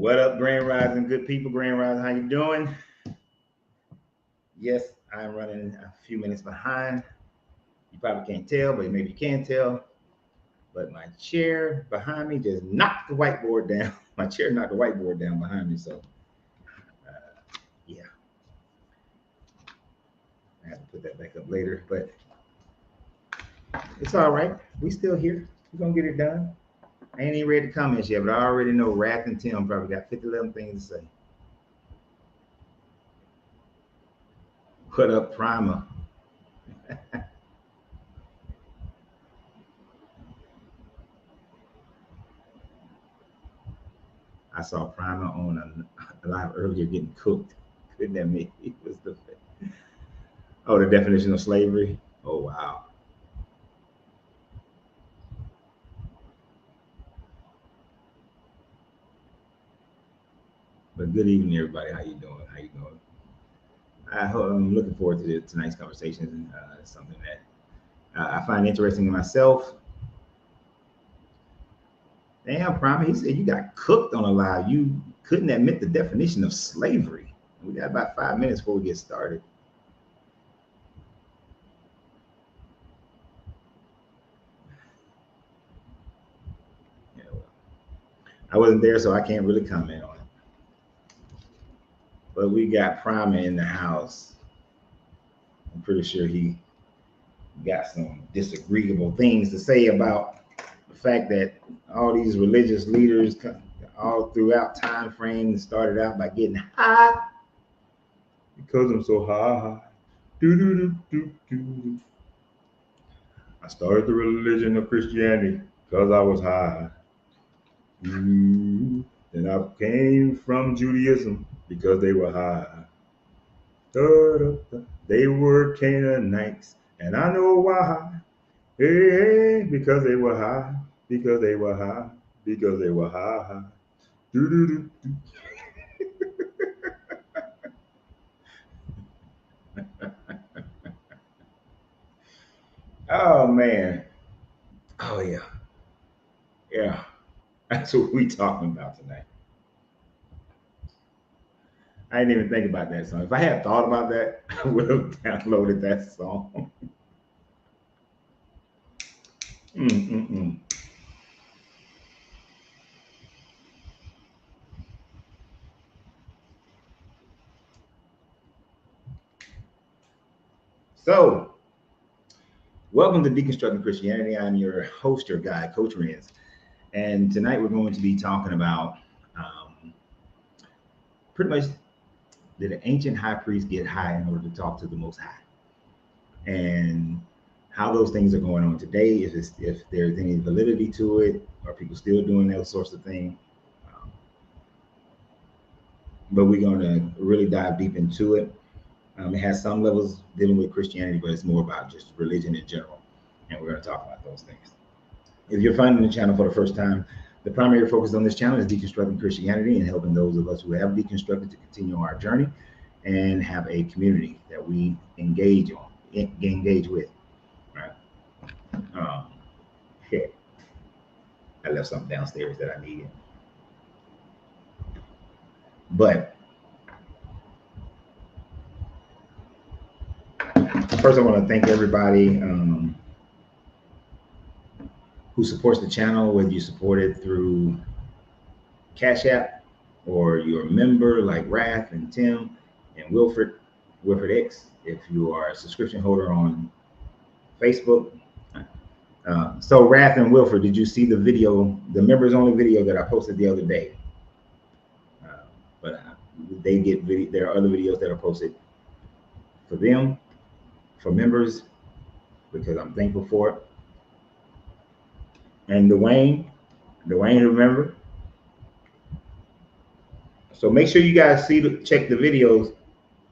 What up, Grand Rising, good people? Grand Rising, how you doing? Yes, I'm running a few minutes behind. You probably can't tell, but maybe you can tell. But my chair behind me just knocked the whiteboard down. My chair knocked the whiteboard down behind me. So, yeah, I have to put that back up later. But it's all right. We still here. We're gonna get it done. I ain't even read the comments yet, but I already know Wrath and Tim probably got 50 things to say. What up, Primer? I saw Primer on a live earlier getting cooked. Couldn't that make it was the the definition of slavery? Oh wow. But good evening, everybody. How you doing? How you doing? I'm looking forward to tonight's conversation. It's something that I find interesting in myself. Damn, Primer, he said you got cooked on a live. You couldn't admit the definition of slavery. We got about 5 minutes before we get started. Yeah, well, I wasn't there, so I can't really comment on it. But we got Primer in the house. I'm pretty sure he got some disagreeable things to say about the fact that all these religious leaders all throughout time frames started out by getting high because I'm so high. I started the religion of Christianity because I was high. Then I came from Judaism because they were high. They were Canaanites, and I know why. Hey, because they were high, because they were high, because they were high. Oh man. Oh yeah. Yeah. That's what we talking about tonight. I didn't even think about that song. If I had thought about that, I would have downloaded that song. Mm-mm-mm. So, welcome to Deconstructing Christianity. I'm your host, your guide, Coach Renz. And tonight we're going to be talking about pretty much did an ancient high priest get high in order to talk to the Most High? And how those things are going on today, if there's any validity to it, are people still doing those sorts of things? But we're going to really dive deep into it. It has some levels dealing with Christianity, but it's more about just religion in general. And we're going to talk about those things. If you're finding the channel for the first time, the primary focus on this channel is deconstructing Christianity and helping those of us who have deconstructed to continue our journey and have a community that we engage with. Right? Shit. I left something downstairs that I needed. But first, I want to thank everybody who supports the channel, whether you support it through Cash App or you're a member like Wrath and Tim and Wilfred X. If you are a subscription holder on Facebook. So Wrath and Wilfred, did you see the video, the members only video that I posted the other day? But they get there are other videos that are posted for them, for members, because I'm thankful for it. And Dwayne, remember? So make sure you guys check the videos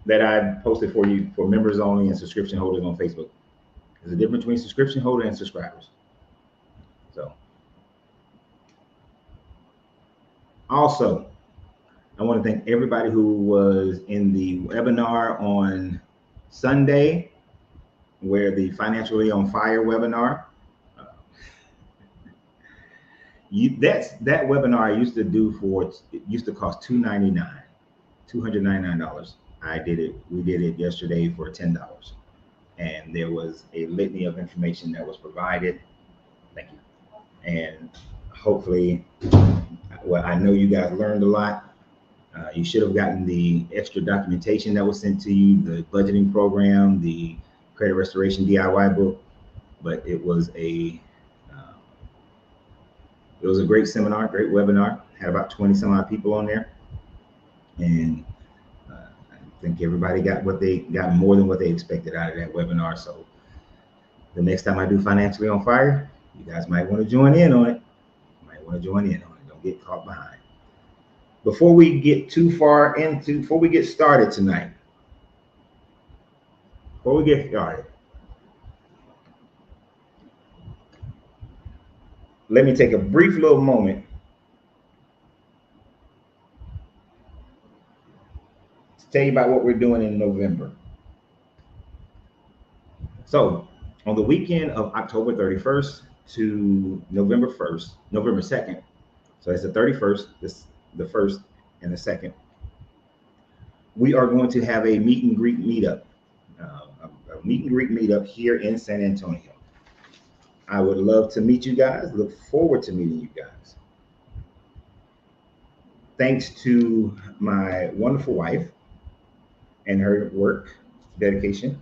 that I posted for you for members only and subscription holders on Facebook. There's a difference between subscription holder and subscribers. So also, I want to thank everybody who was in the webinar on Sunday, where the Financially on Fire webinar. that webinar I used to do it used to cost $299. I did it. We did it yesterday for $10, and there was a litany of information that was provided. Thank you. And hopefully, well, I know you guys learned a lot. You should have gotten the extra documentation that was sent to you, the budgeting program, the credit restoration DIY book. But it was a great seminar, great webinar. Had about 20 some odd people on there, and I think everybody got more than what they expected out of that webinar. So the next time I do Financially on Fire, you guys might want to join in on it. Don't get caught behind. Before we get started tonight, let me take a brief little moment to tell you about what we're doing in November. So on the weekend of October 31st to November 2nd, so it's the 31st, the 1st and the 2nd, we are going to have a meet and greet meetup, here in San Antonio. I would love to meet you guys. Look forward to meeting you guys. Thanks to my wonderful wife and her work dedication.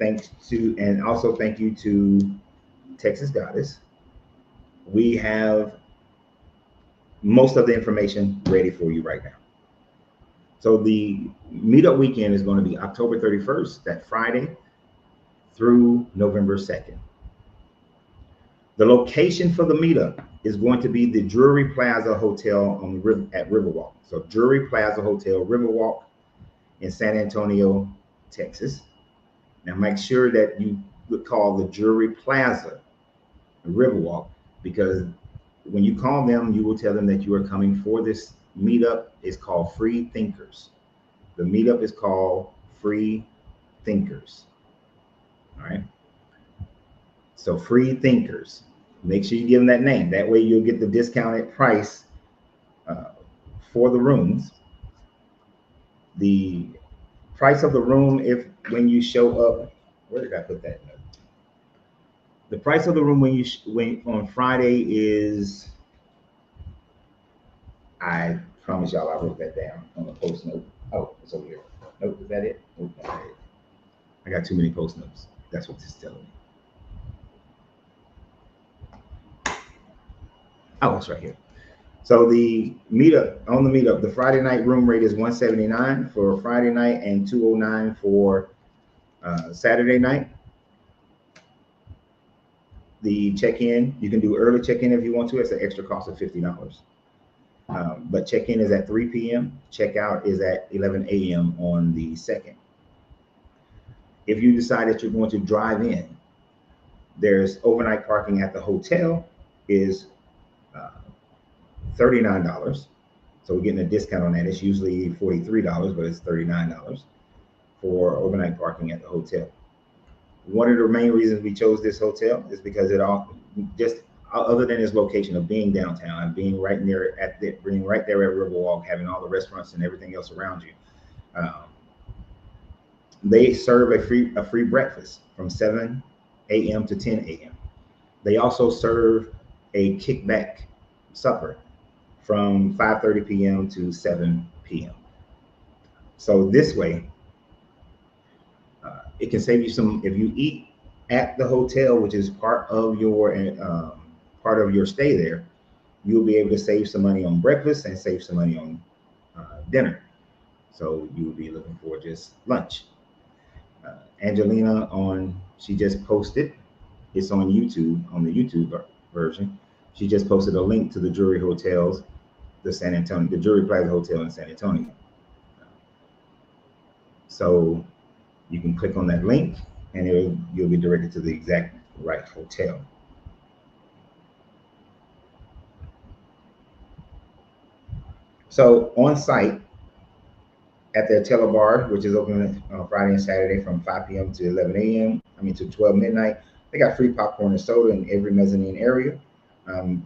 And also thank you to Texas Goddess. We have most of the information ready for you right now. So the meetup weekend is going to be October 31st, that Friday, through November 2nd. The location for the meetup is going to be the Drury Plaza Hotel at Riverwalk. So Drury Plaza Hotel, Riverwalk in San Antonio, Texas. Now make sure that you would call the Drury Plaza Riverwalk, because when you call them, you will tell them that you are coming for this meetup. It's called Free Thinkers. The meetup is called Free Thinkers. All right. So Free Thinkers. Make sure you give them that name. That way you'll get the discounted price for the rooms. The price of the room, when you show up, where did I put that note? The price of the room when on Friday is, I promise y'all I wrote that down on a post note. Oh, it's over here. Nope, is that it? Nope, that's it. I got too many post notes. That's what this is telling me. Oh, it's right here. So the meetup, the Friday night room rate is $179 for Friday night and $209 for Saturday night. The check-in, you can do early check-in if you want to. It's an extra cost of $50. But check-in is at 3 p.m. Checkout is at 11 a.m. on the 2nd. If you decide that you're going to drive in, there's overnight parking at the hotel is $39. So we're getting a discount on that. It's usually $43, but it's $39 for overnight parking at the hotel. One of the main reasons we chose this hotel is because other than its location of being downtown and being right there at Riverwalk, having all the restaurants and everything else around you, they serve a free breakfast from 7 a.m. to 10 a.m. They also serve a kickback supper from 5:30 p.m. to 7 p.m. So this way, it can save you some. If you eat at the hotel, which is part of your stay there, you'll be able to save some money on breakfast and save some money on dinner. So you will be looking for just lunch. Angelina she just posted. It's on YouTube, on the YouTube version. She just posted a link to the Drury Hotels, the Drury Plaza Hotel in San Antonio. So you can click on that link and you'll be directed to the exact right hotel. So on site at the Tele Bar, which is open on Friday and Saturday from 5 p.m. to 12 midnight, they got free popcorn and soda in every mezzanine area.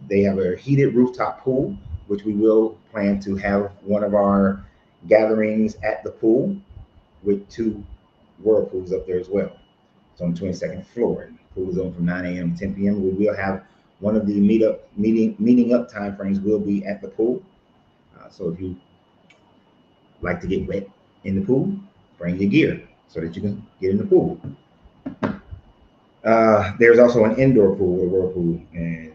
They have a heated rooftop pool, which we will plan to have one of our gatherings at the pool with 2 whirlpools up there as well. It's on the 22nd floor. And the pool is open from 9 a.m. to 10 p.m. We will have one of the meeting up time frames will be at the pool. So if you like to get wet in the pool, bring your gear so that you can get in the pool. There's also an indoor pool, a whirlpool, and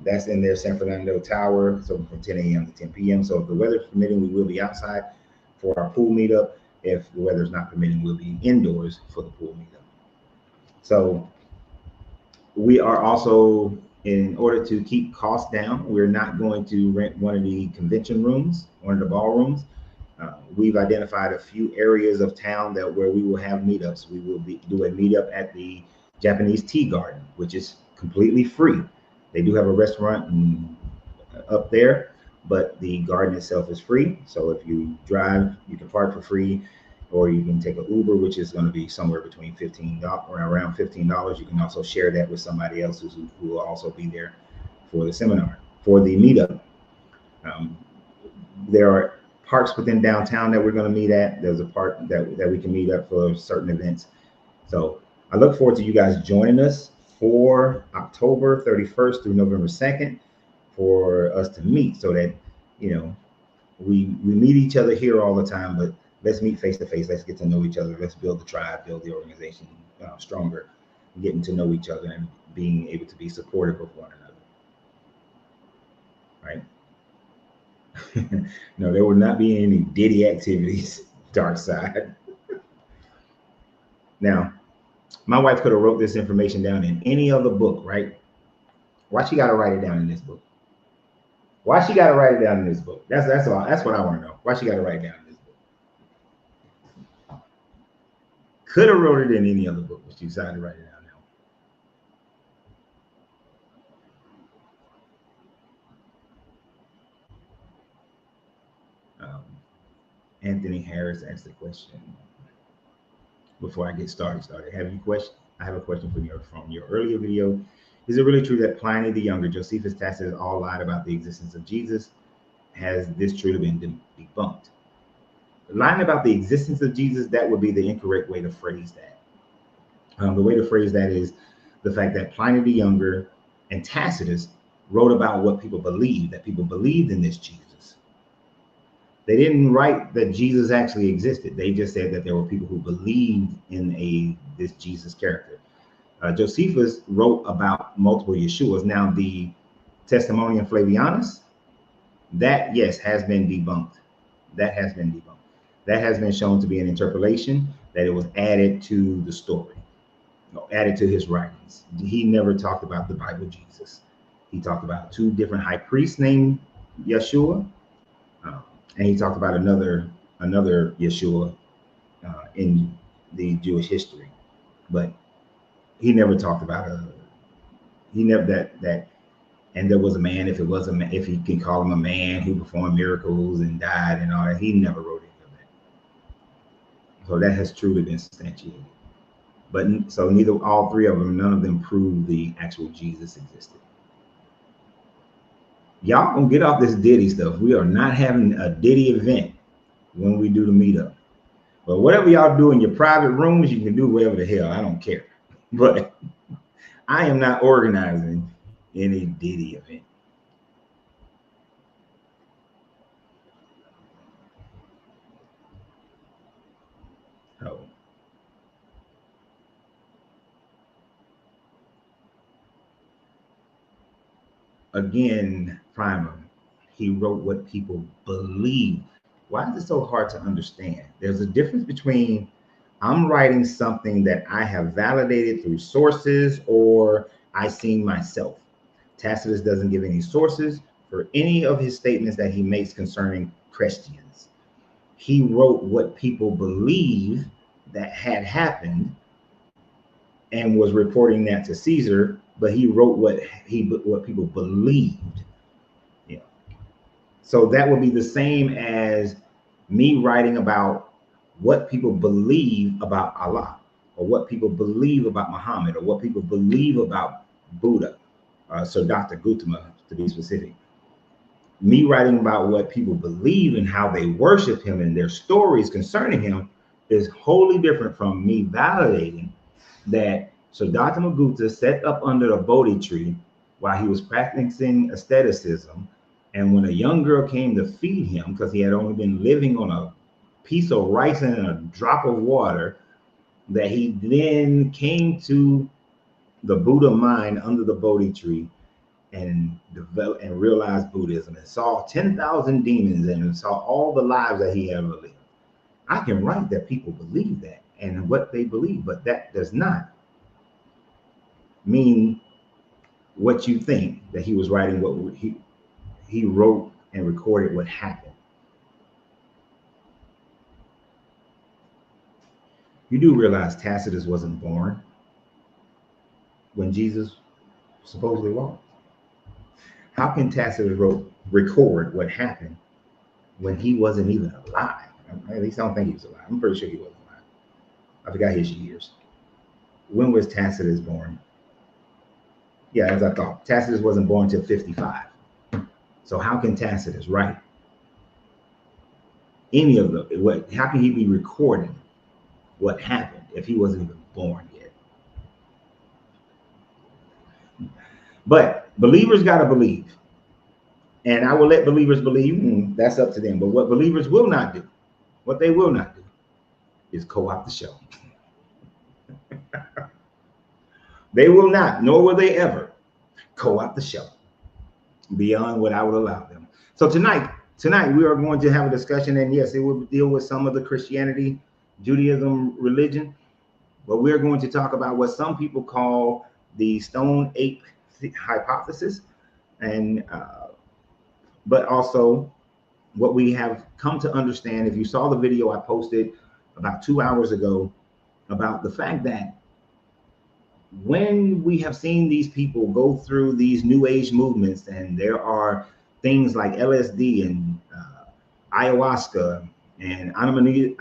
that's in their San Fernando Tower, so from 10 a.m. to 10 p.m. So if the weather's permitting, we will be outside for our pool meetup. If the weather's not permitting, we'll be indoors for the pool meetup. So we are also, in order to keep costs down, we're not going to rent one of the convention rooms, one of the ballrooms. We've identified a few areas of town where we will have meetups. We will do a meetup at the Japanese Tea Garden, which is completely free. They do have a restaurant up there, but the garden itself is free. So if you drive, you can park for free, or you can take an Uber, which is going to be somewhere between $15 or around $15. You can also share that with somebody else who will also be there for the seminar, for the meetup. There are parks within downtown that we're going to meet at. There's a park that we can meet up for certain events. So I look forward to you guys joining us for October 31st through November 2nd for us to meet, so that, you know, we meet each other here all the time, but let's meet face to face. Let's get to know each other. Let's build the tribe, build the organization stronger, getting to know each other and being able to be supportive of one another. Right? No, there will not be any Diddy activities, dark side. Now, my wife could have wrote this information down in any other book, right? Why she got to write it down in this book? Why she got to write it down in this book? That's all. That's what I want to know. Why she got to write it down in this book? Could have wrote it in any other book, but she decided to write it down now. Anthony Harris asked the question. Before I get started, have you question? I have a question from your earlier video. Is it really true that Pliny the Younger, Josephus, Tacitus all lied about the existence of Jesus? Has this truly been debunked? Lying about the existence of Jesus, that would be the incorrect way to phrase that. The way to phrase that is the fact that Pliny the Younger and Tacitus wrote about what people believed, that people believed in this Jesus. They didn't write that Jesus actually existed. They just said that there were people who believed in this Jesus character. Josephus wrote about multiple Yeshuas. Now, the Testimonium Flavianus, that, yes, has been debunked. That has been debunked. That has been shown to be an interpolation, that it was added to the story, added to his writings. He never talked about the Bible Jesus. He talked about 2 different high priests named Yeshua, and he talked about another Yeshua in the Jewish history, but he never talked about that. And there was a man, if he can call him a man who performed miracles and died and all that. He never wrote any of that. So that has truly been substantiated. But so all 3 of them, none of them prove the actual Jesus existed. Y'all gonna get off this Diddy stuff. We are not having a Diddy event when we do the meetup. But whatever y'all do in your private rooms, you can do whatever the hell. I don't care. But I am not organizing any Diddy event. Oh. Again, Primer, he wrote what people believe. Why is it so hard to understand? There's a difference between I'm writing something that I have validated through sources or I seen myself. Tacitus doesn't give any sources for any of his statements that he makes concerning Christians. He wrote what people believe that had happened and was reporting that to Caesar, but he wrote what people believed. Yeah. So that would be the same as me writing about what people believe about Allah, or what people believe about Muhammad, or what people believe about Buddha. Sir Dr. Gautama, to be specific. Me writing about what people believe and how they worship him and their stories concerning him is wholly different from me validating that Siddhartha Gupta sat up under a Bodhi tree while he was practicing asceticism. And when a young girl came to feed him, because he had only been living on a piece of rice and a drop of water, that he then came to the Buddha mind under the Bodhi tree and developed and realized Buddhism and saw 10,000 demons and saw all the lives that he ever lived. I can write that people believe that and what they believe, but that does not mean what you think, that he was writing what he wrote and recorded what happened. You do realize Tacitus wasn't born when Jesus supposedly walked. How can Tacitus record what happened when he wasn't even alive? At least I don't think he was alive. I'm pretty sure he wasn't alive. I forgot his years. When was Tacitus born? Yeah, as I thought, Tacitus wasn't born until 55. So how can Tacitus write any of the, how can he be recording what happened if he wasn't even born yet? But believers got to believe. And I will let believers believe, and that's up to them. But what believers will not do, what they will not do, is co-opt the show. They will not, nor will they ever co-opt the show beyond what I would allow them. So tonight we are going to have a discussion, and yes, it will deal with some of the Christianity, Judaism, religion, but we're going to talk about what some people call the stone ape hypothesis, and but also what we have come to understand. If you saw the video I posted about 2 hours ago about the fact that when we have seen these people go through these new age movements, and there are things like LSD and ayahuasca and Amanita,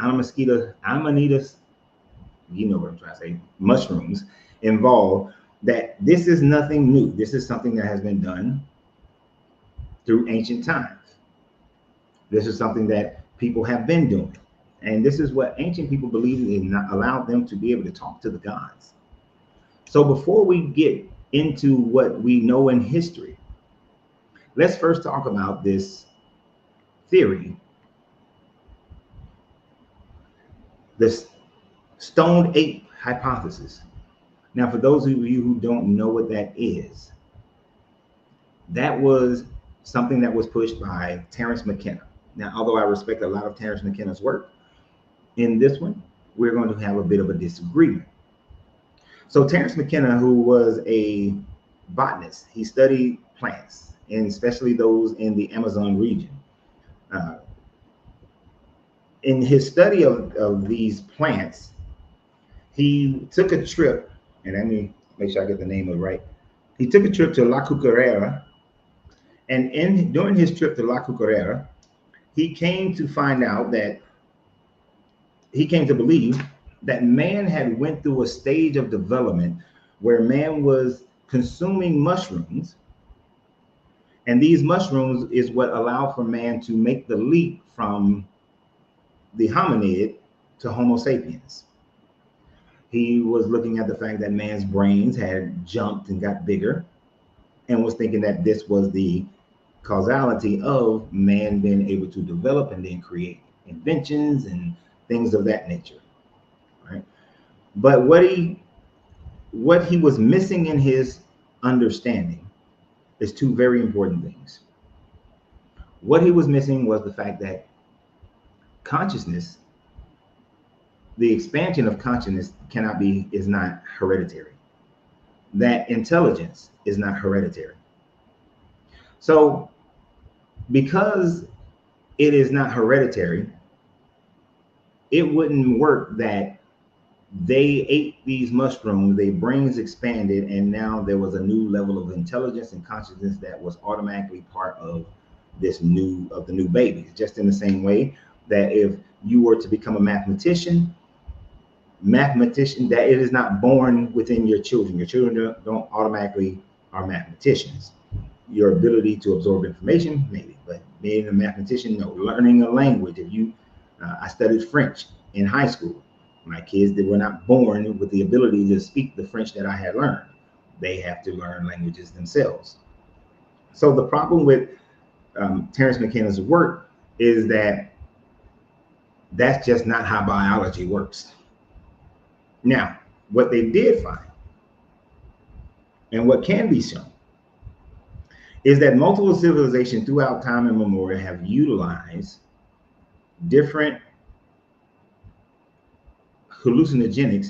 you know what I'm trying to say, mushrooms involved, that this is nothing new. This is something that has been done through ancient times. This is something that people have been doing. And this is what ancient people believed in, allowed them to be able to talk to the gods. So before we get into what we know in history, let's first talk about this theory, this stoned ape hypothesis. Now, for those of you who don't know what that is, that was something that was pushed by Terence McKenna. Now, although I respect a lot of Terence McKenna's work, in this one, we're going to have a bit of a disagreement. So Terence McKenna, who was a botanist, he studied plants, and especially those in the Amazon region. In his study of these plants, he took a trip, and let me make sure I get the name of it right. He took a trip to La Cucarera, and during his trip to La Cucarera, he came to find out that he came to believe that man had went through a stage of development where man was consuming mushrooms, and these mushrooms is what allowed for man to make the leap from the hominid to Homo sapiens. He was looking at the fact that man's brains had jumped and got bigger, and was thinking that this was the causality of man being able to develop and then create inventions and things of that nature, right? But what he was missing in his understanding is two very important things. What he was missing was the fact that consciousness, the expansion of consciousness is not hereditary. That intelligence is not hereditary. So because it is not hereditary, it wouldn't work that they ate these mushrooms, their brains expanded, and now there was a new level of intelligence and consciousness that was automatically part of the new babies. Just in the same way that if you were to become a mathematician, that it is not born within your children. Your children don't automatically are mathematicians. Your ability to absorb information, maybe, but being a mathematician, no. Learning a language. If you, I studied French in high school. My kids, they were not born with the ability to speak the French that I had learned. They have to learn languages themselves. So the problem with Terence McKenna's work is that that's just not how biology works. Now, what they did find, and what can be shown, is that multiple civilizations throughout time immemorial have utilized different hallucinogenics,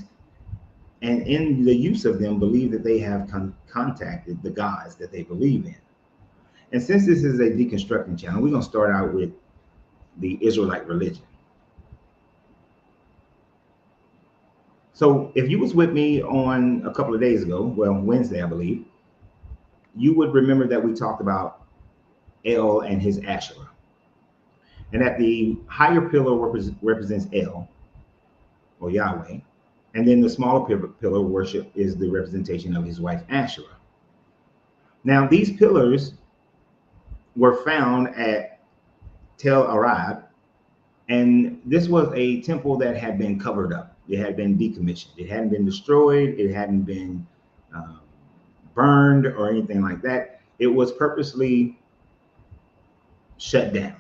and in the use of them believe that they have contacted the gods that they believe in. And since this is a deconstructing channel, we're going to start out with the Israelite religion. So if you was with me on a couple of days ago, well, Wednesday, I believe, you would remember that we talked about El and his Asherah. And that the higher pillar represents El, or Yahweh, and then the smaller pillar worship is the representation of his wife Asherah. Now, these pillars were found at Tel Arad, and this was a temple that had been covered up. It had been decommissioned. It hadn't been destroyed. It hadn't been burned or anything like that. It was purposely shut down.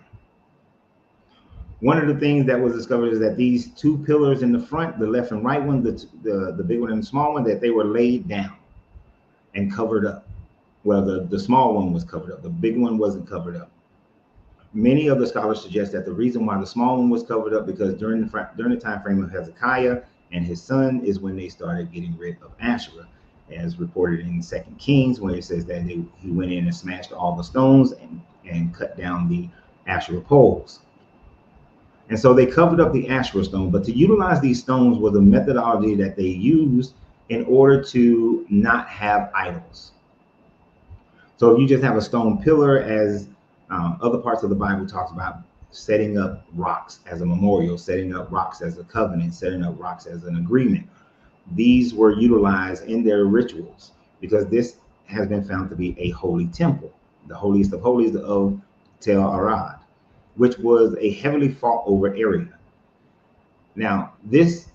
One of the things that was discovered is that these two pillars in the front, the left and right one, the big one and the small one, that they were laid down and covered up. Well, the small one was covered up. The big one wasn't covered up. Many of the scholars suggest that the reason why the small one was covered up because during the time frame of Hezekiah and his son is when they started getting rid of Asherah, as reported in 2 Kings, when it says that he went in and smashed all the stones and cut down the Asherah poles. And so they covered up the Asherah stone, but to utilize these stones was a methodology that they used in order to not have idols. So if you just have a stone pillar, as other parts of the Bible talks about setting up rocks as a memorial, setting up rocks as a covenant, setting up rocks as an agreement. These were utilized in their rituals because this has been found to be a holy temple, the holiest of holies of Tel Arad, which was a heavily fought over area. Now, this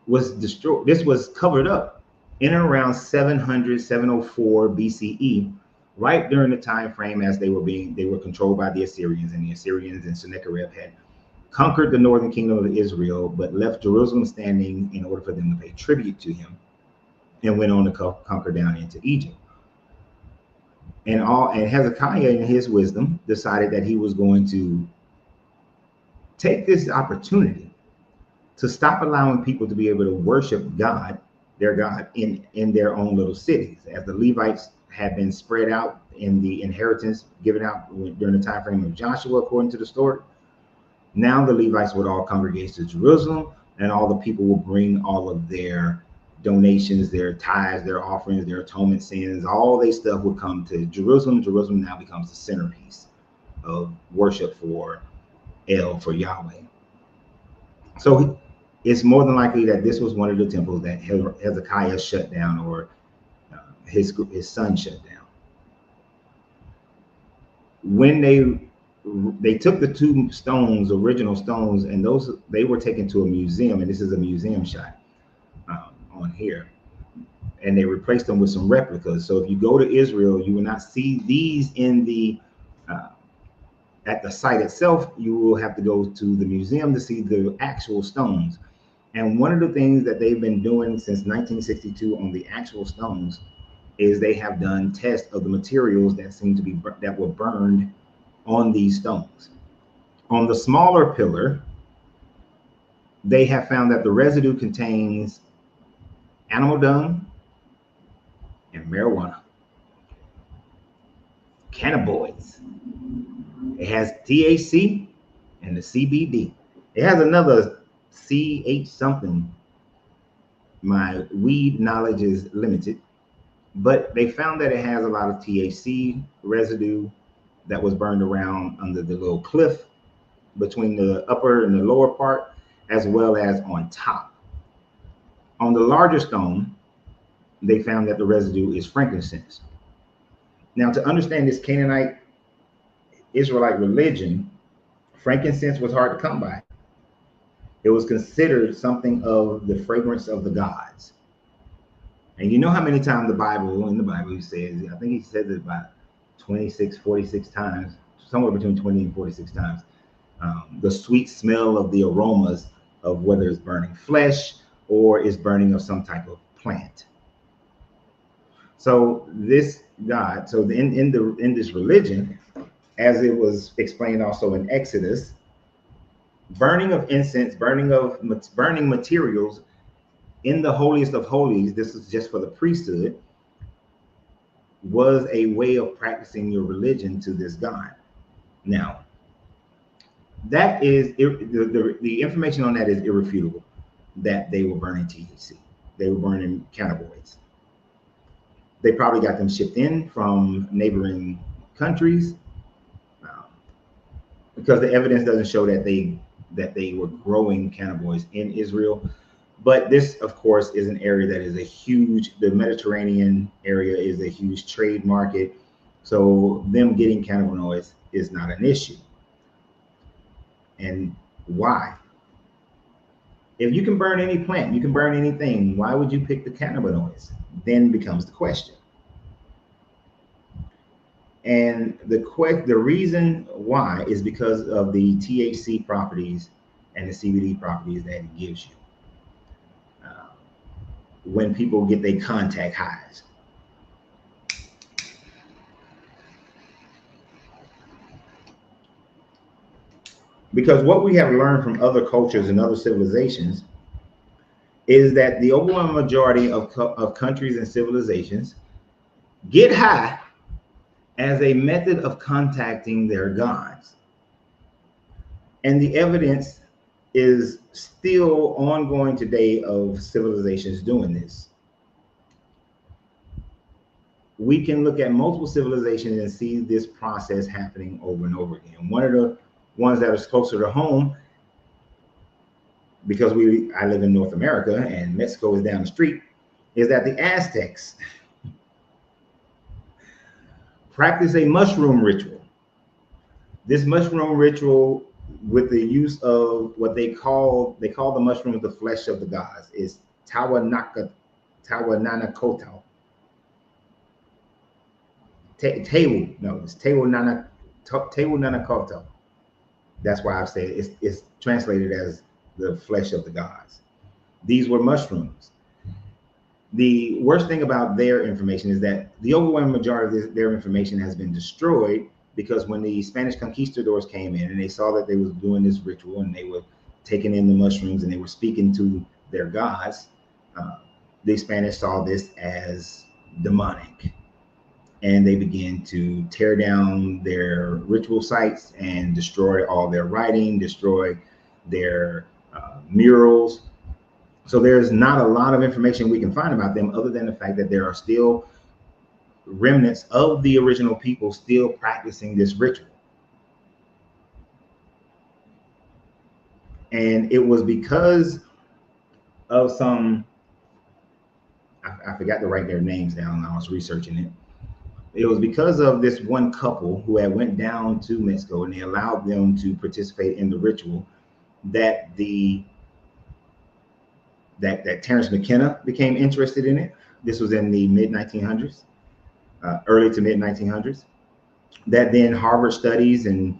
was destroyed, this was covered up in and around 700, 704 BCE, right during the time frame as they were controlled by the Assyrians, and the Assyrians and Sennacherib had conquered the northern kingdom of Israel, but left Jerusalem standing in order for them to pay tribute to him, and went on to conquer down into Egypt. And Hezekiah, in his wisdom, decided that he was going to take this opportunity to stop allowing people to be able to worship God, their God, in their own little cities, as the Levites had been spread out in the inheritance given out during the time frame of Joshua, according to the story. Now the Levites would all congregate to Jerusalem, and all the people will bring all of their donations, their tithes, their offerings, their atonement sins, all their stuff would come to Jerusalem. Jerusalem now becomes the centerpiece of worship for El, for Yahweh. So it's more than likely that this was one of the temples that Hezekiah shut down, or his son shut down. When they took the two stones, original stones, and they were taken to a museum, and this is a museum shot on here, and they replaced them with some replicas. So if you go to Israel, you will not see these in the at the site itself. You will have to go to the museum to see the actual stones. And one of the things that they've been doing since 1962 on the actual stones is they have done tests of the materials that seem to be that were burned on these stones. On the smaller pillar, they have found that the residue contains animal dung and marijuana, cannabinoids. It has THC and the CBD. It has another CH something. My weed knowledge is limited, but they found that it has a lot of THC residue that was burned around under the little cliff between the upper and the lower part, as well as on top. On the larger stone, they found that the residue is frankincense. Now, to understand this Canaanite Israelite religion, frankincense was hard to come by. It was considered something of the fragrance of the gods. And you know how many times in the Bible, he says, I think he says it about 26, 46 times, somewhere between 20 and 46 times. The sweet smell of the aromas of whether it's burning flesh or it's burning of some type of plant. So this God, so in this religion, as it was explained also in Exodus, burning of incense, burning materials in the holiest of holies, this is just for the priesthood, was a way of practicing your religion to this God. Now, that is the information on that is irrefutable, that they were burning THC. They were burning cannabinoids. They probably got them shipped in from neighboring countries, because the evidence doesn't show that they were growing cannabinoids in Israel. But this, of course, is an area that is the Mediterranean area is a huge trade market. So them getting cannabinoids is not an issue. And why? If you can burn any plant, you can burn anything, why would you pick the cannabinoids? Then becomes the question. And the reason why is because of the THC properties and the CBD properties that it gives you. When people get their contact highs. Because what we have learned from other cultures and other civilizations is that the overwhelming majority of countries and civilizations get high as a method of contacting their gods. And the evidence is still ongoing today of civilizations doing this. We can look at multiple civilizations and see this process happening over and over again. One of the ones that is closer to home, because I live in North America and Mexico is down the street, is that the Aztecs practice a mushroom ritual. This mushroom ritual, with the use of what they call the mushrooms the flesh of the gods, is Tawananakotao. It's Tawananakotao. That's why I've said it's translated as the flesh of the gods. These were mushrooms. The worst thing about their information is that the overwhelming majority of their information has been destroyed, because when the Spanish conquistadors came in and they saw that they was doing this ritual and they were taking in the mushrooms and they were speaking to their gods, the Spanish saw this as demonic. And they began to tear down their ritual sites and destroy all their writing, destroy their murals. So there's not a lot of information we can find about them, other than the fact that there are still remnants of the original people still practicing this ritual. And it was because of some, I forgot to write their names down when I was researching it. It was because of this one couple who had went down to Mexico and they allowed them to participate in the ritual that that Terence McKenna became interested in it. This was in the mid 1900s, early to mid 1900s. That then Harvard studies and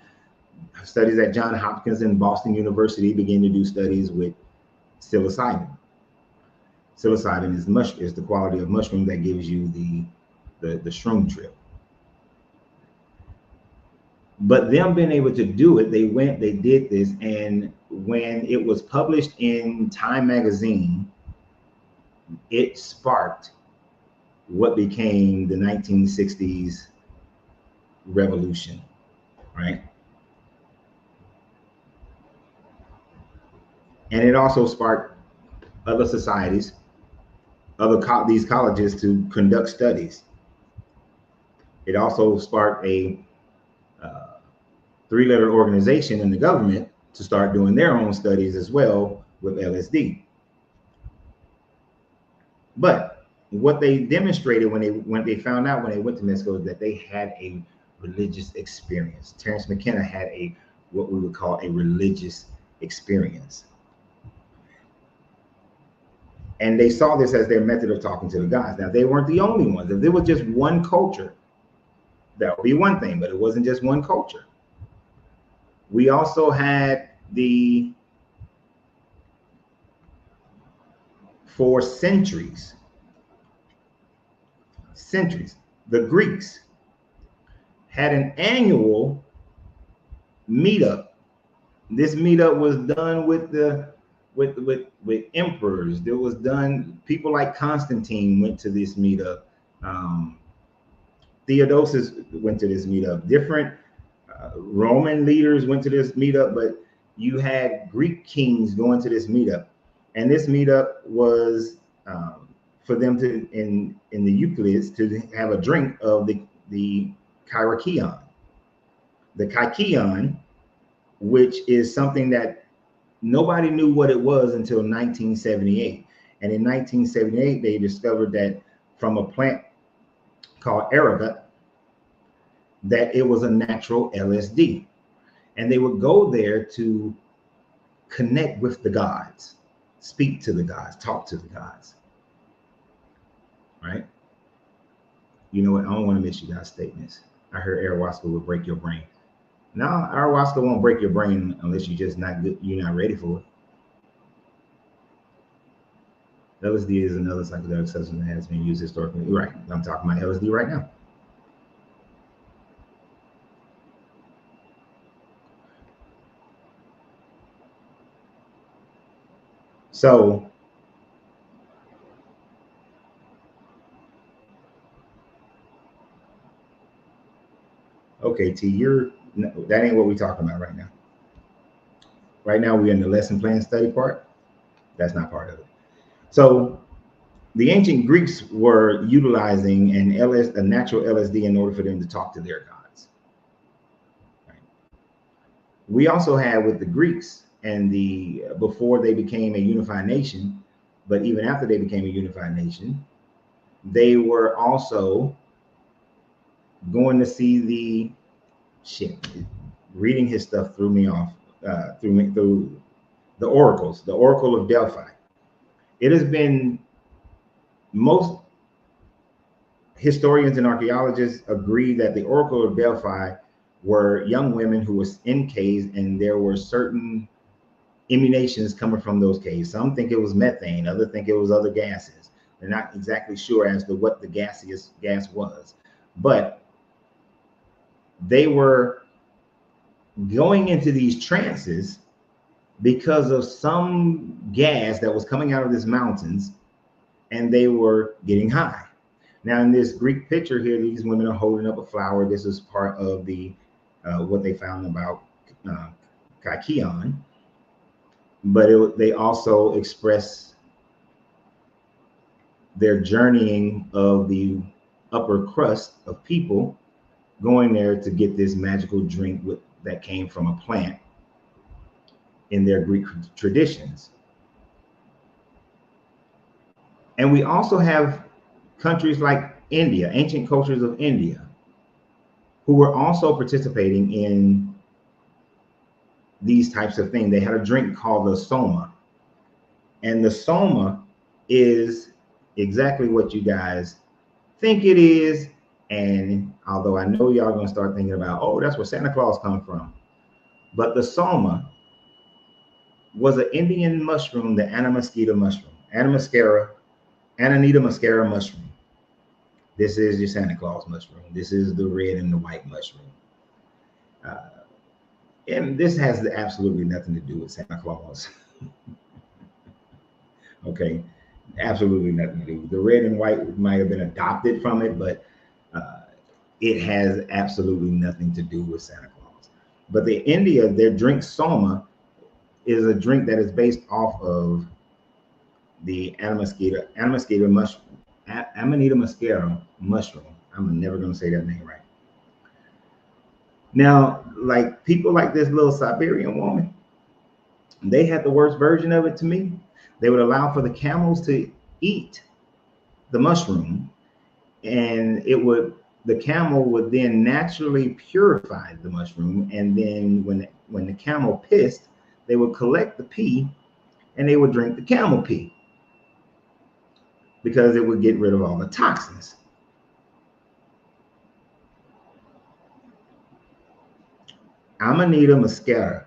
studies at Johns Hopkins and Boston University began to do studies with psilocybin. Psilocybin is the quality of mushroom that gives you the shroom trip. But them being able to do it, they did this, and when it was published in Time magazine, it sparked what became the 1960s revolution, right? And it also sparked other societies, these colleges to conduct studies. It also sparked a three-letter organization in the government to start doing their own studies as well with LSD. But what they demonstrated when they found out when they went to Mexico is that they had a religious experience. Terence McKenna had a what we would call a religious experience. And they saw this as their method of talking to the gods. Now, they weren't the only ones. If there was just one culture, that would be one thing, but it wasn't just one culture. We also had for centuries, the Greeks had an annual meetup. This meetup was done with emperors. There was done, people like Constantine went to this meetup. Theodosius went to this meetup. Different Roman leaders went to this meetup, but you had Greek kings going to this meetup. And this meetup was for them to, in the Euclids, to have a drink of the kyrikion. The kyrikion, which is something that nobody knew what it was until 1978. And in 1978, they discovered that from a plant called aragot, that it was a natural LSD. And they would go there to connect with the gods, speak to the gods, talk to the gods. Right? You know what? I don't want to miss you guys' statements. I heard ayahuasca will break your brain. No, ayahuasca won't break your brain unless you're just not good, you're not ready for it. LSD is another psychedelic substance that has been used historically. Right. I'm talking about LSD right now. So okay, T, that ain't what we're talking about right now. Right now we're in the lesson plan study part. That's not part of it. So the ancient Greeks were utilizing a natural LSD in order for them to talk to their gods. Right. We also had with the Greeks and before they became a unified nation, but even after they became a unified nation, they were also going to see reading his stuff threw me off, through the oracles, the Oracle of Delphi. It has been, most historians and archaeologists agree that the Oracle of Delphi were young women who were in caves, and there were certain emanations coming from those caves. Some think it was methane, others think it was other gases. They're not exactly sure as to what the gaseous gas was, but they were going into these trances because of some gas that was coming out of these mountains, and they were getting high. Now, in this Greek picture here, these women are holding up a flower. This is part of the what they found about kyrikion, but they also express their journeying of the upper crust of people going there to get this magical drink that came from a plant in their Greek traditions. And we also have countries like India, ancient cultures of India, who were also participating in these types of things. They had a drink called the soma. And the soma is exactly what you guys think it is. And although I know y'all gonna start thinking about, oh, that's where Santa Claus come from. But the soma was an Indian mushroom, the Anamosquita mushroom, Amanita muscaria mushroom. This is your Santa Claus mushroom. This is the red and the white mushroom. And this has absolutely nothing to do with Santa Claus. Okay, absolutely nothing to do. The red and white might have been adopted from it, but it has absolutely nothing to do with Santa Claus. But their drink soma is a drink that is based off of the Amanita muscaria mushroom. I'm never going to say that name right. Now, like people like this little Siberian woman, they had the worst version of it to me. They would allow for the camels to eat the mushroom, and the camel would then naturally purify the mushroom, and then when the camel pissed, they would collect the pee and they would drink the camel pee because it would get rid of all the toxins. Amanita muscaria.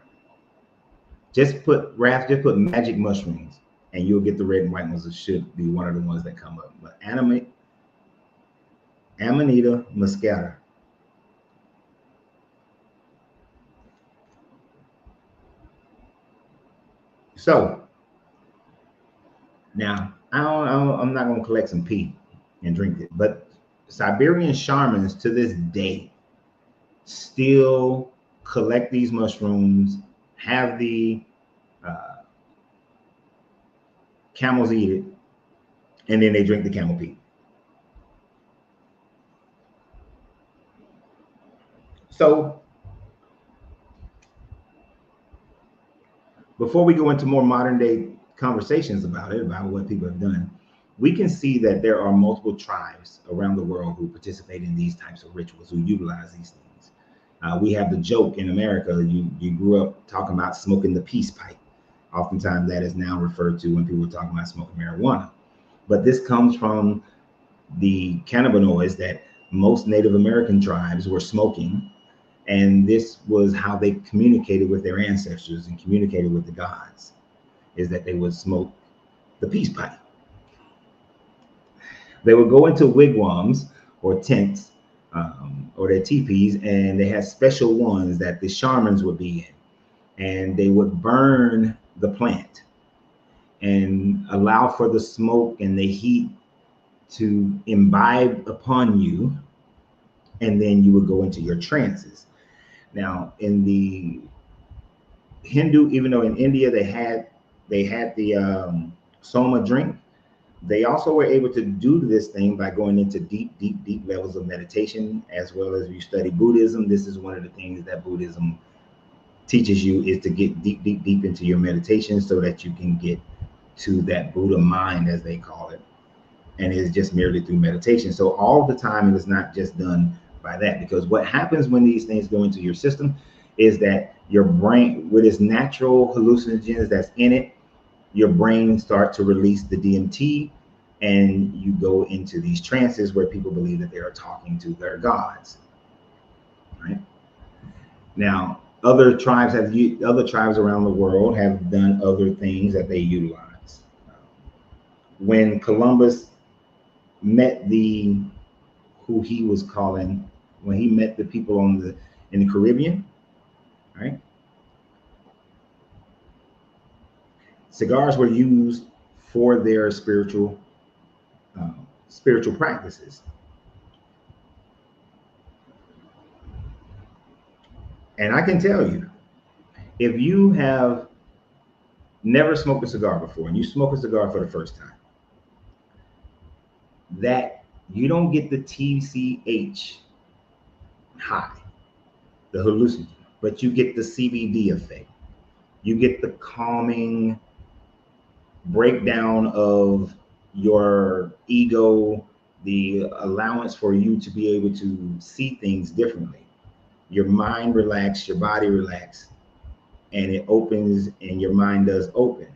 Just put magic mushrooms and you'll get the red and white ones. It should be one of the ones that come up. But Amanita muscaria. So now I'm not going to collect some pee and drink it, but Siberian shamans to this day still collect these mushrooms, have the camels eat it, and then they drink the camel pee. So before we go into more modern day conversations about what people have done, we can see that there are multiple tribes around the world who participate in these types of rituals, who utilize these things. We have the joke in America, you grew up talking about smoking the peace pipe. Oftentimes that is now referred to when people are talking about smoking marijuana. But this comes from the cannabinoids that most Native American tribes were smoking. And this was how they communicated with their ancestors and communicated with the gods, is that they would smoke the peace pipe. They would go into wigwams or tents or their teepees, and they had special ones that the shamans would be in. And they would burn the plant and allow for the smoke and the heat to imbibe upon you. And then you would go into your trances. Now, in the Hindu, even though in India they had the soma drink, they also were able to do this thing by going into deep levels of meditation. As well as, if you study Buddhism, this is one of the things that Buddhism teaches you, is to get deep into your meditation so that you can get to that Buddha mind, as they call it. And it's just merely through meditation. So all the time, it is not just done by that, because what happens when these things go into your system is that your brain, with its natural hallucinogens that's in it, your brain starts to release the DMT, and you go into these trances where people believe that they are talking to their gods. Right? Now, other tribes around the world have done other things that they utilize. When Columbus met who he was calling, when he met the people in the Caribbean, right? Cigars were used for their spiritual practices. And I can tell you, if you have never smoked a cigar before and you smoke a cigar for the first time, that you don't get the TCH high, the hallucinogen, but you get the CBD effect. You get the calming breakdown of your ego, the allowance for you to be able to see things differently. Your mind relaxes, your body relaxes, and it opens, and your mind does open.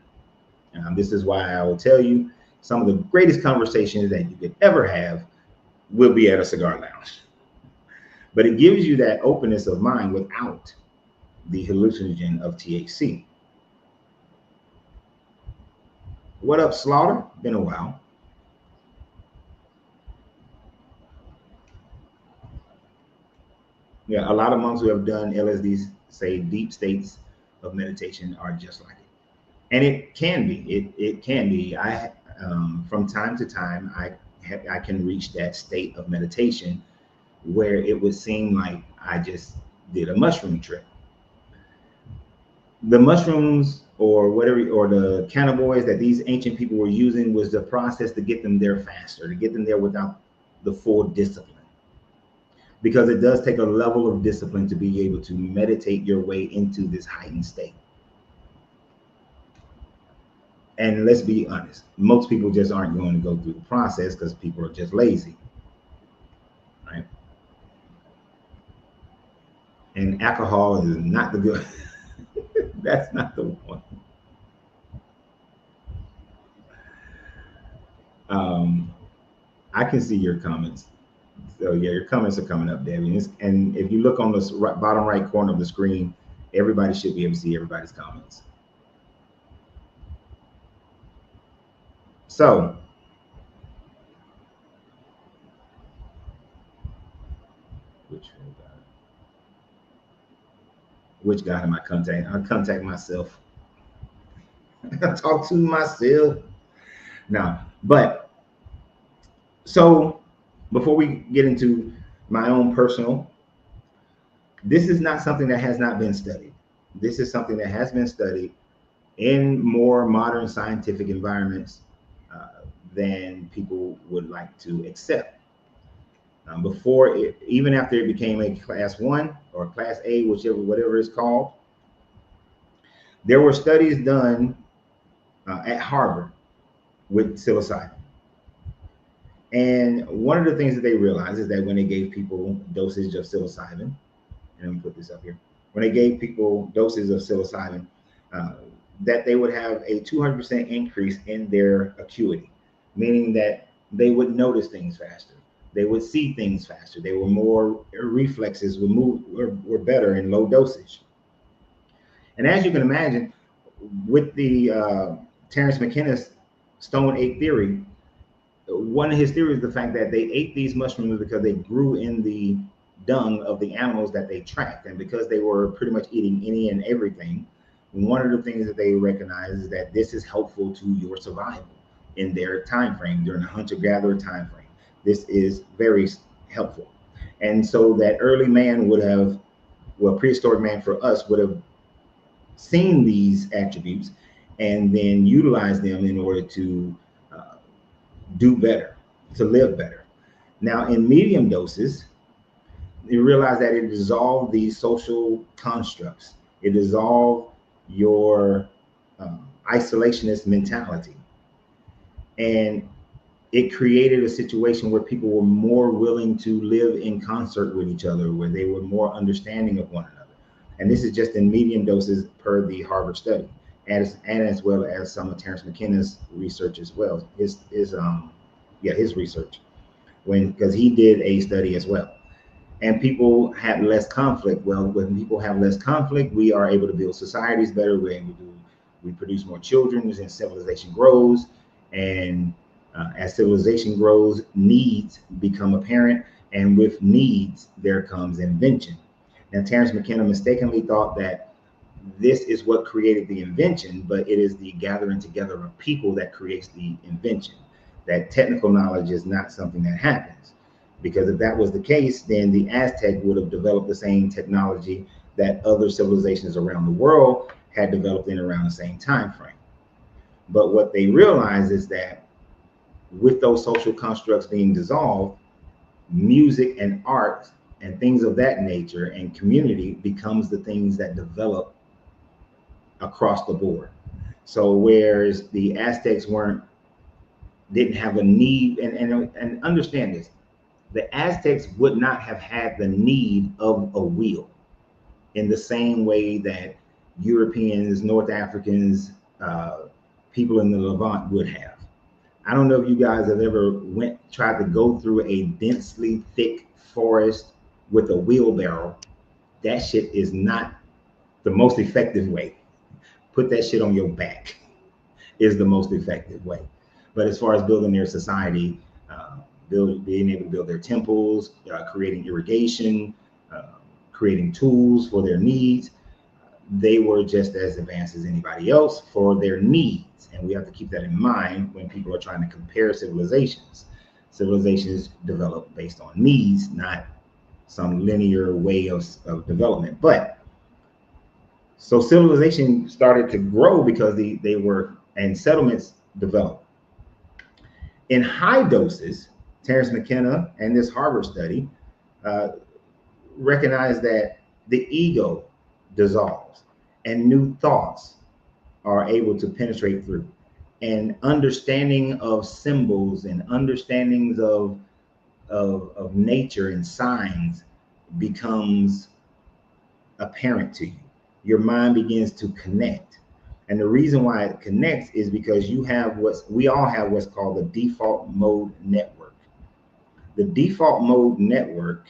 This is why I will tell you, some of the greatest conversations that you could ever have will be at a cigar lounge. But it gives you that openness of mind without the hallucinogen of THC. What up, Slaughter? Been a while. Yeah, a lot of monks who have done LSD say deep states of meditation are just like it. And it can be. It can be. From time to time, I can reach that state of meditation where it would seem like I just did a mushroom trip. The mushrooms or whatever, or the cannabinoids that these ancient people were using, was the process to get them there faster, to get them there without the full discipline. Because it does take a level of discipline to be able to meditate your way into this heightened state. And let's be honest, most people just aren't going to go through the process because people are just lazy, right? And alcohol is not the good. That's not the one. Um, I can see your comments. So yeah, your comments are coming up, Debbie. And if you look on the bottom right corner of the screen, everybody should be able to see everybody's comments. So, which guy am I contacting? I contact myself. I talk to myself. Now, but so before we get into my own personal, this is not something that has not been studied. This is something that has been studied in more modern scientific environments than people would like to accept. Before it, even after it became a class 1 or class A, whichever, whatever it's called, there were studies done at Harvard with psilocybin. And one of the things that they realized is that when they gave people dosage of psilocybin, and let me put this up here, when they gave people doses of psilocybin, uh, that they would have a 200% increase in their acuity, meaning that they would notice things faster. They would see things faster. They were more reflexes would move were better in low dosage. And as you can imagine, with the Terence McKenna's Stone 8 theory, one of his theories is the fact that they ate these mushrooms because they grew in the dung of the animals that they tracked. And because they were pretty much eating any and everything, one of the things that they recognize is that this is helpful to your survival in their time frame, during the hunter-gatherer time frame. This is very helpful. And so that early man would have, well, prehistoric man for us would have seen these attributes and then utilized them in order to do better, to live better. Now, in medium doses, you realize that it dissolved these social constructs. It dissolved your isolationist mentality. And it created a situation where people were more willing to live in concert with each other, where they were more understanding of one another. And this is just in medium doses per the Harvard study, and as well as some of Terence McKenna's research as well. His research, when because he did a study as well. And people had less conflict. Well, when people have less conflict, we are able to build societies better. We produce more children as civilization grows, and as civilization grows, needs become apparent, and with needs there comes invention. Now, Terence McKenna mistakenly thought that this is what created the invention, but it is the gathering together of people that creates the invention. That technical knowledge is not something that happens. Because if that was the case, then the Aztec would have developed the same technology that other civilizations around the world had developed in around the same time frame. But what they realize is that with those social constructs being dissolved, music and art and things of that nature and community becomes the things that develop across the board. So whereas the Aztecs didn't have a need, and understand this, the Aztecs would not have had the need of a wheel in the same way that Europeans, North Africans, people in the Levant would have. I don't know if you guys have ever tried to go through a densely thick forest with a wheelbarrow. That shit is not the most effective way. Put that shit on your back is the most effective way. But as far as building their society, being able to build their temples, creating irrigation, uh, creating tools for their needs, they were just as advanced as anybody else for their needs. And we have to keep that in mind when people are trying to compare civilizations. Civilizations develop based on needs, not some linear way of development. But so civilization started to grow because they were, and settlements developed. In high doses, Terence McKenna and this Harvard study uh, recognized that the ego dissolves and new thoughts are able to penetrate through. and understanding of symbols and understandings of nature and signs becomes apparent to you. Your mind begins to connect. And the reason why it connects is because we all have what's called the default mode network. The default mode network,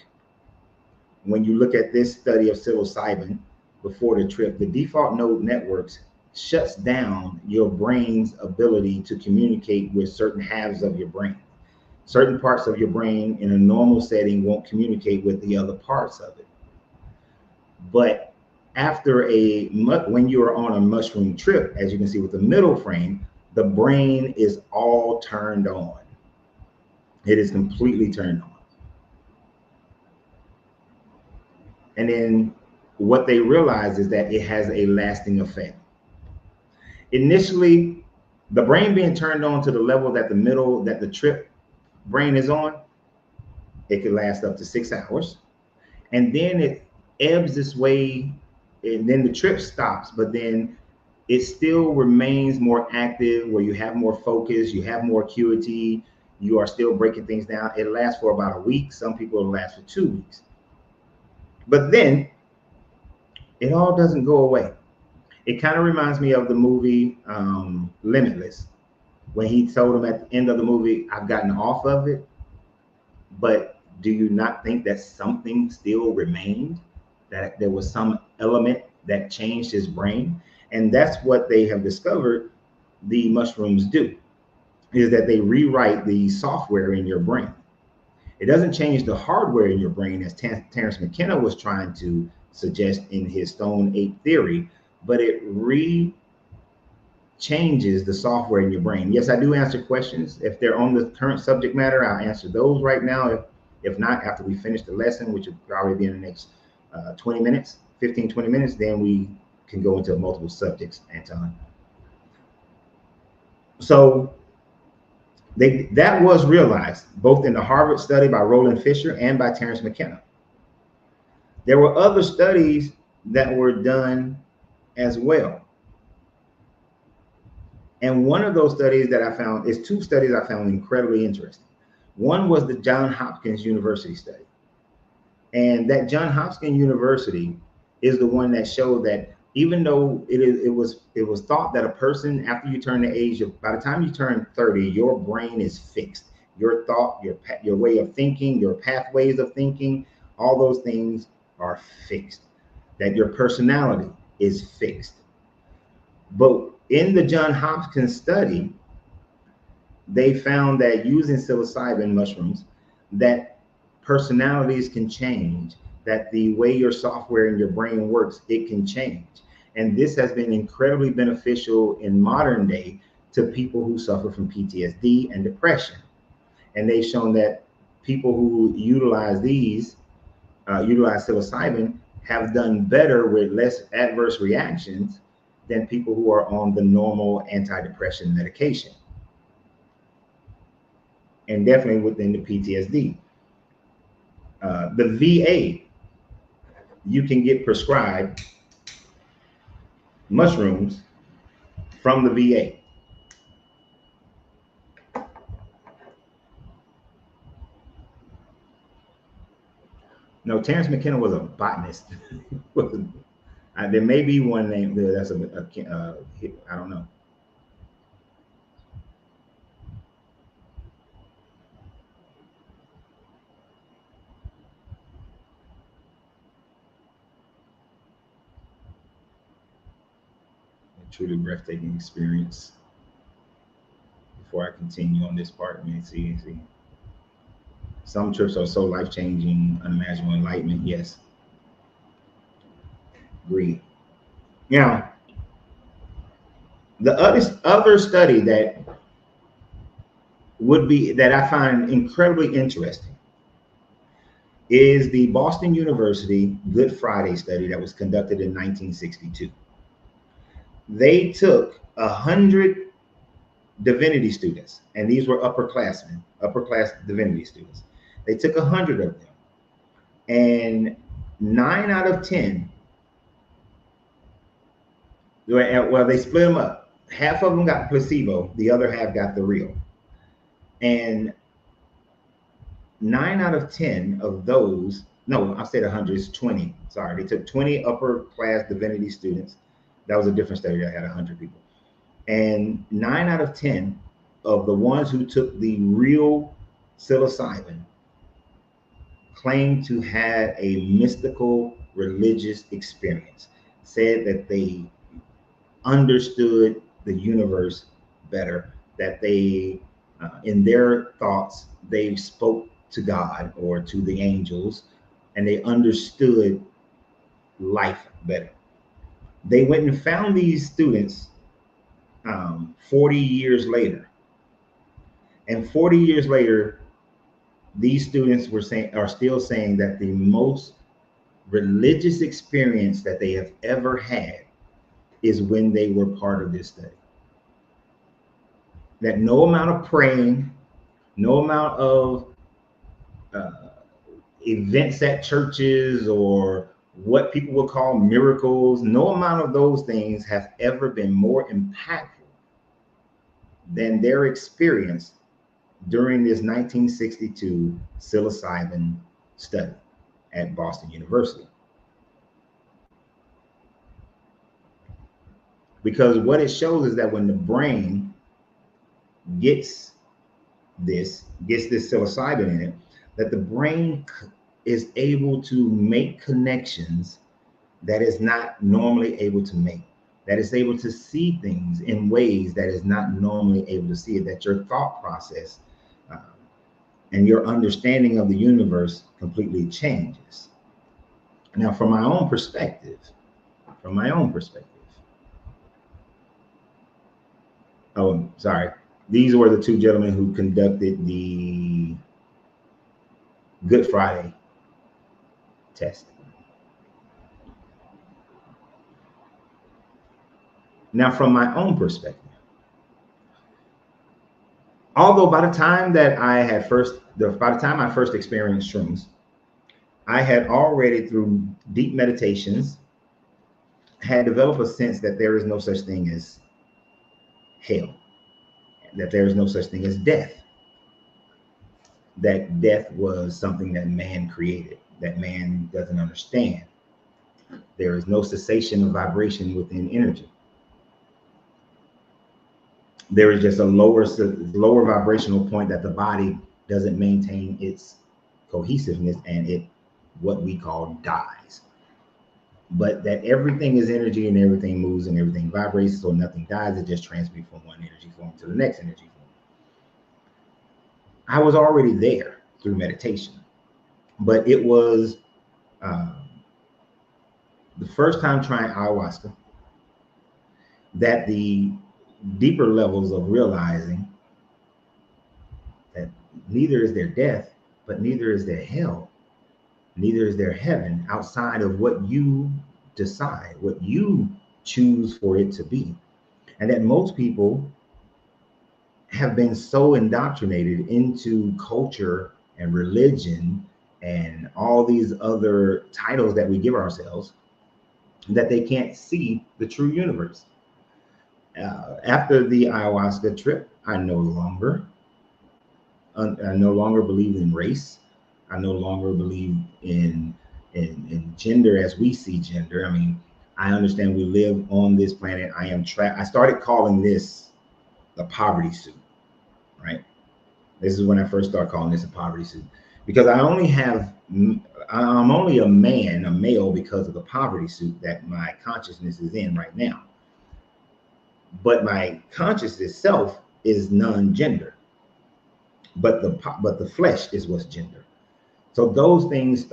when you look at this study of psilocybin before the trip, the default mode networks shuts down your brain's ability to communicate with certain halves of your brain. Certain parts of your brain in a normal setting won't communicate with the other parts of it. But when you are on a mushroom trip, as you can see with the middle frame, the brain is all turned on. It is completely turned on. And then what they realize is that it has a lasting effect. Initially, the brain being turned on to the level that the trip brain is on, it could last up to 6 hours. And then it ebbs its way, and then the trip stops, but then it still remains more active, where you have more focus, you have more acuity, you are still breaking things down. It lasts for about a week. Some people it'll last for 2 weeks. But then it all doesn't go away. It kind of reminds me of the movie Limitless, when he told him at the end of the movie, I've gotten off of it, but do you not think that something still remained? That there was some element that changed his brain? And that's what they have discovered the mushrooms do, is that they rewrite the software in your brain. It doesn't change the hardware in your brain, as Terence McKenna was trying to suggest in his Stone 8 theory, but it changes the software in your brain. Yes, I do answer questions. If they're on the current subject matter, I'll answer those right now. If not, after we finish the lesson, which will probably be in the next 20 minutes, 15, 20 minutes, then we can go into multiple subjects, Anton. So that was realized both in the Harvard study by Roland Fisher and by Terence McKenna. There were other studies that were done as well. And one of those studies that I found is 2 studies I found incredibly interesting. One was the Johns Hopkins University study. And that Johns Hopkins University is the one that showed that even though it was thought that a person, after you turn the age of, by the time you turn 30, your brain is fixed. Your thought, your way of thinking, your pathways of thinking, all those things are fixed. That your personality is fixed. But in the Johns Hopkins study, they found that using psilocybin mushrooms, that personalities can change, that the way your software in your brain works, it can change. And this has been incredibly beneficial in modern day to people who suffer from PTSD and depression. And they've shown that people who utilize psilocybin have done better with less adverse reactions than people who are on the normal antidepressant medication. And definitely within the PTSD. The VA, you can get prescribed mushrooms from the VA. No, Terence McKenna was a botanist. There may be one name there that's I don't know. A truly breathtaking experience. Before I continue on this part, let me see. Some trips are so life-changing, unimaginable enlightenment. Yes. Agreed. Now, the other study that I find incredibly interesting is the Boston University Good Friday study that was conducted in 1962. They took 100 divinity students, and these were upper class divinity students. They took 100 of them, and 9 out of 10, well, they split them up. half of them got placebo, the other half got the real. And 9 out of 10 of those, no, I said 100, it's 20. Sorry, they took 20 upper class divinity students. That was a different study that had 100 people. And 9 out of 10 of the ones who took the real psilocybin claimed to have a mystical religious experience, said that they understood the universe better, that they, in their thoughts, they spoke to God or to the angels, and they understood life better. They went and found these students 40 years later. And 40 years later, these students are still saying that the most religious experience that they have ever had is when they were part of this study. That no amount of praying, no amount of uh, events at churches or what people would call miracles, no amount of those things have ever been more impactful than their experience during this 1962 psilocybin study at Boston University. Because what it shows is that when the brain gets this psilocybin in it, that the brain is able to make connections that is not normally able to make, that is able to see things in ways that is not normally able to see it, that your thought process and your understanding of the universe completely changes. Now, from my own perspective, oh, sorry, these were the two gentlemen who conducted the Good Friday test. Now, from my own perspective, although by the time I first experienced shrooms, I had already, through deep meditations, had developed a sense that there is no such thing as hell, that there is no such thing as death, that death was something that man created, that man doesn't understand. There is no cessation of vibration within energy. There is just a lower vibrational point that the body doesn't maintain its cohesiveness, and it, what we call, dies. But that everything is energy and everything moves and everything vibrates, so nothing dies. It just transmutes from one energy form to the next energy form. I was already there through meditation, but it was the first time trying ayahuasca that the deeper levels of realizing that neither is there death, but neither is there hell, neither is there heaven outside of what you decide, what you choose for it to be. And that most people have been so indoctrinated into culture and religion and all these other titles that we give ourselves that they can't see the true universe. After the ayahuasca trip, I no longer believe in race. I no longer believe in gender as we see gender. I mean, I understand we live on this planet. I started calling this the poverty suit, right? This is when I first started calling this a poverty suit, because I'm only a male because of the poverty suit that my consciousness is in right now. But my consciousness itself is non-gender. But the flesh is what's gender. So those things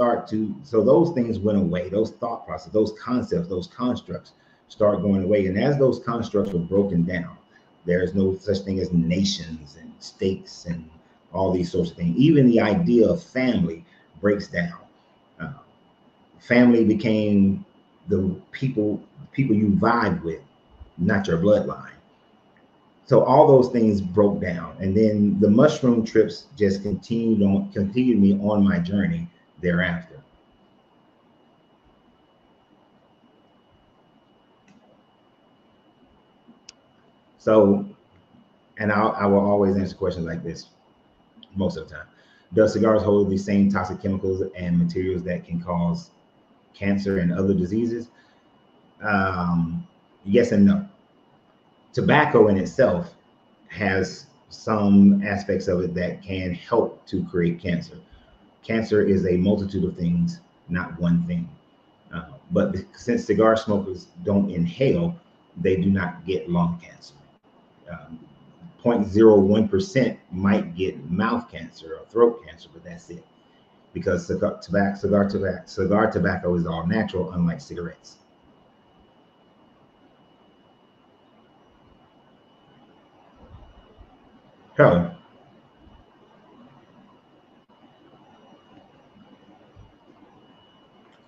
went away. Those thought processes, those concepts, those constructs start going away. And as those constructs were broken down, there is no such thing as nations and states and all these sorts of things. Even the idea of family breaks down. Family became the people you vibe with, not your bloodline. So all those things broke down, and then the mushroom trips just continued me on my journey thereafter. So, and I will always answer questions like this most of the time. Does cigars hold the same toxic chemicals and materials that can cause cancer and other diseases? Yes and no. Tobacco in itself has some aspects of it that can help to create cancer. Cancer is a multitude of things, not one thing. But since cigar smokers don't inhale, they do not get lung cancer. Um, 0.01% might get mouth cancer or throat cancer, but that's it. Because cigar tobacco is all natural, unlike cigarettes. So,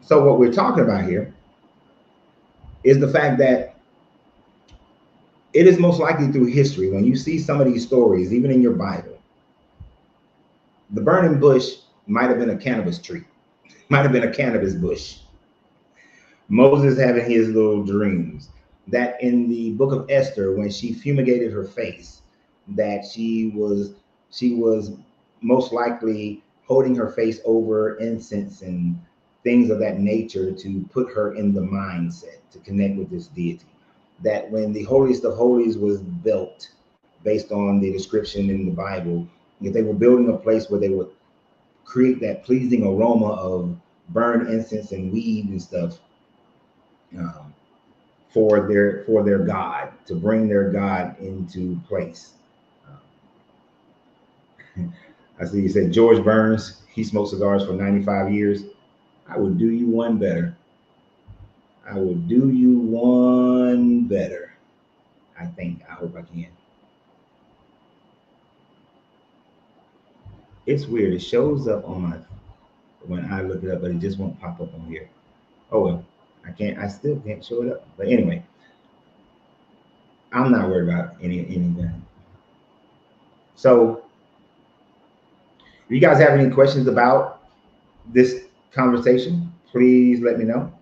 so what we're talking about here is the fact that it is most likely through history, when you see some of these stories, even in your Bible, the burning bush might have been a cannabis tree, might have been a cannabis bush. Moses having his little dreams. That in the book of Esther, when she fumigated her face, that she was most likely holding her face over incense and things of that nature to put her in the mindset to connect with this deity. That when the holiest of holies was built, based on the description in the Bible, if they were building a place where they would create that pleasing aroma of burned incense and weed and stuff, um, for their God, to bring their God into place. I see you said George Burns, he smoked cigars for 95 years. I would do you one better. I would do you one better. I think. I hope I can. It's weird. It shows up on my when I look it up, but it just won't pop up on here. Oh well. I can't. I still can't show it up. But anyway, I'm not worried about anything. So, if you guys have any questions about this conversation, please let me know.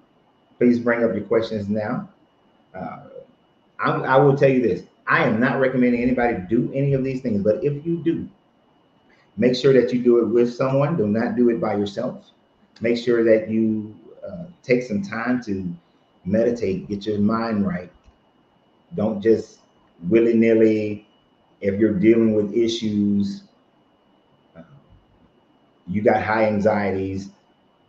Please bring up your questions now. Uh, I will tell you this. I am not recommending anybody do any of these things, but if you do, make sure that you do it with someone. Do not do it by yourself. Make sure that you take some time to meditate, get your mind right. Don't just willy nilly. If you're dealing with issues, uh, you got high anxieties,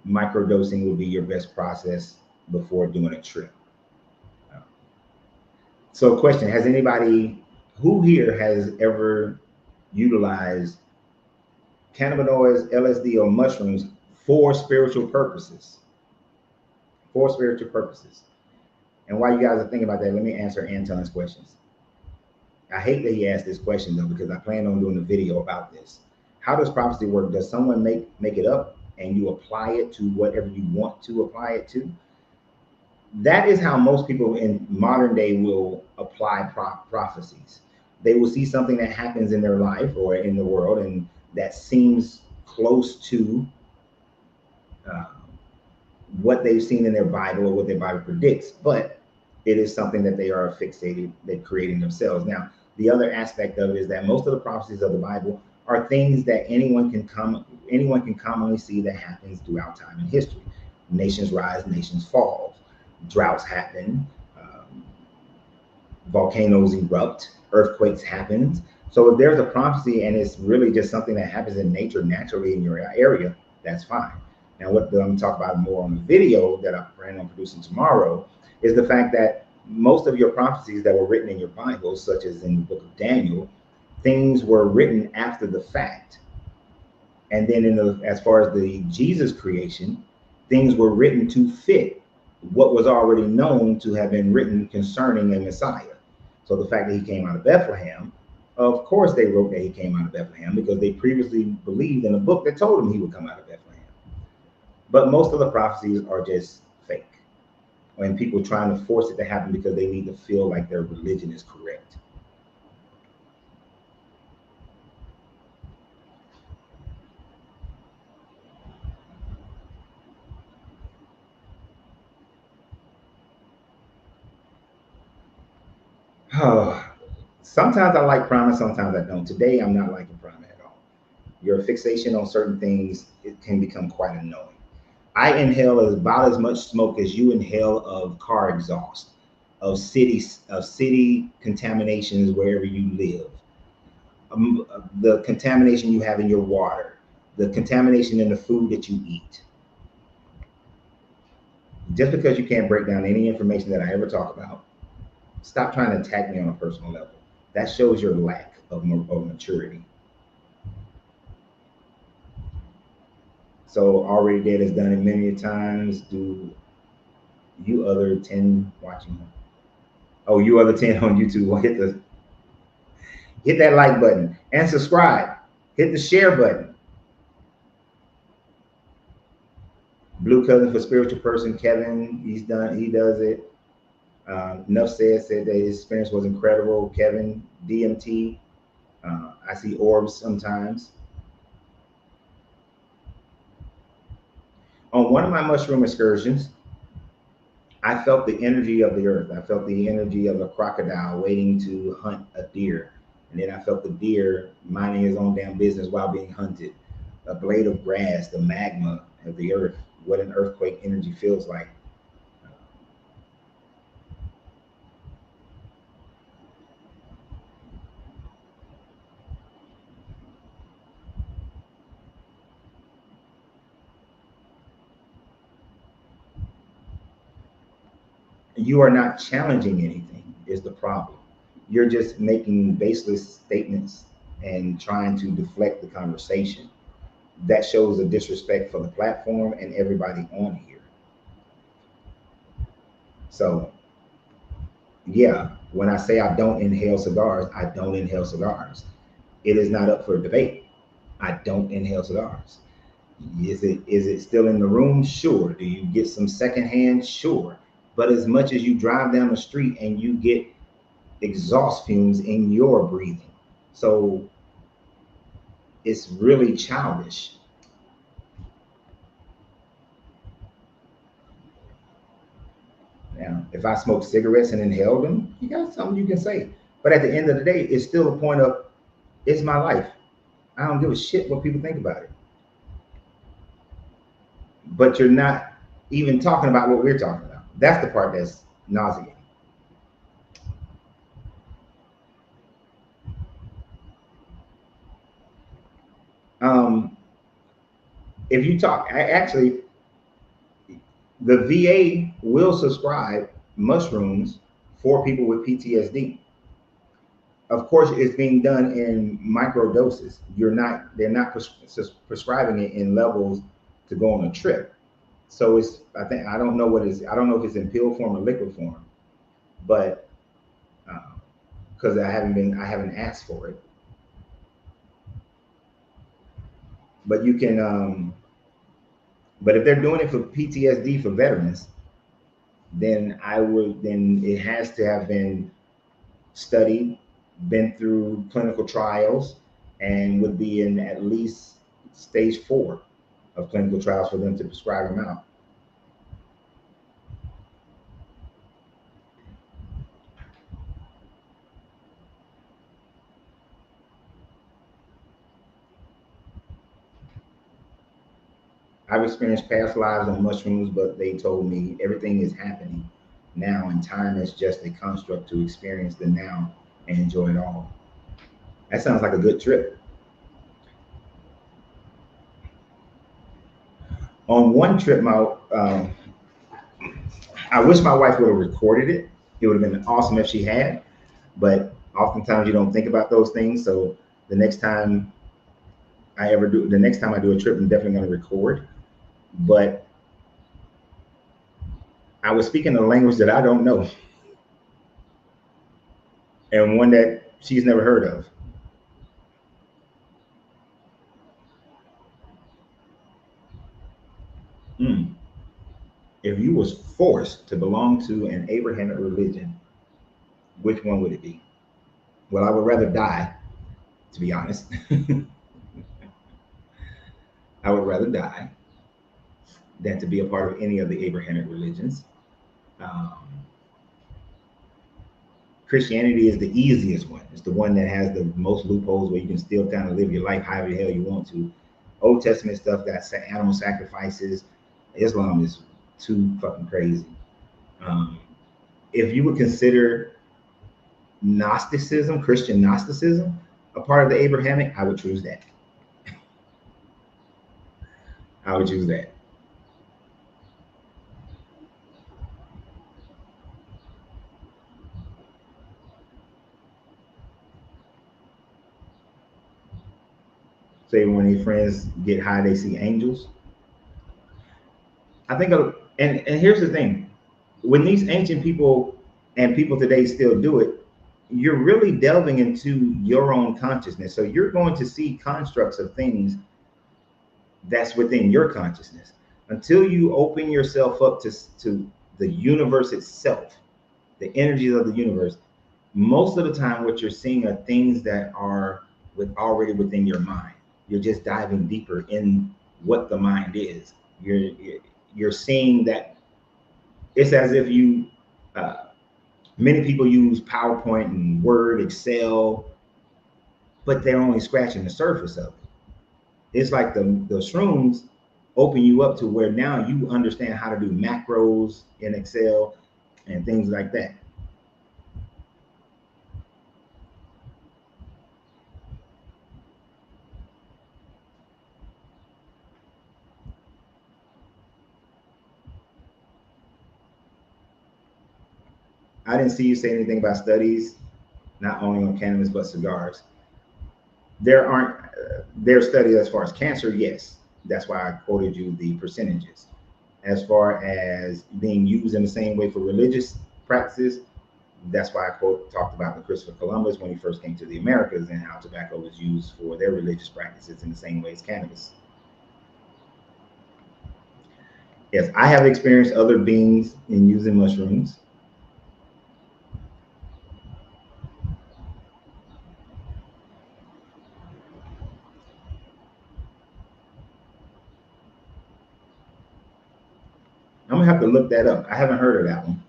microdosing would be your best process before doing a trip. Uh, So, question: has anybody who here has ever utilized cannabinoids, LSD, or mushrooms for spiritual purposes? For spiritual purposes. And while you guys are thinking about that, let me answer Anton's questions. I hate that he asked this question though, because I plan on doing a video about this. How does prophecy work? Does someone make it up and you apply it to whatever you want to apply it to? That is how most people in modern day will apply prophecies. They will see something that happens in their life or in the world, and that seems close to uh, what they've seen in their Bible or what their Bible predicts, but it is something that they are fixated, they're creating themselves. Now, the other aspect of it is that most of the prophecies of the Bible are things that anyone can commonly see that happens throughout time and history. Nations rise, nations fall, droughts happen, volcanoes erupt, earthquakes happen. So if there's a prophecy and it's really just something that happens in nature naturally in your area, that's fine. Now, what I'm going to talk about more on the video that I plan on producing tomorrow is the fact that most of your prophecies that were written in your Bible, such as in the book of Daniel, things were written after the fact. And then as far as the Jesus creation, things were written to fit what was already known to have been written concerning a Messiah. So the fact that he came out of Bethlehem, of course they wrote that he came out of Bethlehem because they previously believed in a book that told him he would come out of Bethlehem. But most of the prophecies are just fake, and people trying to force it to happen because they need to feel like their religion is correct. Oh, Sometimes I like prana, sometimes I don't. Today, I'm not liking prana at all. Your fixation on certain things, it can become quite annoying. I inhale about as much smoke as you inhale of car exhaust, of city contaminations wherever you live, the contamination you have in your water, the contamination in the food that you eat. Just because you can't break down any information that I ever talk about, stop trying to attack me on a personal level. That shows your lack of maturity. So already dead has done it many times. Do you other 10 watching? Oh, you other 10 on YouTube will hit that like button and subscribe. Hit the share button. Blue cousin for spiritual person, Kevin, he does it. Nuff said that his experience was incredible. Kevin, DMT. I see orbs sometimes. On one of my mushroom excursions, I felt the energy of the earth. I felt the energy of a crocodile waiting to hunt a deer. And then I felt the deer minding his own damn business while being hunted. A blade of grass, the magma of the earth, what an earthquake energy feels like. You are not challenging anything, is the problem. You're just making baseless statements and trying to deflect the conversation. That shows a disrespect for the platform and everybody on here. So, yeah, when I say I don't inhale cigars, I don't inhale cigars. It is not up for debate. I don't inhale cigars. Is it still in the room? Sure. Do you get some secondhand? Sure. But as much as you drive down the street and you get exhaust fumes in your breathing. So it's really childish. Now, if I smoke cigarettes and inhale them, you got something you can say. But at the end of the day, it's still a point of it's my life. I don't give a shit what people think about it. But you're not even talking about what we're talking about. That's the part that's nauseating. Um, if you talk, actually, the VA will subscribe mushrooms for people with PTSD. Of course, it's being done in micro doses. They're not prescribing it in levels to go on a trip. So I don't know I don't know if it's in pill form or liquid form, but because I haven't asked for it. But you can, but if they're doing it for PTSD for veterans, then it has to have been studied, been through clinical trials, and would be in at least stage 4 of clinical trials for them to prescribe them out. I've experienced past lives on mushrooms, but they told me everything is happening now, and time is just a construct to experience the now and enjoy it all. That sounds like a good trip. On one trip, I wish my wife would have recorded it. It would have been awesome if she had, but oftentimes you don't think about those things. So the next time the next time I do a trip, I'm definitely going to record. But I was speaking a language that I don't know and one that she's never heard of. Hmm. If you was forced to belong to an Abrahamic religion, which one would it be? Well, I would rather die, to be honest. I would rather die than to be a part of any of the Abrahamic religions. Because Christianity is the easiest one. It's the one that has the most loopholes where you can still kind of live your life however the hell you want to. Old Testament stuff got animal sacrifices. Islam is too fucking crazy. If you would consider Gnosticism, Christian Gnosticism, a part of the Abrahamic, I would choose that. I would choose that. Say when your friends get high, they see angels. I think, and here's the thing: when these ancient people and people today still do it, you're really delving into your own consciousness. So you're going to see constructs of things that's within your consciousness. Until you open yourself up to the universe itself, the energies of the universe, most of the time what you're seeing are things that are already within your mind. You're just diving deeper in what the mind is. You're seeing that it's as if you many people use PowerPoint and Word, Excel, but they're only scratching the surface of it. It's like the shrooms open you up to where now you understand how to do macros in Excel and things like that. I didn't see you say anything about studies, not only on cannabis, but cigars. There aren't, their studies as far as cancer, yes. That's why I quoted you the percentages. As far as being used in the same way for religious practices, that's why I talked about the Christopher Columbus when he first came to the Americas and how tobacco was used for their religious practices in the same way as cannabis. Yes, I have experienced other beings in using mushrooms. I'm gonna have to look that up. I haven't heard of that one.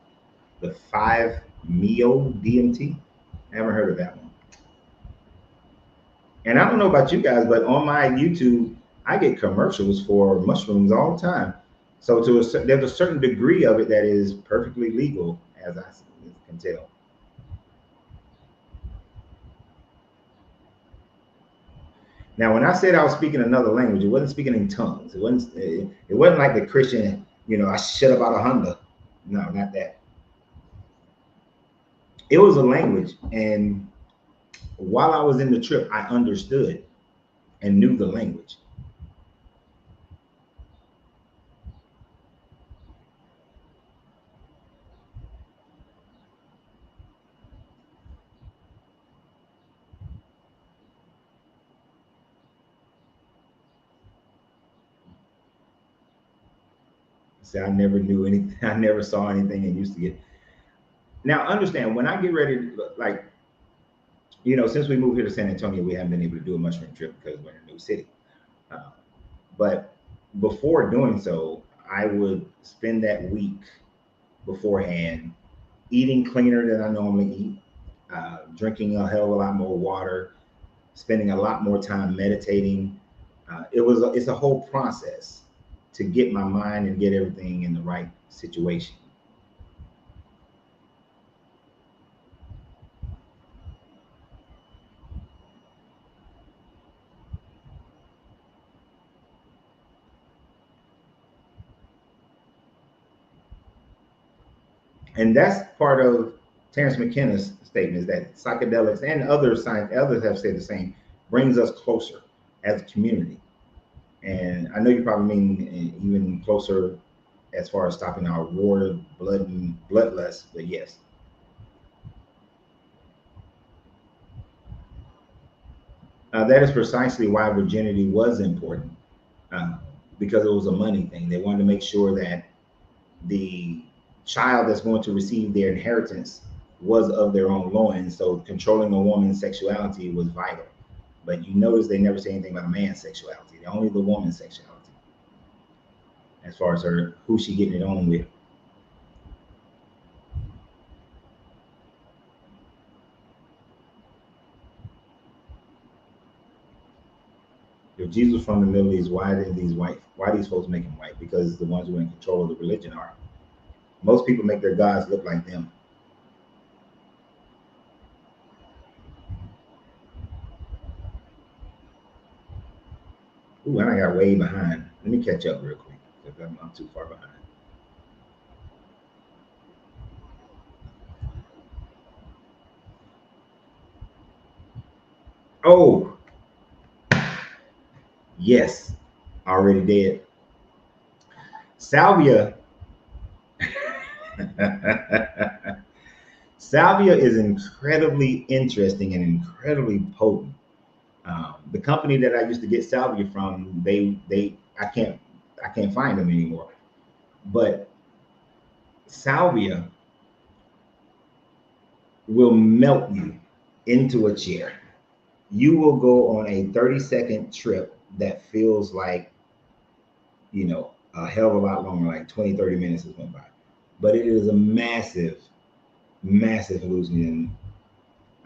The 5-MeO DMT. I haven't heard of that one. And I don't know about you guys, but on my YouTube, I get commercials for mushrooms all the time. So there's a certain degree of it that is perfectly legal, as I can tell. Now, when I said I was speaking another language, it wasn't speaking in tongues. It wasn't like the Christian, I shut about a Honda. No, not that. It was a language, and while I was in the trip, I understood and knew the language. See, I never knew anything. I never saw anything and used to get. Now, understand when I get ready, like, since we moved here to San Antonio, we haven't been able to do a mushroom trip because we're in a new city. Uh, but before doing so, I would spend that week beforehand eating cleaner than I normally eat, drinking a hell of a lot more water, spending a lot more time meditating. It's a whole process to get my mind and get everything in the right situation. And that's part of Terence McKenna's statement is that psychedelics and others have said the same, brings us closer as a community. And I know you probably mean even closer as far as stopping our war, blood, and bloodlust, but yes. That is precisely why virginity was important, uh, because it was a money thing. They wanted to make sure that the child that's going to receive their inheritance was of their own loins. So controlling a woman's sexuality was vital. But you notice they never say anything about a man's sexuality, only the woman's sexuality, as far as her who she getting it on with. If Jesus was from the Middle East, why these folks make him white? Because the ones who are in control of the religion are. Most people make their gods look like them. Ooh, and I got way behind. Let me catch up real quick because I'm too far behind. Oh, yes, already dead. Salvia. Salvia is incredibly interesting and incredibly potent. The company that I used to get salvia from, I can't find them anymore. But salvia will melt you into a chair. You will go on a 30-second trip that feels like, a hell of a lot longer, like 20, 30 minutes has went by. But it is a massive, massive hallucinogen.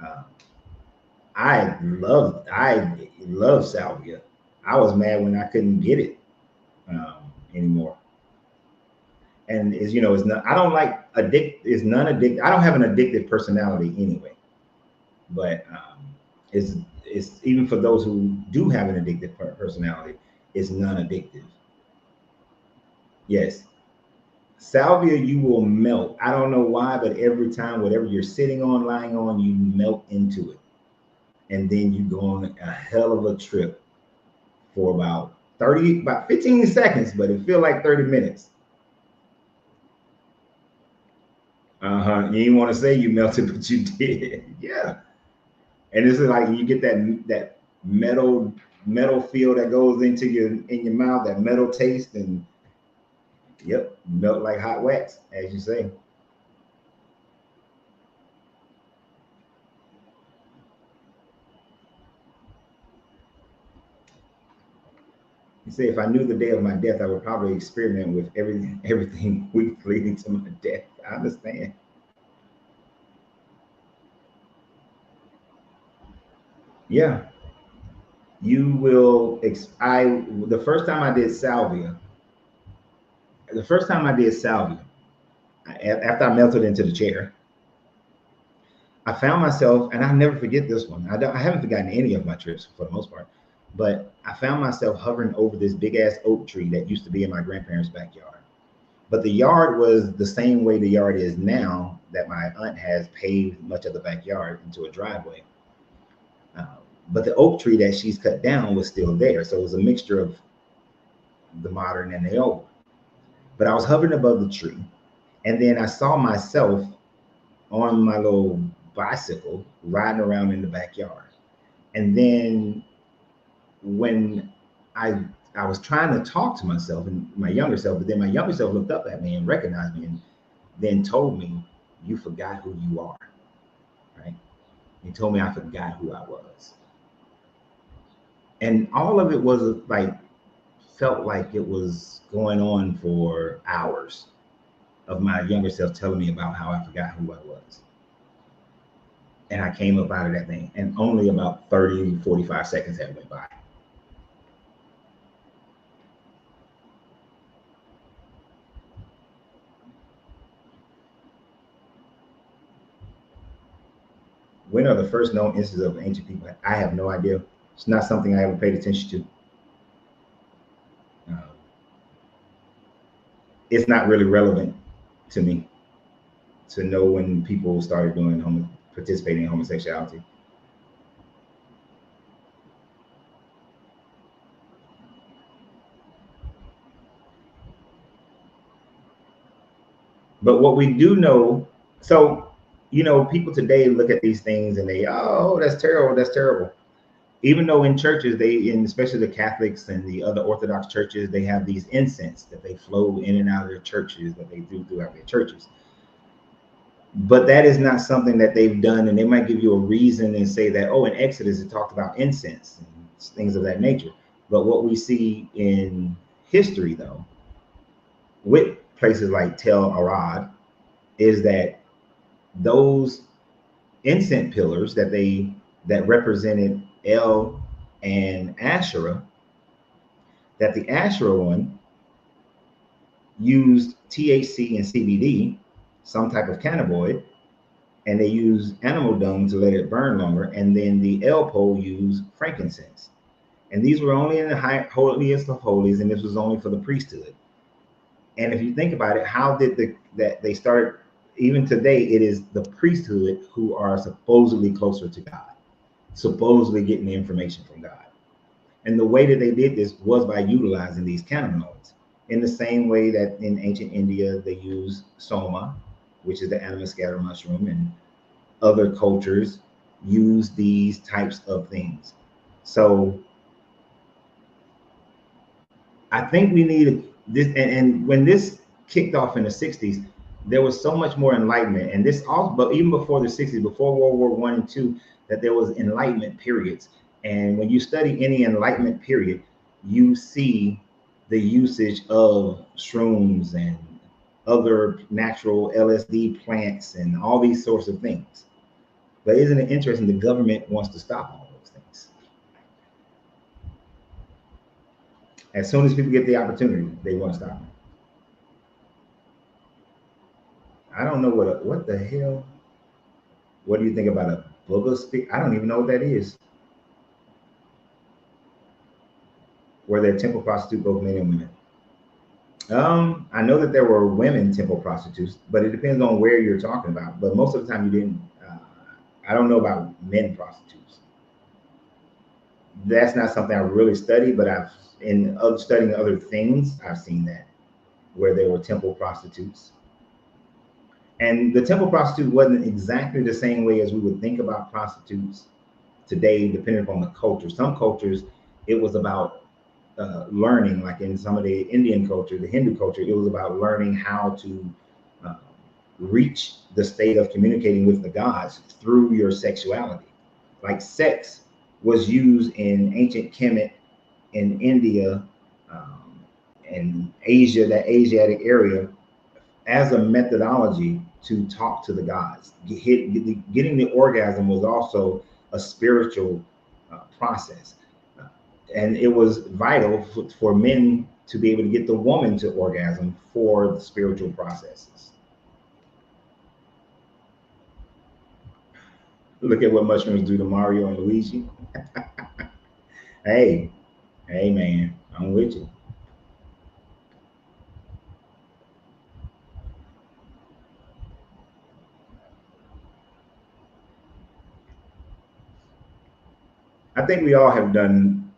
Uh, I love salvia. I was mad when I couldn't get it anymore. And it's not. I don't like It's non-addictive. I don't have an addictive personality anyway. But it's even for those who do have an addictive personality, it's non-addictive. Yes, salvia, you will melt. I don't know why, but every time, whatever you're sitting on, lying on, you melt into it, and then you go on a hell of a trip for about 15 seconds, but it feel like 30 minutes. You didn't want to say you melted, but you did. Yeah. And this is like you get that metal feel that goes into your mouth, that metal taste, and yep, melt like hot wax, as you say. You say if I knew the day of my death, I would probably experiment with everything week leading to my death. I understand. Yeah, you will. The first time I did salvia, the first time I did salvia, after I melted into the chair, I found myself, and I'll never forget this one. I haven't forgotten any of my trips for the most part, but I found myself hovering over this big ass oak tree that used to be in my grandparents' backyard. But the yard was the same way the yard is now, that my aunt has paved much of the backyard into a driveway. Uh, but the oak tree that she's cut down was still there. So it was a mixture of the modern and the old. But I was hovering above the tree. And then I saw myself on my little bicycle riding around in the backyard. And then when I I was trying to talk to myself and my younger self, but then my younger self looked up at me and recognized me and then told me, "You forgot who you are." Right? He told me I forgot who I was. And all of it was like, felt like it was going on for hours, of my younger self telling me about how I forgot who I was. And I came up out of that thing, and only about 30, 45 seconds had went by. When are the first known instances of ancient people? I have no idea. It's not something I ever paid attention to. Uh, it's not really relevant to me to know when people started participating in homosexuality. But what we do know, so people today look at these things and oh, that's terrible, that's terrible. Even though in churches, especially the Catholics and the other Orthodox churches, they have these incense that they flow in and out of their churches, that they do throughout their churches. But that is not something that they've done, and they might give you a reason and say that, oh, in Exodus it talked about incense and things of that nature. But what we see in history, though, with places like Tel Arad, is that those incense pillars that represented El and Asherah, that the Asherah one used THC and CBD, some type of cannabinoid, and they used animal dung to let it burn longer. And then the El pole used frankincense. And these were only in the holiest of holies, and this was only for the priesthood. And if you think about it, how did that they started? Even today, it is the priesthood who are supposedly closer to God, supposedly getting the information from God. And the way that they did this was by utilizing these cannabinoids. In the same way that in ancient India, they use soma, which is the anima scatter mushroom, and other cultures use these types of things. So I think we need this. And when this kicked off in the 60s, there was so much more enlightenment. And this also, but even before the 60s, before World War I and II, that there was enlightenment periods. And when you study any enlightenment period, you see the usage of shrooms and other natural LSD plants and all these sorts of things. But isn't it interesting? The government wants to stop all those things. As soon as people get the opportunity, they want to stop them. I don't know what the hell. What do you think about a booger stick? I don't even know what that is. Were there temple prostitutes, both men and women? I know that there were women temple prostitutes, but it depends on where you're talking about. But most of the time, you didn't. I don't know about men prostitutes. That's not something I really study, but studying other things, I've seen that where there were temple prostitutes. And the temple prostitute wasn't exactly the same way as we would think about prostitutes today, depending upon the culture. Some cultures, it was about learning, like in some of the Indian culture, the Hindu culture, it was about learning how to reach the state of communicating with the gods through your sexuality. Like sex was used in ancient Kemet in India and Asia, that Asiatic area, as a methodology to talk to the gods. Getting the orgasm was also a spiritual process. And it was vital for men to be able to get the woman to orgasm for the spiritual processes. Look at what mushrooms do to Mario and Luigi. Hey man, I'm with you. I think we all have done,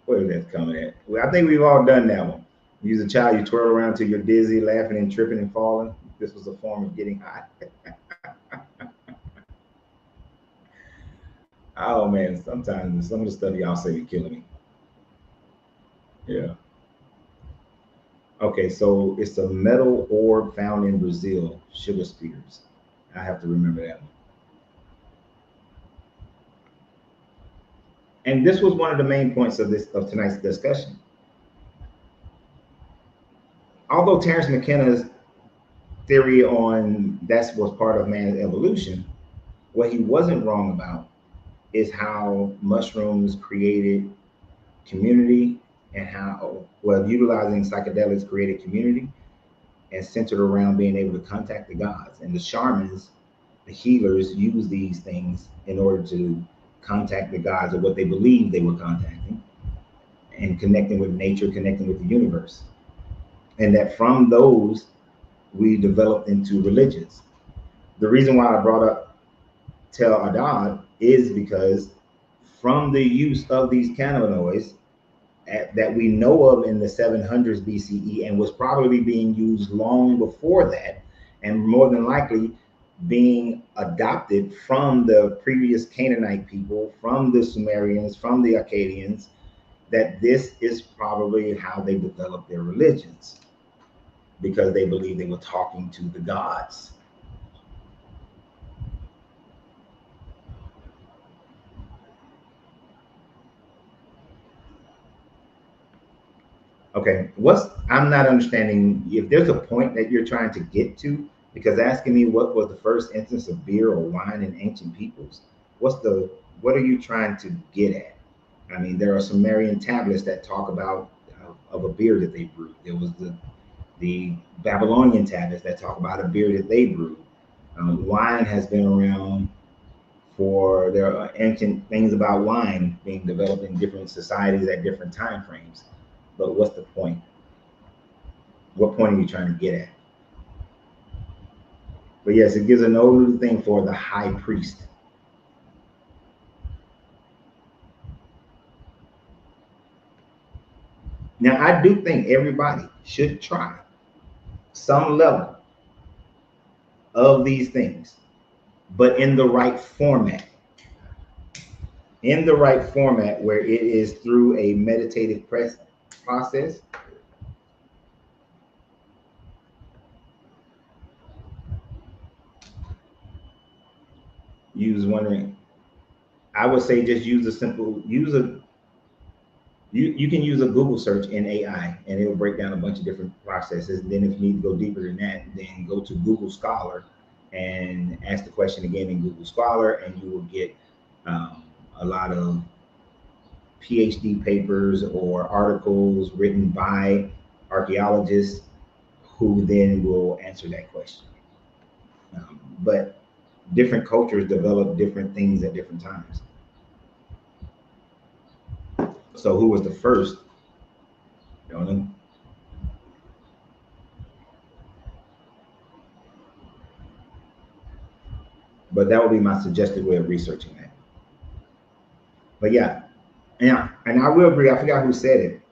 where is that coming at? Well, I think we've all done that one. Use a child, you twirl around till you're dizzy, laughing and tripping and falling. This was a form of getting high. Oh man, sometimes some of the stuff y'all say be killing me. Yeah. Okay, so it's a metal orb found in Brazil, sugar spears. I have to remember that one. And this was one of the main points of tonight's discussion. Although Terence McKenna's theory on that's was part of man's evolution, what he wasn't wrong about is how mushrooms created community and how, well, utilizing psychedelics created community and centered around being able to contact the gods. And the shamans, the healers, use these things in order to contact the gods, or what they believed they were contacting, and connecting with nature, connecting with the universe. And that from those, we developed into religions. The reason why I brought up Tel Adad is because from the use of these cannabinoids that we know of in the 700s BCE, and was probably being used long before that, and more than likely being adopted from the previous Canaanite people, from the Sumerians, from the Akkadians, that this is probably how they developed their religions, because they believed they were talking to the gods. Okay, I'm not understanding if there's a point that you're trying to get to, because asking me what was the first instance of beer or wine in ancient peoples, what are you trying to get at? I mean, there are Sumerian tablets that talk about of a beer that they brewed. There was the Babylonian tablets that talk about a beer that they brewed. Wine has been around for there are ancient things about wine being developed in different societies at different time frames. But what's the point? What point are you trying to get at? But yes, it gives a notable thing for the high priest. Now, I do think everybody should try some level of these things, but in the right format. In the right format where it is through a meditative process. Use wondering. I would say just use a simple use a you can use a Google search in AI and it'll break down a bunch of different processes. And then if you need to go deeper than that, then go to Google Scholar and ask the question again in Google Scholar, and you will get a lot of PhD papers or articles written by archaeologists who then will answer that question. But different cultures develop different things at different times. So who was the first? Don't know. But that would be my suggested way of researching that. But yeah, and I will agree. I forgot who said it.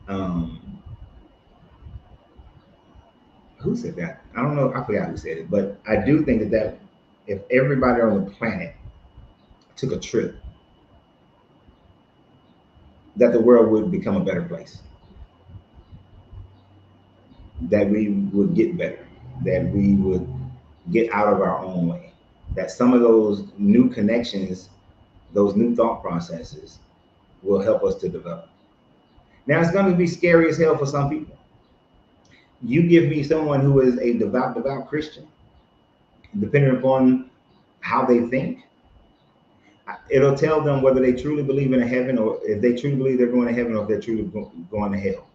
Um, who said that? I don't know. I forgot who said it. But I do think that if everybody on the planet took a trip, that the world would become a better place. That we would get better. That we would get out of our own way. That some of those new connections, those new thought processes will help us to develop. Now, it's going to be scary as hell for some people. You give me someone who is a devout Christian, depending upon how they think, it'll tell them whether they truly believe in a heaven, or if they truly believe they're going to heaven, or if they're truly going to hell.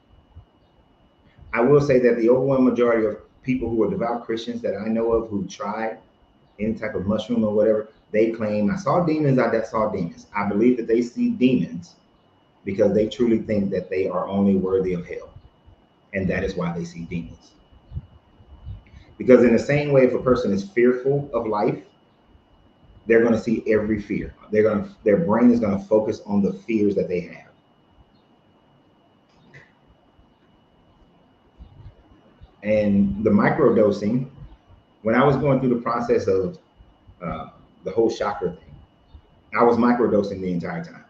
I will say that the overwhelming majority of people who are devout Christians that I know of who tried any type of mushroom or whatever, they claim, I saw demons, I saw demons. I believe that they see demons because they truly think that they are only worthy of hell. And that is why they see demons. Because in the same way, if a person is fearful of life, they're going to see every fear. Their brain is going to focus on the fears that they have. And the microdosing, when I was going through the process of the whole chakra thing, I was microdosing the entire time.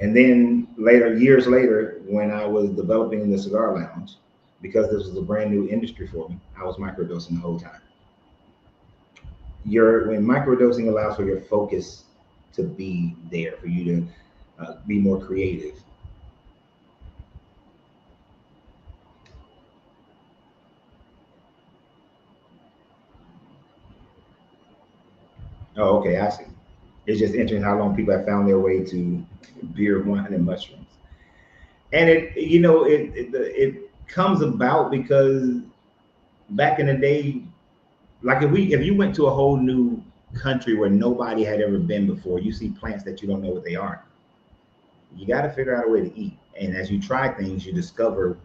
And then later, years later, when I was developing the cigar lounge, because this was a brand new industry for me, I was microdosing the whole time. When microdosing allows for your focus to be there, for you to be more creative. Oh, okay, I see. It's just interesting how long people have found their way to beer, wine, and mushrooms. And it comes about because back in the day, like if you went to a whole new country where nobody had ever been before, you see plants that you don't know what they are. You got to figure out a way to eat. And as you try things, you discover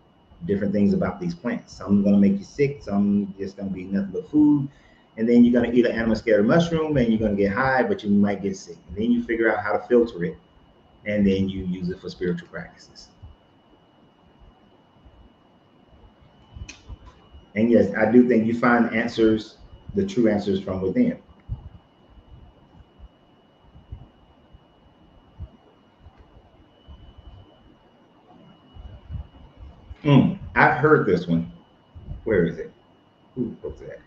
different things about these plants. Some are going to make you sick, some just going to be nothing but food. And then you're going to eat an animal scary mushroom and you're going to get high, but you might get sick. And then you figure out how to filter it, and then you use it for spiritual practices. And yes, I do think you find answers, the true answers from within. I've heard this one. Where is it? Who wrote that?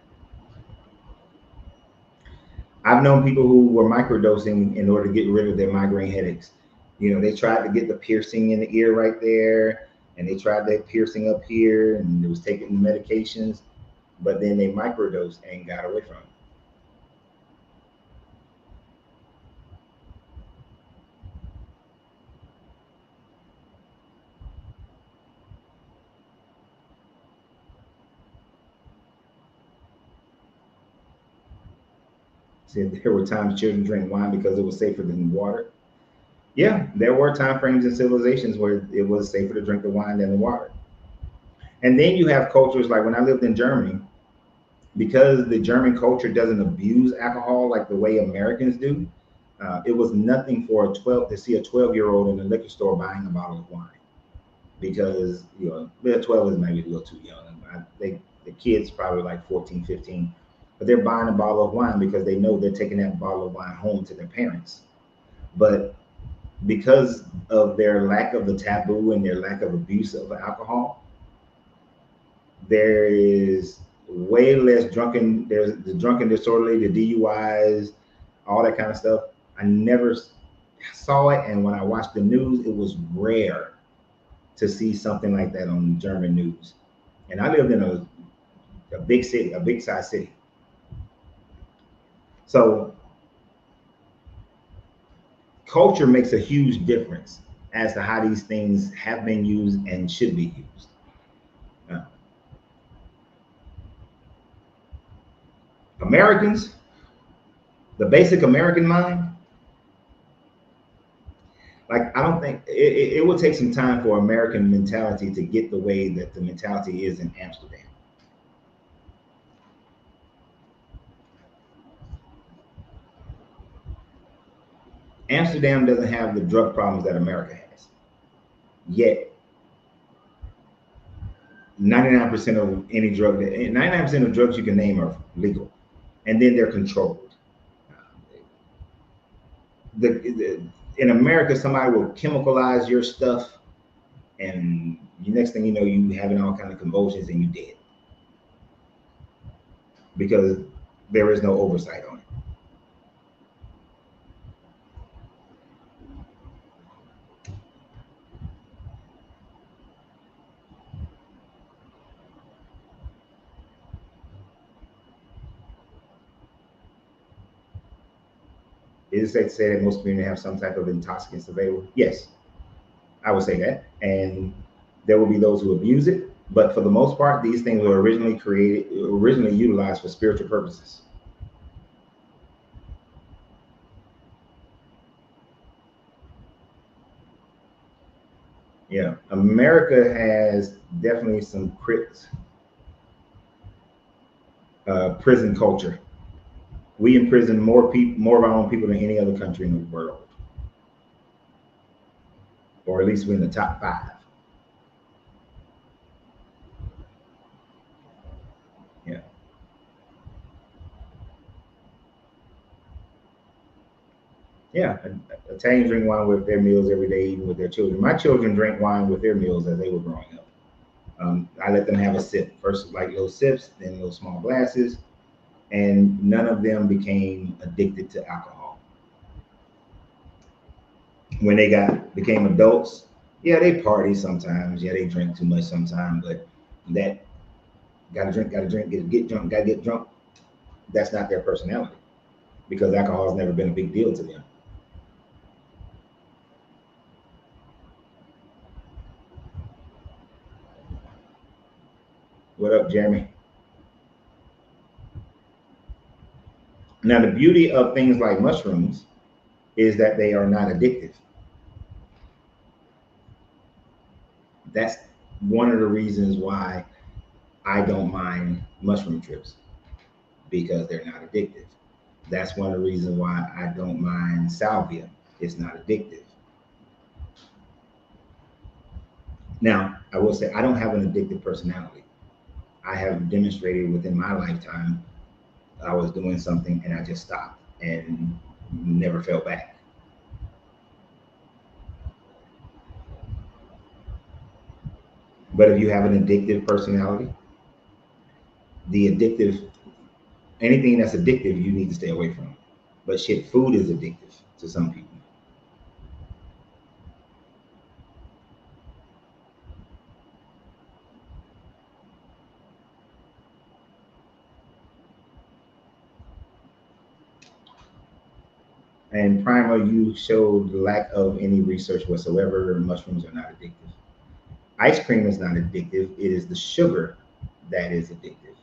I've known people who were microdosing in order to get rid of their migraine headaches. They tried to get the piercing in the ear right there, and they tried that piercing up here, and it was taking medications, but then they microdosed and got away from it. Said there were times children drank wine because it was safer than water. Yeah, there were time frames in civilizations where it was safer to drink the wine than the water. And then you have cultures like when I lived in Germany, because the German culture doesn't abuse alcohol like the way Americans do. It was nothing for a 12 to see a 12-year-old in the liquor store buying a bottle of wine because 12 is maybe a little too young. The kids probably like 14, 15, but they're buying a bottle of wine because they know they're taking that bottle of wine home to their parents. But because of their lack of the taboo and their lack of abuse of alcohol, there is way less drunken. There's the drunken disorderly, the DUIs, all that kind of stuff. I never saw it, and when I watched the news, it was rare to see something like that on German news. And I lived in a big city, a big size city. So culture makes a huge difference as to how these things have been used and should be used. Americans, the basic American mind, like I don't think it will take some time for American mentality to get the way that the mentality is in Amsterdam. Amsterdam doesn't have the drug problems that America has. Yet 99% of any drug, 99% of drugs you can name are legal, and then they're controlled. In America, somebody will chemicalize your stuff, and the next thing you know, you having all kind of convulsions and you dead because there is no oversight on it. Is it safe to say that most communities have some type of intoxicants available? Yes, I would say that. And there will be those who abuse it. But for the most part, these things were originally utilized for spiritual purposes. Yeah, America has definitely some prison culture. We imprison more of our own people than any other country in the world, or at least we're in the top 5. Yeah, yeah. Italians drink wine with their meals every day, even with their children. My children drank wine with their meals as they were growing up. I let them have a sip first, like little sips, then little small glasses, and none of them became addicted to alcohol. When they became adults, yeah, they party sometimes. Yeah, they drink too much sometimes, but that gotta drink, get drunk, gotta get drunk. That's not their personality because alcohol has never been a big deal to them. What up, Jeremy? Now, the beauty of things like mushrooms is that they are not addictive. That's one of the reasons why I don't mind mushroom trips because they're not addictive. That's one of the reasons why I don't mind salvia. It's not addictive. Now, I will say I don't have an addictive personality. I have demonstrated within my lifetime I was doing something and I just stopped and never fell back. But if you have an addictive personality, the addictive anything that's addictive you need to stay away from. But shit, food is addictive to some people. And Primer, you showed lack of any research whatsoever. Mushrooms are not addictive. Ice cream is not addictive. It is the sugar that is addictive.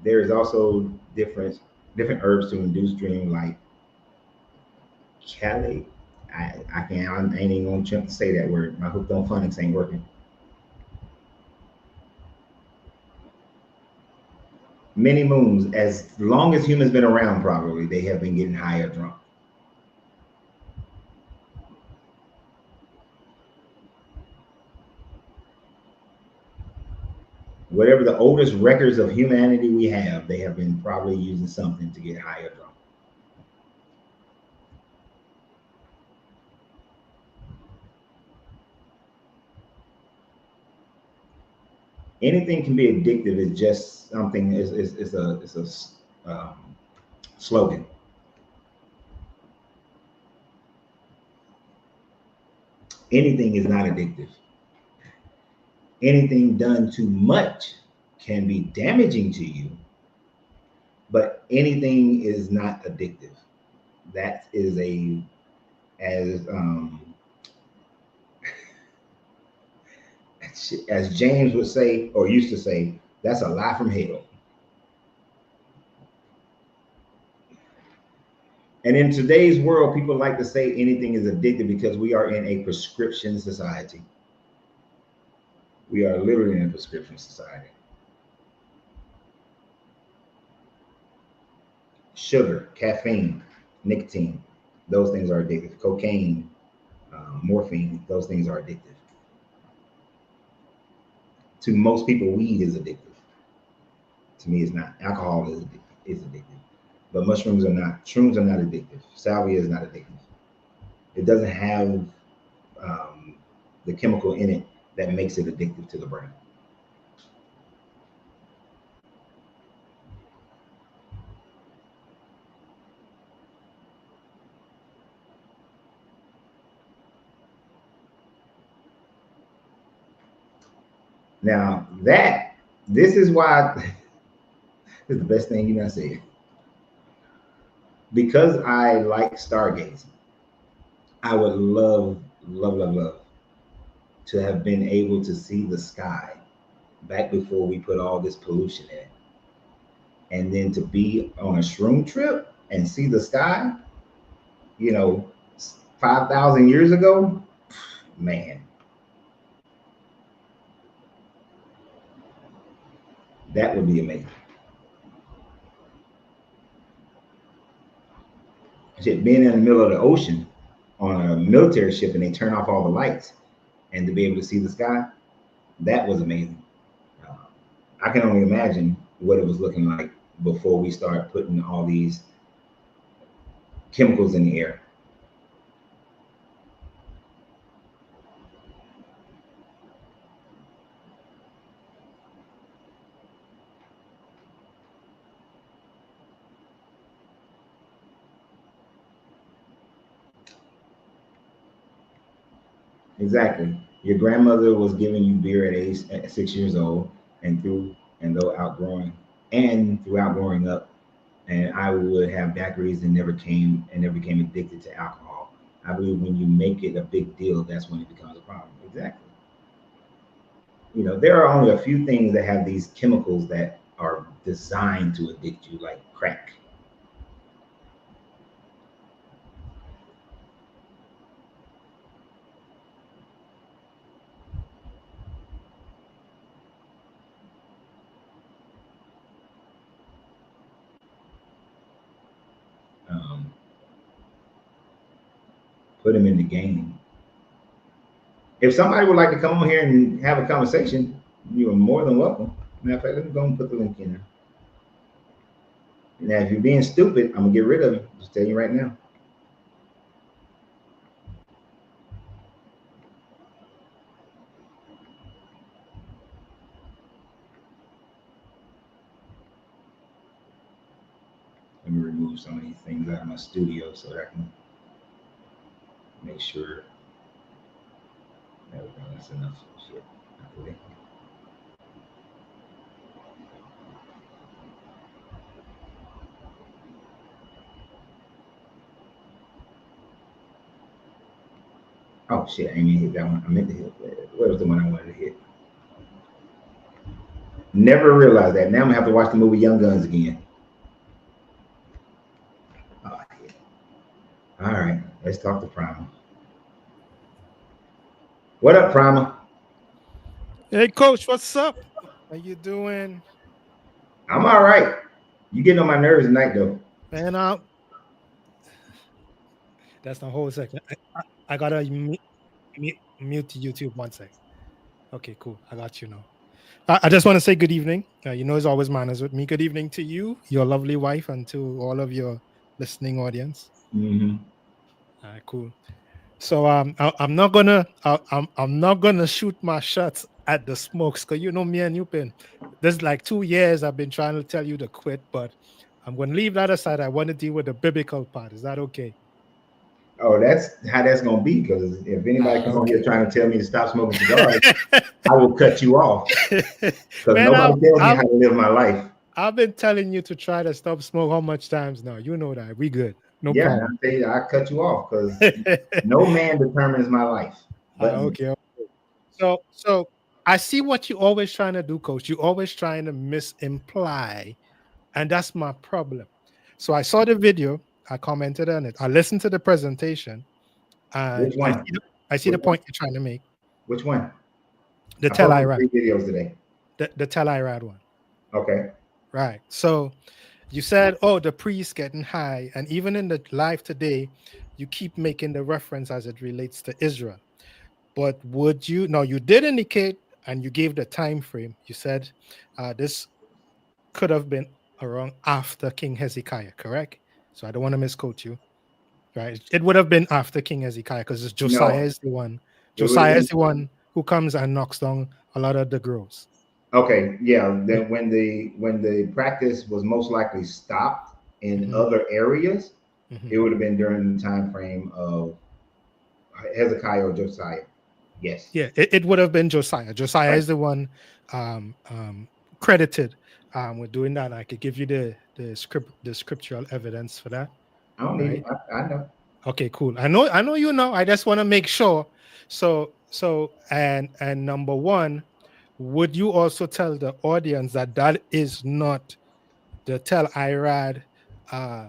There is also different herbs to induce dream, like Cali. I ain't even gonna attempt to say that word. My hooked on phonics ain't working. Many moons, as long as humans been around, probably they have been getting higher drunk. Whatever the oldest records of humanity we have, they have been probably using something to get higher drunk. Anything can be addictive. It's just something. It's a slogan. Anything is not addictive. Anything done too much can be damaging to you, but anything is not addictive. That is a as as James would say or used to say, that's a lie from hell. And in today's world, people like to say anything is addictive because we are in a prescription society. We are literally in a prescription society. Sugar, caffeine, nicotine, those things are addictive. Cocaine, morphine, those things are addictive. To most people, weed is addictive. To me, it's not. Alcohol is addictive. But mushrooms are not. Shrooms are not addictive. Salvia is not addictive. It doesn't have the chemical in it that makes it addictive to the brain. Now this is why this is the best thing you can say. Because I like stargazing, I would love to have been able to see the sky back before we put all this pollution in it. And then to be on a shroom trip and see the sky, you know, 5,000 years ago, man, that would be amazing. Shit, being in the middle of the ocean on a military ship and they turn off all the lights and to be able to see the sky, that was amazing. Uh, I can only imagine what it was looking like before we start putting all these chemicals in the air. Exactly. Your grandmother was giving you beer at 6 years old, and throughout growing up, and I would have daiquiris and never became addicted to alcohol. I believe when you make it a big deal, that's when it becomes a problem. Exactly. There are only a few things that have these chemicals that are designed to addict you, like crack. Um, put them in the game. If somebody would like to come on here and have a conversation, you are more than welcome. Matter of fact, let me go and put the link in there. Now, if you're being stupid, I'm gonna get rid of you. Just tell you right now. Let me remove some of these things out of my studio so that I can make sure. There we go. That's enough shit. Okay. Oh shit! I ain't even hit that one. I meant to hit. What was the one I wanted to hit? Never realized that. Now I'm gonna have to watch the movie Young Guns again. Oh, yeah. All right, let's talk to Primal. What up, Primal? Hey, Coach, what's up? How you doing? I'm all right. You getting on my nerves tonight, though. Man, that's the whole second. I gotta mute YouTube 1 sec. Okay, cool. I got you now. I just want to say good evening. You know, it's always manners with me. Good evening to you, your lovely wife, and to all of your listening audience. Mm-hmm. All right, cool. So I'm not gonna I'm not gonna shoot my shots at the smokes because you know me and you been there's like 2 years I've been trying to tell you to quit, but I'm gonna leave that aside. I want to deal with the biblical part. Is that okay? Oh, that's how that's gonna be. Because if anybody come on here Okay. trying to tell me to stop smoking cigars, I will cut you off. Because Man, nobody tells me how to live my life. I've been telling you to try to stop smoke how much times now? You know that. We good. No Yeah, and problem. I cut you off because no man determines my life but me. Okay. Okay. So I see what you're always trying to do, coach. You're always trying to misimply, and that's my problem. So I saw the video, I commented on it, I listened to the presentation, Which and one? I see the Which one? point you're trying to make. Which one? The I Tell posted Irad, 3 videos today. the Tell Irad one. Okay. Right. So you said, oh, the priest getting high, and even in the live today, you keep making the reference as it relates to Israel. But would you? No, you did indicate, and you gave the time frame. You said this could have been around after King Hezekiah, correct? So I don't want to misquote you, right? It would have been after King Hezekiah because Josiah No, is the one. it would have Josiah been is the one who comes and knocks down a lot of the groves. okay. Yeah. Then when the practice was most likely stopped in Mm-hmm, other areas, mm-hmm. it would have been during the time frame of Hezekiah or Josiah. Yes. Yeah, it would have been Josiah. Josiah Right. is the one um, um, credited with doing that. I could give you the scriptural evidence for that, I don't need it. right? I know. Okay, cool. I know you know. I just want to make sure. So and number one, would you also tell the audience that that is not the Tel Irad uh,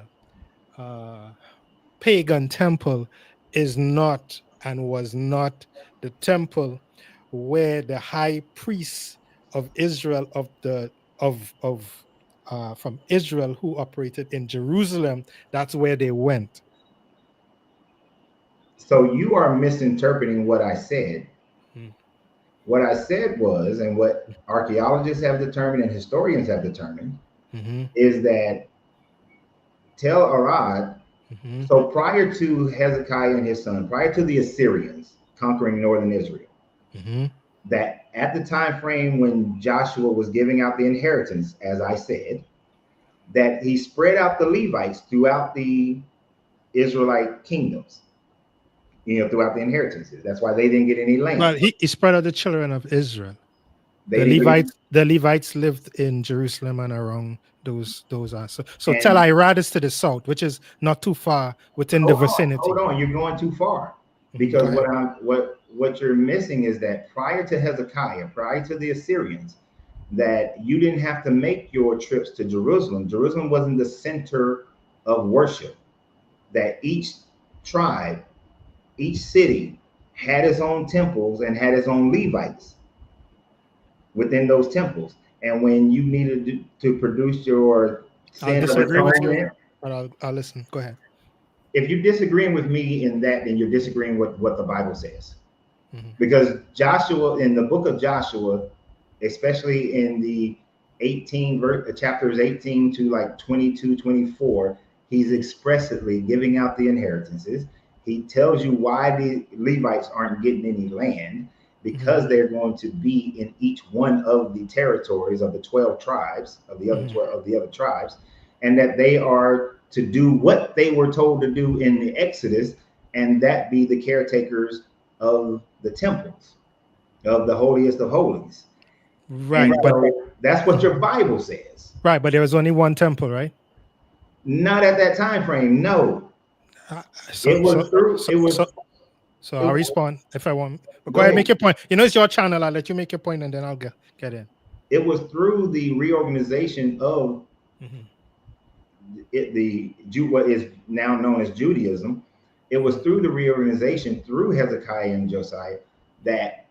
uh, pagan temple is not and was not the temple where the high priests of Israel of from Israel who operated in Jerusalem, that's where they went. So you are misinterpreting what I said. Mm, What I said was, and what archaeologists have determined and historians have determined, mm-hmm, is that Tel Arad, mm-hmm, so prior to Hezekiah and his son, prior to the Assyrians conquering northern Israel, mm-hmm, that at the time frame when Joshua was giving out the inheritance, as I said, that he spread out the Levites throughout the Israelite kingdoms, throughout the inheritances. That's why they didn't get any well, land. he spread out the children of Israel. They didn't get, The Levites lived in Jerusalem and around those are so Tel and Irad is to the south, which is not too far within the hold vicinity. on, you're going too far. Mhm, go Because ahead. what you're missing is that prior to Hezekiah, prior to the Assyrians, that you didn't have to make your trips to Jerusalem. Jerusalem wasn't the center of worship. That each tribe, each city had its own temples and had its own Levites within those temples. And when you needed to produce your I'll sin of disagree with you, atonement, but I'll listen. Go ahead. if you're disagreeing with me in that, then you're disagreeing with what the Bible says. Mhm, Because Joshua, in the book of Joshua, especially in the chapters 18 to like 22, 24, he's mhm, expressly giving out the inheritances. He tells you why the Levites aren't getting any land, mhm, because they're going to be in each one of the territories of the 12 tribes of the other mhm. 12 of the other tribes, and that they are to do what they were told to do in the Exodus, and that be the caretakers of the temples, of the holiest of holies. And Right, but so that's what mhm, your Bible says. right, but there was only one temple, right? Not at that time frame. No, Uh, so it so was through. so so so I'll It, respond if I want. But go go ahead, ahead. make your point. You know, it's your channel. I'll let you make your point, and then I'll get in. It was through the reorganization of Mhm. what is now known as Judaism. It was through the reorganization through Hezekiah and Josiah that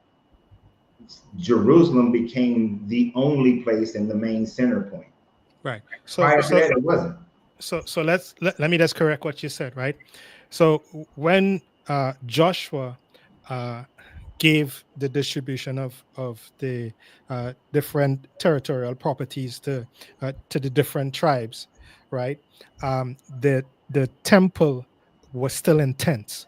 Jerusalem became the only place and the main center point. Right. So Prior to so that, it wasn't. so let me just correct what you said, right? So when Joshua uh, gave the distribution of the different territorial properties to the different tribes, right? The temple was still in tent,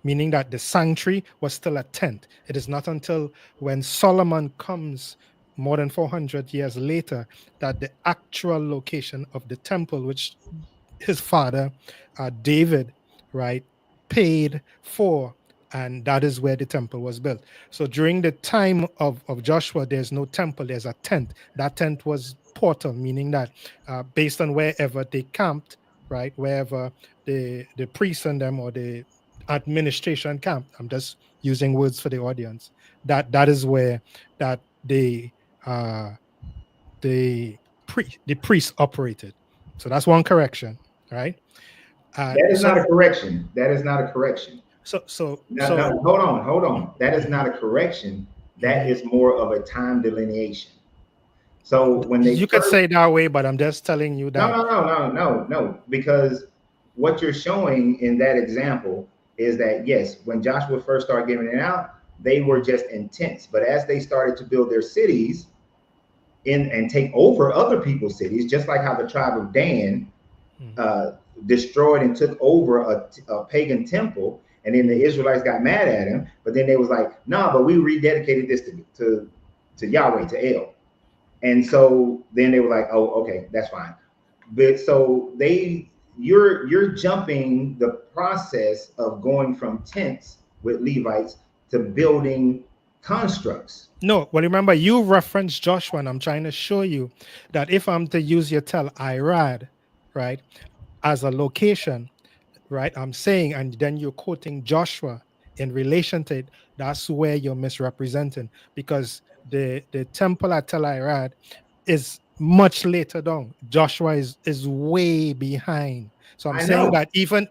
meaning that the sanctuary was still a tent. It is not until when Solomon comes more than 400 years later that the actual location of the temple, which his father, David, right, paid for, and that is where the temple was built. So during the time of Joshua, there's no temple, there's a tent. That tent was portal, meaning that based on wherever they camped, right, wherever the priests and them or the administration camped, I'm just using words for the audience, that is where that uh the priest operated. So that's one correction, right? That is So not a correction. That is not a correction. so so No, so no, hold on. That is not a correction. That mhm. is more of a time delineation. So when they You could first, say it that way, but I'm just telling you no, that. no, no, no, no, no, because what you're showing in that example is that yes, when Joshua first started giving it out, they were Mhm, just intense. But as they started to build their cities in and take over other people's cities, just like how the tribe of Dan mhm, uh, destroyed and took over a pagan temple, and then the mhm. Israelites got mad at him. But then they was like, "Nah, but we rededicated this to Yahweh, to El." And so then they were like, "Oh, okay, that's fine." But so you're jumping the process of going from tents with Levites to building constructs. No, well, remember you referenced Joshua, and I'm trying to show you that if I'm to use your tell Irad, right, as a location, right? I'm saying, and then you're quoting Joshua in relation to it. That's where you're misrepresenting, because the temple at Tel Arad is much later down. Joshua is way behind. So I'm I saying know that even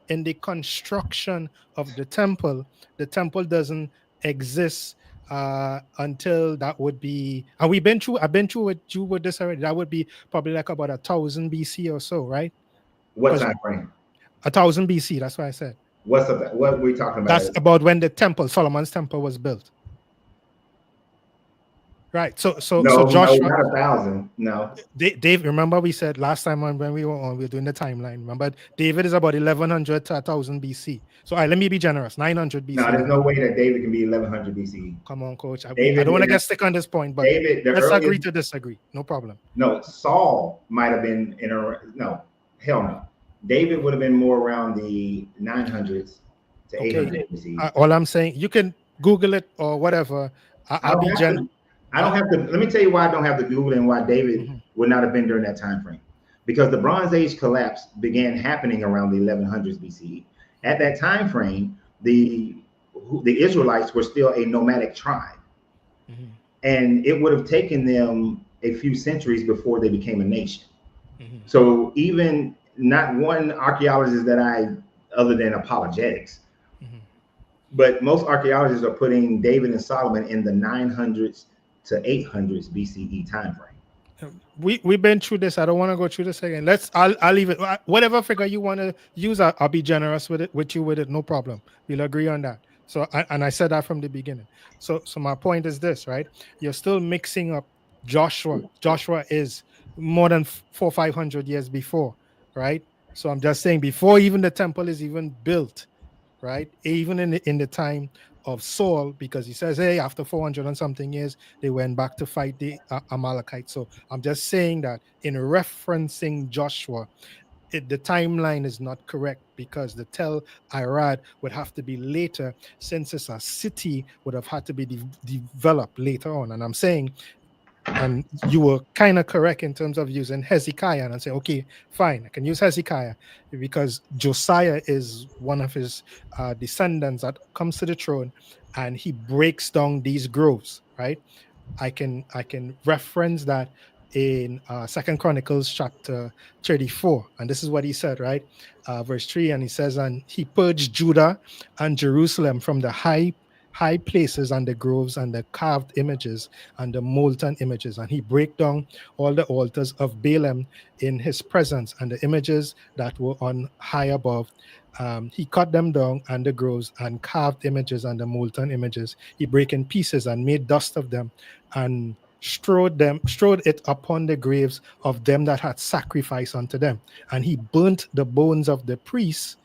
in the construction of the temple doesn't exist until that would be, and I've been through with you with this already. That would be probably like about 1,000 BC or so, right? what Because time frame. 1,000 BC. That's why I said What's up? What we talking that's about? about when the temple, Solomon's temple, was built. Right. So No, no, Joshua, not 1,000. No, Dave. Remember we said last time when we were on, we were doing the timeline. Remember, David is about 1,100 to 1,000 BC. So let me be generous. 900 no. BC. There's no way that David can be 1,100 BCE. Come on, coach. I David don't want to would get have stuck on this point, but David. The let's agree earliest, to disagree. No problem. no, Saul might have been in a no, hell no. David would have been more around the 900s to Okay. 800 BCE. All I'm saying, you can Google it or whatever. I I'll don't be have gen. to. I don't have to. Let me tell you why I don't have to Google and why David Mhm, would not have been during that time frame. Because the Bronze Age collapse began happening around the 1100s BCE. At mhm, that time frame, the Israelites were still a nomadic tribe, mhm, and it would have taken them a few centuries before they became a nation. mhm, So even not one archaeologist that other than apologetics, mhm. but most archaeologists are putting David and Solomon in the 900s to 800s BCE time frame. We've been through this. I don't want to go through this again. I'll leave it. Whatever figure you want to use, I'll be generous with it with you with it. No problem. We'll agree on that. So and I said that from the beginning. So my point is this, right? You're still mixing up Joshua. Joshua is more than 400-500 years before, right? So I'm just saying before even the temple is even built, right? Even in the time of Saul, because he says, hey, after 400 and something years, they went back to fight the Amalekites. So I'm just saying that in referencing Joshua, the timeline is not correct because the Tel Arad would have to be later, since it's a city, would have had to be developed later on. And I'm saying, and you were kind of correct in terms of using Hezekiah, and I say, okay, fine, I can use Hezekiah because Josiah is one of his descendants that comes to the throne, and he breaks down these groves, right? I can reference that in Second Chronicles chapter 34, and this is what he said, right? Verse 3, and he says, and he purged Judah and Jerusalem from the high places and the groves and the carved images and the molten images, and he break down all the altars of Balaam in his presence and the images that were on high above. He cut them down and the groves and carved images and the molten images. He break in pieces and made dust of them and strode it upon the graves of them that had sacrificed unto them. And he burnt the bones of the priests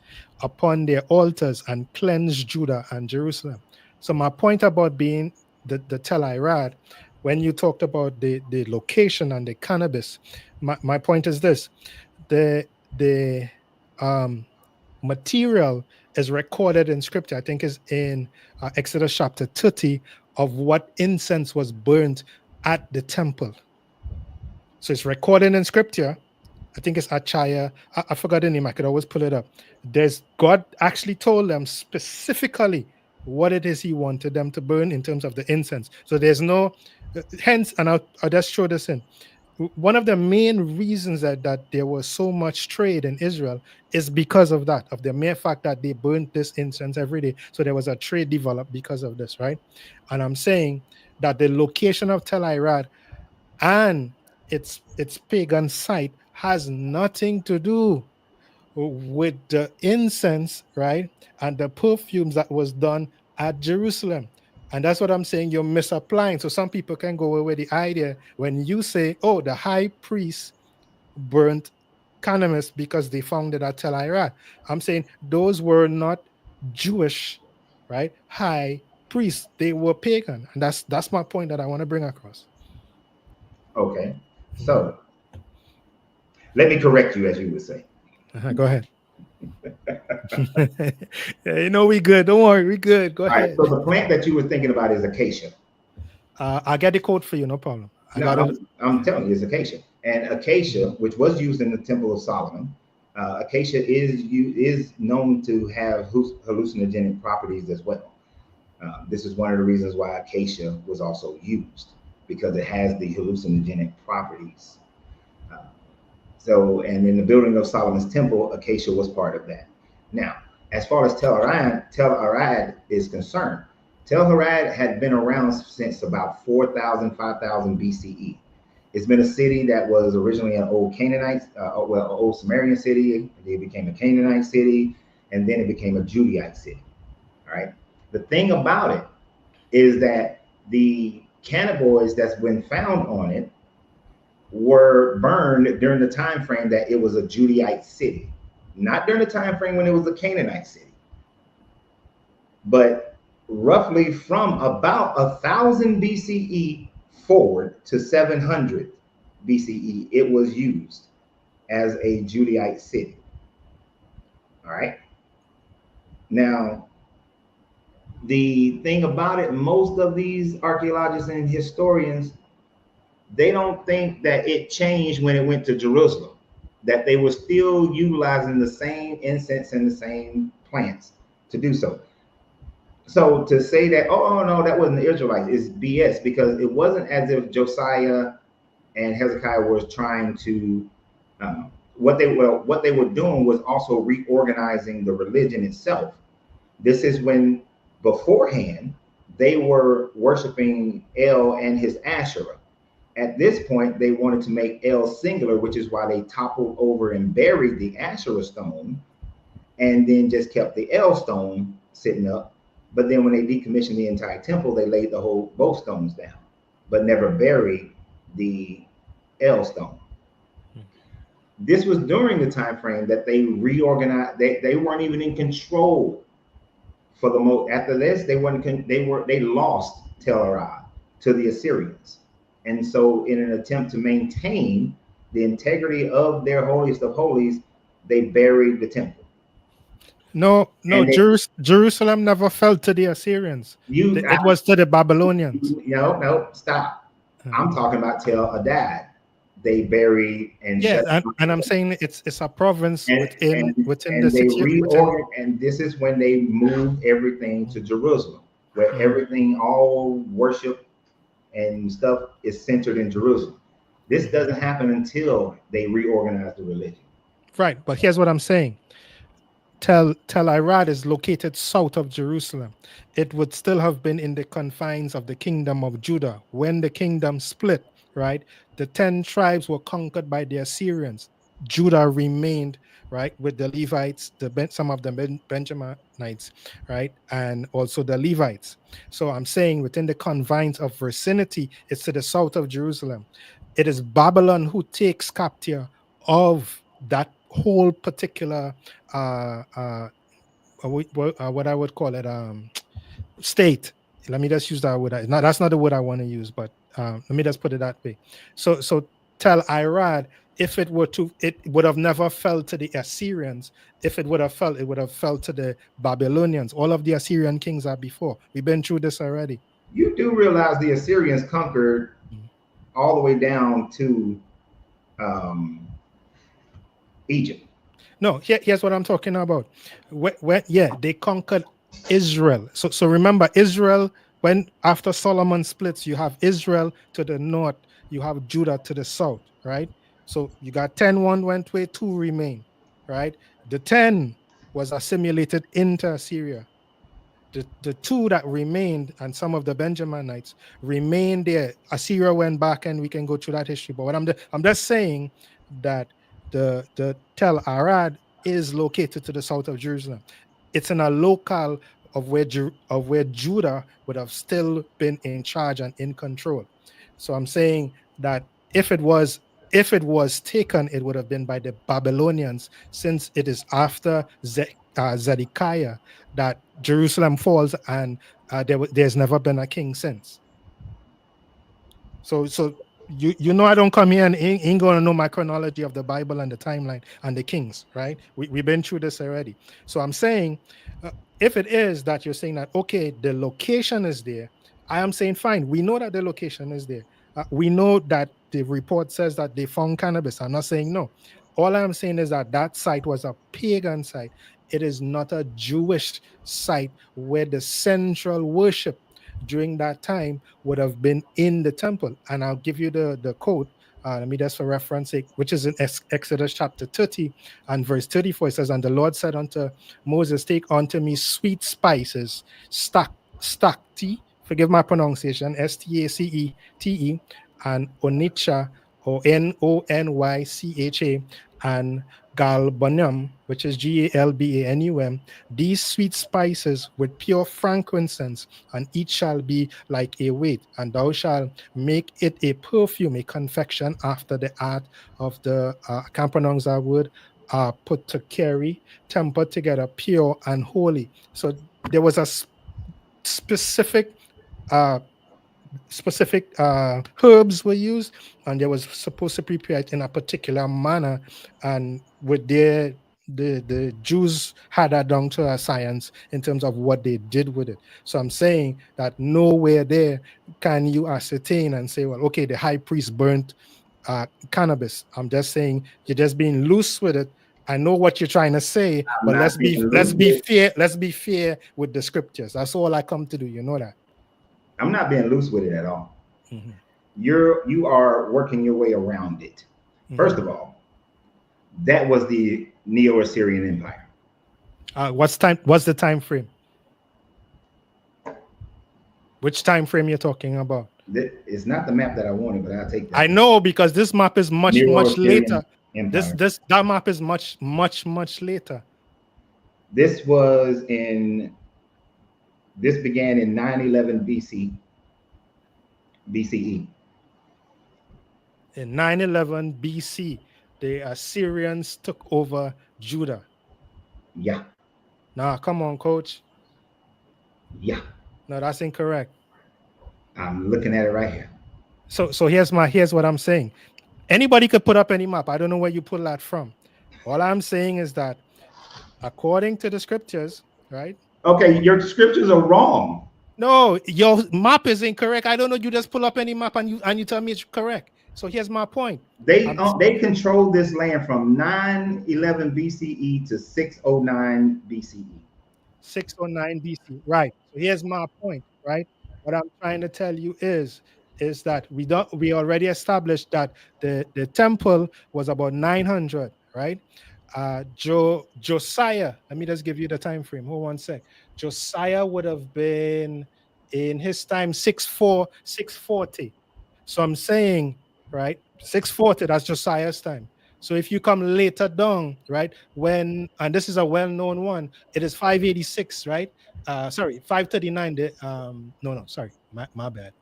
upon their altars and cleansed Judah and Jerusalem. So my point about being the Telluride, when you talked about the location and the cannabis, my point is this: the material is recorded in scripture. I think is in Exodus chapter 30 of what incense was burnt at the temple. So it's recorded in scripture. I think it's Achaya. I forgot the name. I could always pull it up. There's God actually told them specifically what it is he wanted them to burn in terms of the incense. So there's no, hence, and I'll just throw this in. One of the main reasons that there was so much trade in Israel is because of that, of the mere fact that they burnt this incense every day. So there was a trade developed because of this, right? And I'm saying that the location of Tel Irad and its pagan site has nothing to do with the incense, right? And the perfumes that was done at Jerusalem. And that's what I'm saying, you're misapplying. So some people can go away with the idea when you say, oh, the high priest burnt cannabis because they found it at Tel Irad. I'm saying those were not Jewish, right? High priests. They were pagan. And that's my point that I want to bring across. Okay. So let me correct you, as you would say. Go ahead. Yeah, you know we good. Don't worry, we good. Go ahead. So the plant that you were thinking about is acacia. I'll get the code for you, no problem. I'm telling you, it's acacia. And acacia, which was used in the Temple of Solomon, acacia is known to have hallucinogenic properties as well. This is one of the reasons why acacia was also used, because it has the hallucinogenic properties. And in the building of Solomon's temple, acacia was part of that. Now, as far as Tel Arad is concerned, Tel Arad had been around since about 4,000, 5,000 BCE. It's been a city that was originally an old Canaanite, old Sumerian city. It became a Canaanite city, and then it became a Judite city. All right. The thing about it is that the cannabinoids that's been found on it were burned during the time frame that it was a Judite city, not during the time frame when it was a Canaanite city, but roughly from about 1,000 BCE forward to 700 BCE, it was used as a Judite city. All right. Now, the thing about it, most of these archaeologists and historians, they don't think that it changed when it went to Jerusalem, that they were still utilizing the same incense and the same plants to do so. So to say that, oh no, that wasn't the Israelites, is BS, because it wasn't as if Josiah and Hezekiah was trying to, what they were doing was also reorganizing the religion itself. This is when beforehand they were worshiping El and his Asherah. At this point, they wanted to make El singular, which is why they toppled over and buried the Asherah stone and then just kept the El stone sitting up. But then when they decommissioned the entire temple, they laid both stones down, but never buried the El stone. This was during the time frame that they reorganized. They weren't even in control for the most. After this, they lost Tel Arad to the Assyrians. And so in an attempt to maintain the integrity of their holiest of holies, they buried the temple. No, Jerusalem never fell to the Assyrians. It was to the Babylonians. No, stop. I'm talking about Tel Adad. They buried and and I'm saying it's a province within the city. And this is when they moved everything to Jerusalem, where everything, all worship and stuff is centered in Jerusalem. This Mhm. doesn't happen until they reorganize the religion. Right, but here's what I'm saying. Tel Arad is located south of Jerusalem. It would still have been in the confines of the kingdom of Judah. When the kingdom split, right, the 10 tribes were conquered by the Assyrians. Judah remained, right, with the Levites, some of the Benjaminites, right, and also the Levites. So I'm saying within the confines of vicinity, it's to the south of Jerusalem. It is Babylon who takes capture of that whole particular what I would call it state. Let me just use that word. No, that's not the word I want to use, but let me just put it that way. So tell Irad, if it were to, it would have never fell to the Assyrians. If it would have fell, it would have fell to the Babylonians. All of the Assyrian kings are before. We've been through this already. You do realize the Assyrians conquered Mhm. all the way down to um, Egypt. No, here's what I'm talking about. Yeah, they conquered Israel. So remember, Israel, when after Solomon splits, you have Israel to the north, you have Judah to the south, right? So you got 10, one went away, two remain, right? The 10 was assimilated into Assyria. The two that remained and some of the Benjaminites remained there. Assyria went back, and we can go through that history. But what I'm just saying that the Tel Arad is located to the south of Jerusalem. It's in a locale of where Judah would have still been in charge and in control. So I'm saying that if it was taken, it would have been by the Babylonians, since it is after Zedekiah that Jerusalem falls, and there's never been a king since. So you know I don't come here and ain't gonna know my chronology of the Bible and the timeline and the kings, right? We've been through this already. So I'm saying, if it is that you're saying that okay, the location is there, I am saying fine. We know that the location is there. We know that the report says that they found cannabis. I'm not saying no. All I'm saying is that that site was a pagan site. It is not a Jewish site where the central worship during that time would have been in the temple. And I'll give you the quote. Let me just for reference sake, which is in Exodus chapter 30 and verse 34. It says, "And the Lord said unto Moses, take unto me sweet spices, stacte, forgive my pronunciation, Stacete, and onycha, or Nonycha, and galbanum, which is Galbanum, these sweet spices with pure frankincense, and each shall be like a weight, and thou shalt make it a perfume, a confection after the art of the I can't pronounce that word, put to carry, tempered together, pure and holy." So there was a specific uh herbs were used, and they was supposed to prepare it in a particular manner, and with the Jews had that down to a science in terms of what they did with it. So I'm saying that nowhere there can you ascertain and say, well, okay, the high priest burnt cannabis. I'm just saying you're just being loose with it. I know what you're trying to say, I'm but not let's being be let's loose be with. fair. Let's be fair with the scriptures. That's all I come to do. You know that. I'm not being loose with it at all. Mhm, You are working your way around it. First mhm. of all, that was the Neo-Assyrian Empire. What's the time frame? Which time frame you're talking about? That is not the map that I wanted, but I'll take I that. know because this map is much later. Neo-Assyrian This Empire. this that map is much later. This was in. This began in 911 BCE. In 911 BC, the Assyrians took over Judah. Yeah, Now, come on, coach. yeah. No, that's incorrect. I'm looking at it right here. So here's what I'm saying. Anybody could put up any map. I don't know where you pull that from. All I'm saying is that according to the scriptures, right? Okay, your scriptures are wrong. No, your map is incorrect. I don't know. You just pull up any map and you tell me it's correct. So here's my point. They I'm uh, they controlled this land from 911 BCE to 609 BCE. 609 BC. Right. So here's my point, right? What I'm trying to tell you is is that we already established that the temple was about 900, right? Josiah, let me just give you the time frame. Hold on 1 sec. Josiah would have been in his time 640. So I'm saying, right, 640, that's Josiah's time. So if you come later down, right, and this is a well-known one, it is 586, right? Sorry, 539. No, sorry, my bad.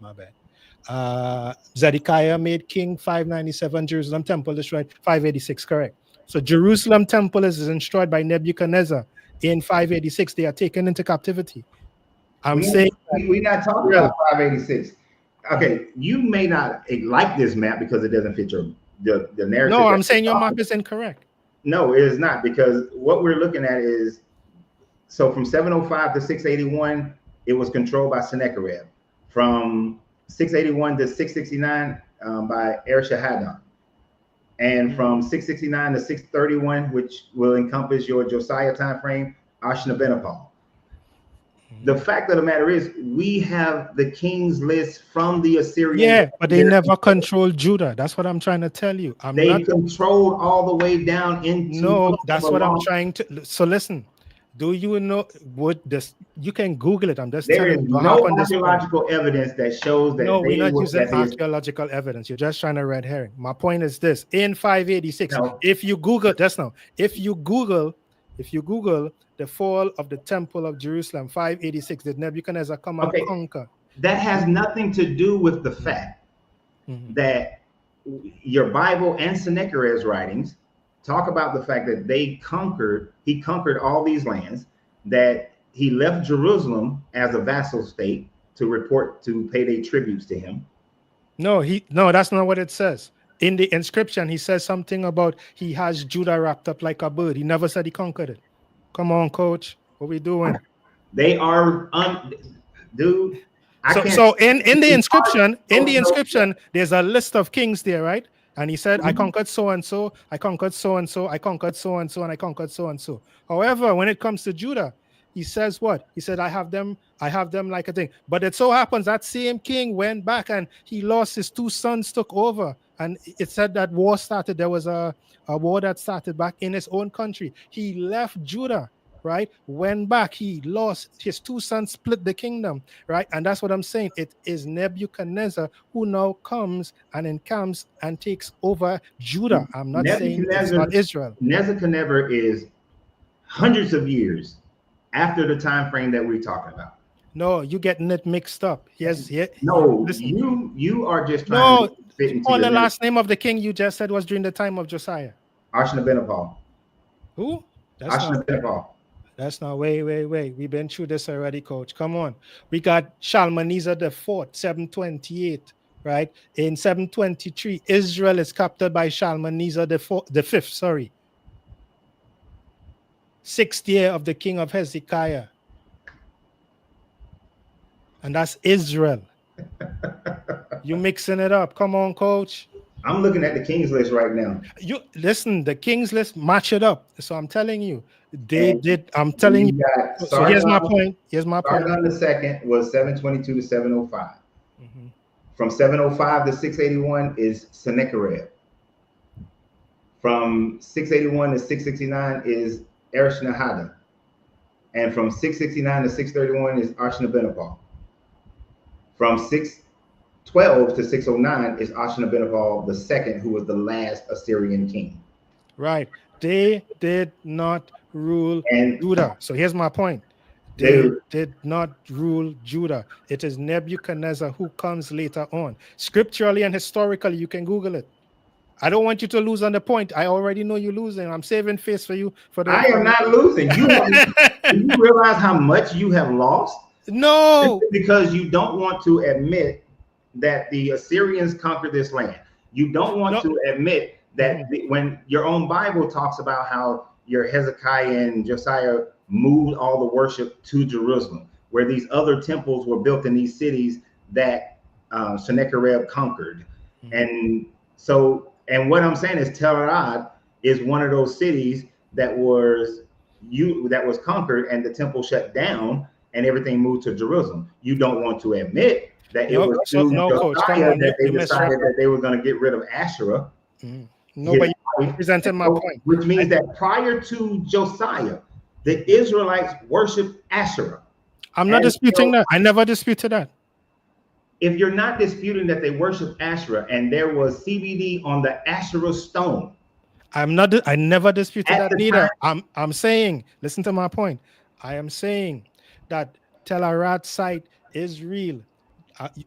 Zedekiah made king 597. Jerusalem temple destroyed 586. Correct. So Jerusalem temple is destroyed by Nebuchadnezzar in 586. They are taken into captivity. I'm saying we're not talking about 586. Okay, you may not like this map because it doesn't fit the narrative. No, I'm saying your map is incorrect. No, it is not, because what we're looking at is, so from 705 to 681, it was controlled by Sennacherib. From 681 to 669 by Esarhaddon. And from 669 to 631, which will encompass your Josiah time frame, Ashurbanipal. The fact of the matter is, we have the king's list from the Assyrians. Yeah, but they never controlled Judah. That's what I'm trying to tell you. They controlled all the way down into. No, that's what I'm trying to. So listen, do you know what this? You can Google it. I'm just telling you. There is no archaeological evidence that shows that. No, we're not using archaeological evidence. You're just trying to red herring. My point is this: in 586, if you Google just now, if you Google the fall of the temple of Jerusalem, 586, did Nebuchadnezzar come and conquer? That has nothing to do with the fact that your Bible and Sennacherib's writings talk about the fact that he conquered all these lands, that he left Jerusalem as a vassal state to pay their tributes to him. No, that's not what it says. In the inscription, he says something about he has Judah wrapped up like a bird. He never said he conquered it. Come on, coach. What we doing? They are, dude. So in the inscription, there's a list of kings there, right? And he said, I conquered so and so, I conquered so and so, I conquered so and so, and I conquered so and so. However, when it comes to Judah, he says what? He said, I have them like a thing. But it so happens that same king went back and he lost, his two sons took over. And it said that war started. There was a war that started back in his own country. He left Judah, right? Went back. He lost, his two sons split the kingdom, right? And that's what I'm saying. It is Nebuchadnezzar who now comes and encamps and takes over Judah. I'm not saying it's not Israel. Nebuchadnezzar is hundreds of years after the time frame that we're talking about. No, you're getting it mixed up. No, listen, you are just trying to fit into the last name of the king you just said was during the time of Josiah. Ashurbanipal. Who? Ashurbanipal. That's not, wait. We've been through this already, coach. Come on. We got Shalmaneser the fourth, 728, right? In 723, Israel is captured by Shalmaneser the fifth, sorry. 6th year of the king of Hezekiah. And that's Israel. You mixing it up. Come on, coach. I'm looking at the king's list right now. You listen, the king's list, match it up. So I'm telling you, they did. I'm telling you. So here's my point. Sargon the second was 722 to 705. From 705 to 681 is Sennacherib. From 681 to 669 is Esarhaddon. And from 669 to 631 is Ashurbanipal. From 612 to 609 is Ashurbanipal II, who was the last Assyrian king. Right. They did not rule Judah. So here's my point. They did not rule Judah. It is Nebuchadnezzar who comes later on. Scripturally and historically, you can Google it. I don't want you to lose on the point. I already know you're losing. I'm saving face for you. I am not losing. Do you realize how much you have lost? No. Because you don't want to admit that the Assyrians conquered this land. You don't want to admit that when your own Bible talks about how your Hezekiah and Josiah moved all the worship to Jerusalem, where these other temples were built in these cities that Sennacherib conquered. And what I'm saying is Tel Arad is one of those cities that was conquered and the temple shut down and everything moved to Jerusalem. You don't want to admit that it was through no, coach, come Josiah on, that they you decided misrepresent. that they were going to get rid of Asherah. No, but you presented my So, point. which means that prior to Josiah, the Israelites worshiped Asherah. I'm not disputing that. I never disputed that. If you're not disputing that they worship Asherah and there was CBD on the Asherah stone, I'm not. I never disputed at that the neither. time, I'm saying. Listen to my point. I am saying that Tel Arad site is real.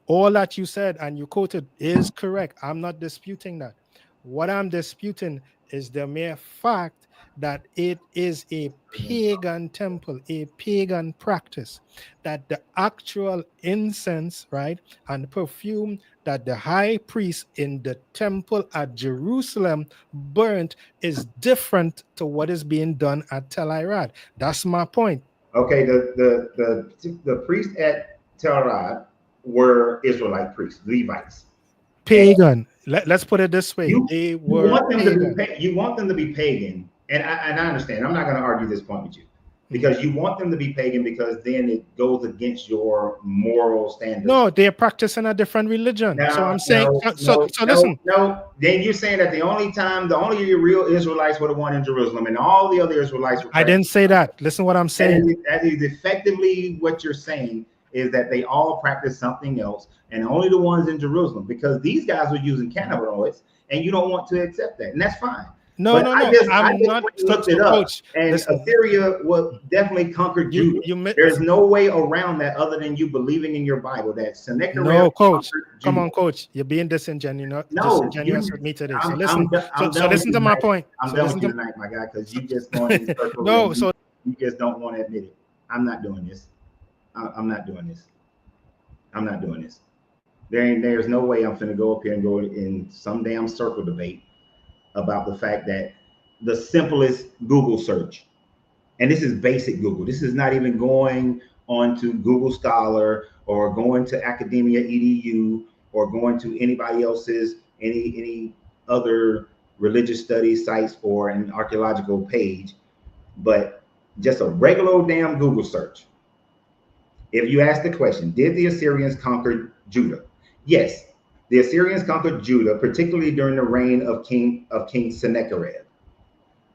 All that you said and you quoted is correct. I'm not disputing that. What I'm disputing is the mere fact that it is a pagan temple, a pagan practice, that the actual incense, right, and perfume that the high priest in the temple at Jerusalem burnt is different to what is being done at Tel Arad. That's my point. okay, the priests at Tel Arad were Israelite priests, Levites. Pagan. Let's put it this way. You They you were want them pagan. to be you want them to be pagan, and I understand. I'm not going to argue this point with you because you want them to be pagan because then it goes against your moral standards. No, they're practicing a different religion. No, So I'm saying, so listen. No. Then you're saying that the only real Israelites were the one in Jerusalem, and all the other Israelites were. I didn't say that. Listen what I'm saying. That is effectively what you're saying, is that they all practice something else, and only the ones in Jerusalem, because these guys were using cannabinoids, and you don't want to accept that, and that's fine. No. I just not looked it up, coach, and listen, Assyria will definitely conquer Judah. There's no way around that other than you believing in your Bible that Sennacherib. No, coach. Come on, coach. You're being disingenuous. No, Disingenuous with me today. So I'm listen. done So listen to my point. I'm done with you tonight, my guy, because you just going in circles. No, so you just don't want to admit it. I'm not doing this. I'm not doing this. I'm not doing this. There's no way I'm finna go up here and go in some damn circle debate about the fact that the simplest Google search, and this is basic Google. This is not even going on to Google Scholar or going to Academia EDU or going to anybody else's any other religious studies sites or an archaeological page, but just a regular old damn Google search. If you ask the question, did the Assyrians conquer Judah? Yes, the Assyrians conquered Judah, particularly during the reign of King Sennacherib.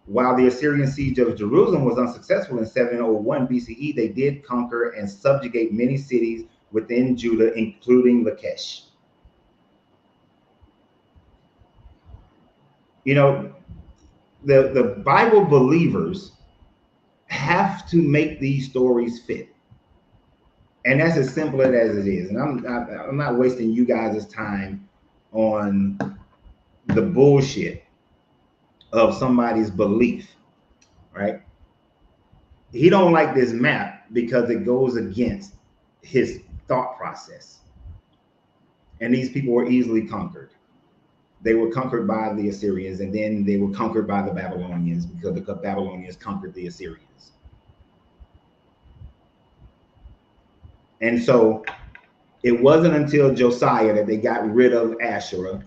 While the Assyrian siege of Jerusalem was unsuccessful in 701 BCE, they did conquer and subjugate many cities within Judah, including Lachish. You know, the Bible believers have to make these stories fit. And that's as simple as it is. And I'm not wasting you guys' time on the bullshit of somebody's belief, right? He don't like this map because it goes against his thought process. And these people were easily conquered. They were conquered by the Assyrians, and then they were conquered by the Babylonians because the Babylonians conquered the Assyrians. And so it wasn't until Josiah that they got rid of Asherah.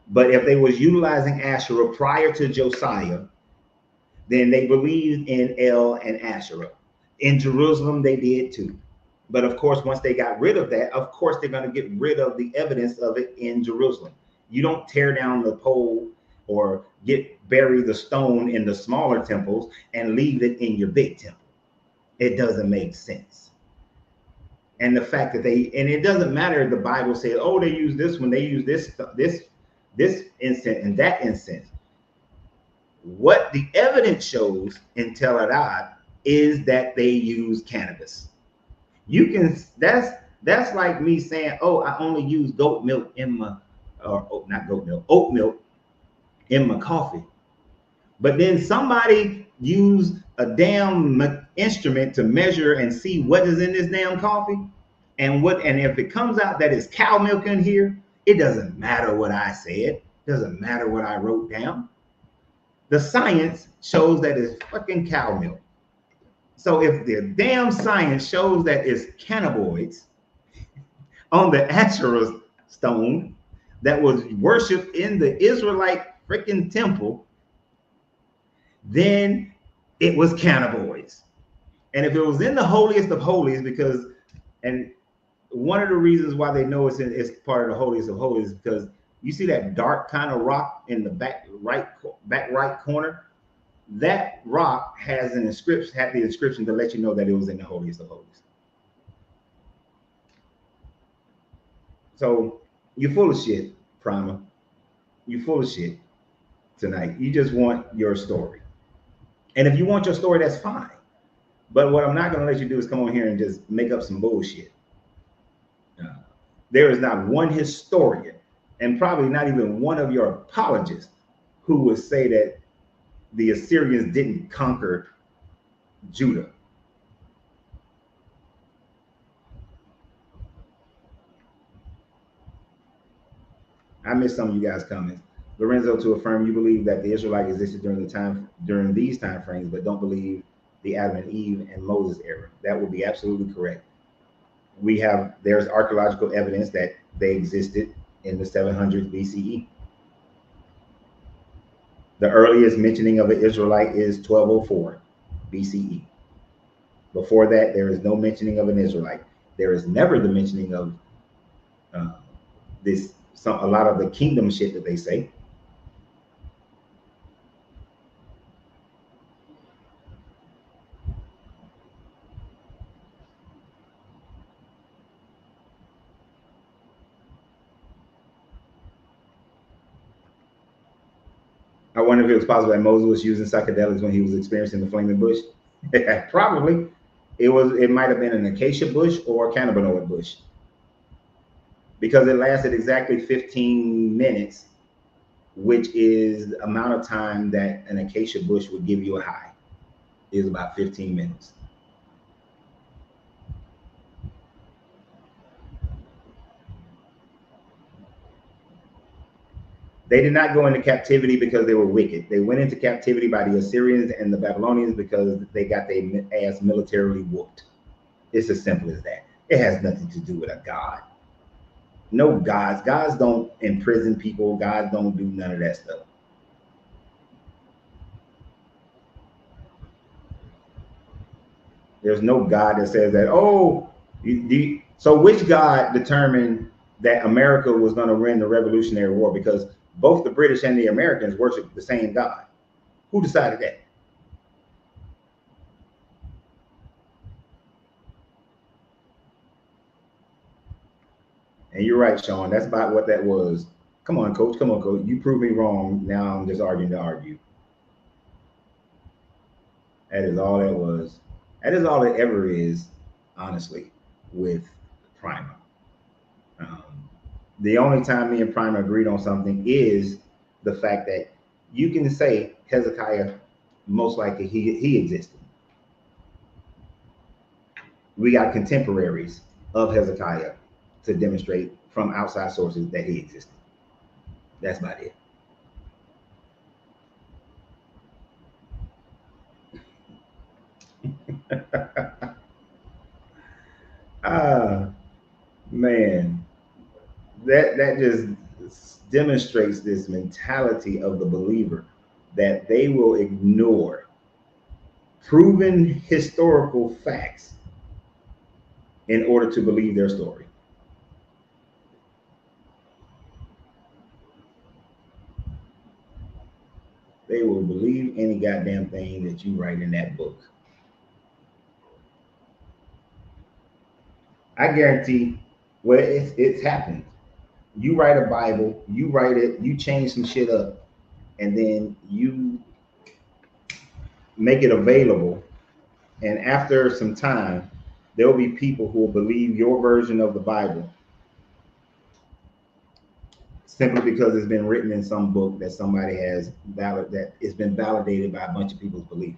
But if they was utilizing Asherah prior to Josiah, then they believed in El and Asherah. In Jerusalem, they did too. But of course, once they got rid of that, of course, they're going to get rid of the evidence of it in Jerusalem. You don't tear down the pole or bury the stone in the smaller temples and leave it in your big temple. It doesn't make sense. And the fact that and it doesn't matter if the Bible says, oh, they use this one, they use this incense and that incense. What the evidence shows in Tel Arad is that they use cannabis. That's like me saying, oh, I only use goat milk in my, not goat milk, oat milk in my coffee. But then somebody used a damn instrument to measure and see what is in this damn coffee. And if it comes out that it's cow milk in here, it doesn't matter what I said. It doesn't matter what I wrote down. The science shows that it's fucking cow milk. So if the damn science shows that it's cannabinoids on the Asherah stone that was worshipped in the Israelite freaking temple, then it was cannabinoids. And if it was in the holiest of holies, and one of the reasons why they know it's part of the holiest of holies is because you see that dark kind of rock in the back right corner. That rock has an inscription, had the inscription to let you know that it was in the holiest of holies. So you're full of shit, Primer. You're full of shit tonight. You just want your story. And if you want your story, that's fine. But what I'm not going to let you do is come on here and just make up some bullshit. There is not one historian, and probably not even one of your apologists, who would say that the Assyrians didn't conquer Judah. I missed some of you guys' comments. Lorenzo, to affirm you believe that the Israelite existed during these time frames, but don't believe the Adam and Eve and Moses era. That would be absolutely correct. There's archaeological evidence that they existed in the 700s BCE. The earliest mentioning of an Israelite is 1204 BCE. Before that, there is no mentioning of an Israelite. There is never the mentioning of a lot of the kingdom shit that they say. I wonder if it was possible that Moses was using psychedelics when he was experiencing the flaming bush. Probably. It might have been an acacia bush or a cannabinoid bush, because it lasted exactly 15 minutes, which is the amount of time that an acacia bush would give you a high. Is about 15 minutes. They did not go into captivity because they were wicked. They went into captivity by the Assyrians and the Babylonians because they got their ass militarily whooped. It's as simple as that. It has nothing to do with a god. No gods. Gods don't imprison people. Gods don't do none of that stuff. There's no God that says that, so which God determined that America was going to win the Revolutionary War? Because both the British and the Americans worship the same God. Who decided that? And you're right, Sean. That's about what that was. Come on, coach. Come on, coach. You prove me wrong. Now I'm just arguing to argue. That is all that was. That is all it ever is, honestly, with Primer. The only time me and Primer agreed on something is the fact that you can say Hezekiah, most likely he existed. We got contemporaries of Hezekiah to demonstrate from outside sources that he existed. That's about it. Man, that just demonstrates this mentality of the believer that they will ignore proven historical facts in order to believe their story. They will believe any goddamn thing that you write in that book. I guarantee, well, it's happened. You write a Bible, you write it, you change some shit up, and then you make it available. And after some time, there will be people who will believe your version of the Bible simply because it's been written in some book that somebody has that it's been validated by a bunch of people's belief.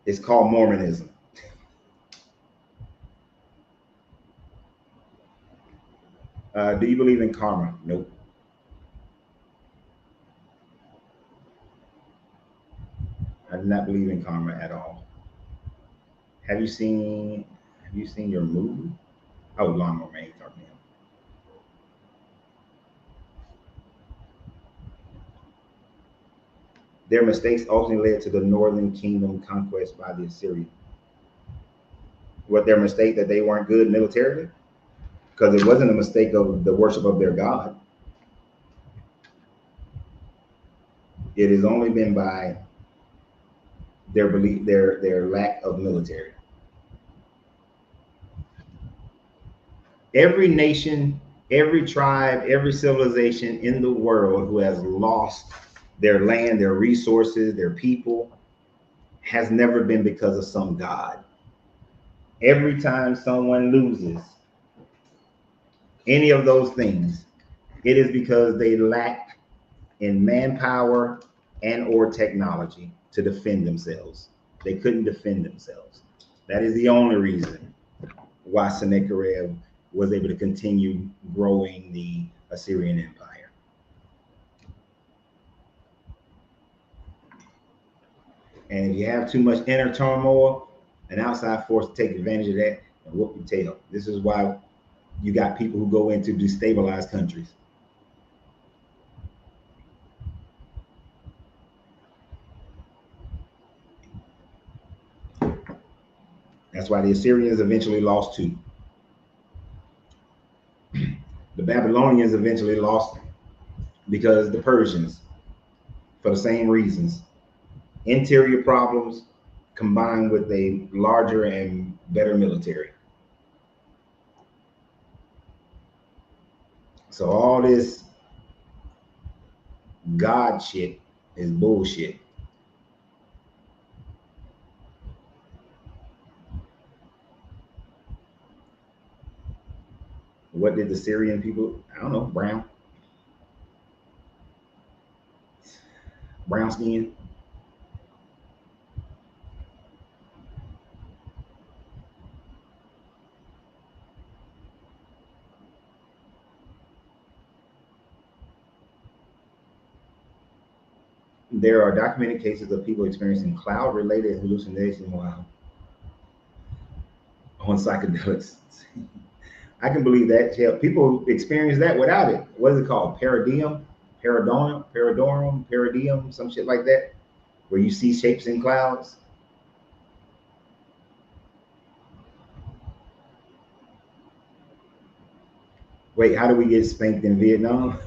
It's called Mormonism. Do you believe in karma? Nope. I do not believe in karma at all. Have you seen your movie? Oh, Lawnmower Man, talking to him. Their mistakes ultimately led to the Northern Kingdom conquest by the Assyrians. what their mistake that they weren't good militarily? Because it wasn't a mistake of the worship of their God. It has only been by their belief, their lack of military. Every nation, every tribe, every civilization in the world who has lost their land, their resources, their people, has never been because of some God. Every time someone loses any of those things, it is because they lack in manpower and or technology to defend themselves. They couldn't defend themselves. That is the only reason why Sennacherib was able to continue growing the Assyrian Empire. And if you have too much inner turmoil, an outside force will take advantage of that and whoop your tail. This is why you got people who go in to destabilize countries. That's why the Assyrians eventually lost too. The Babylonians eventually lost because the Persians, for the same reasons, interior problems combined with a larger and better military. So all this God shit is bullshit. What did the Syrian people, I don't know, brown skin? There are documented cases of people experiencing cloud-related hallucinations while on psychedelics. I can believe that. Yeah, people experience that without it. What is it called? Paradisium, some shit like that, where you see shapes in clouds. Wait, how do we get spanked in Vietnam?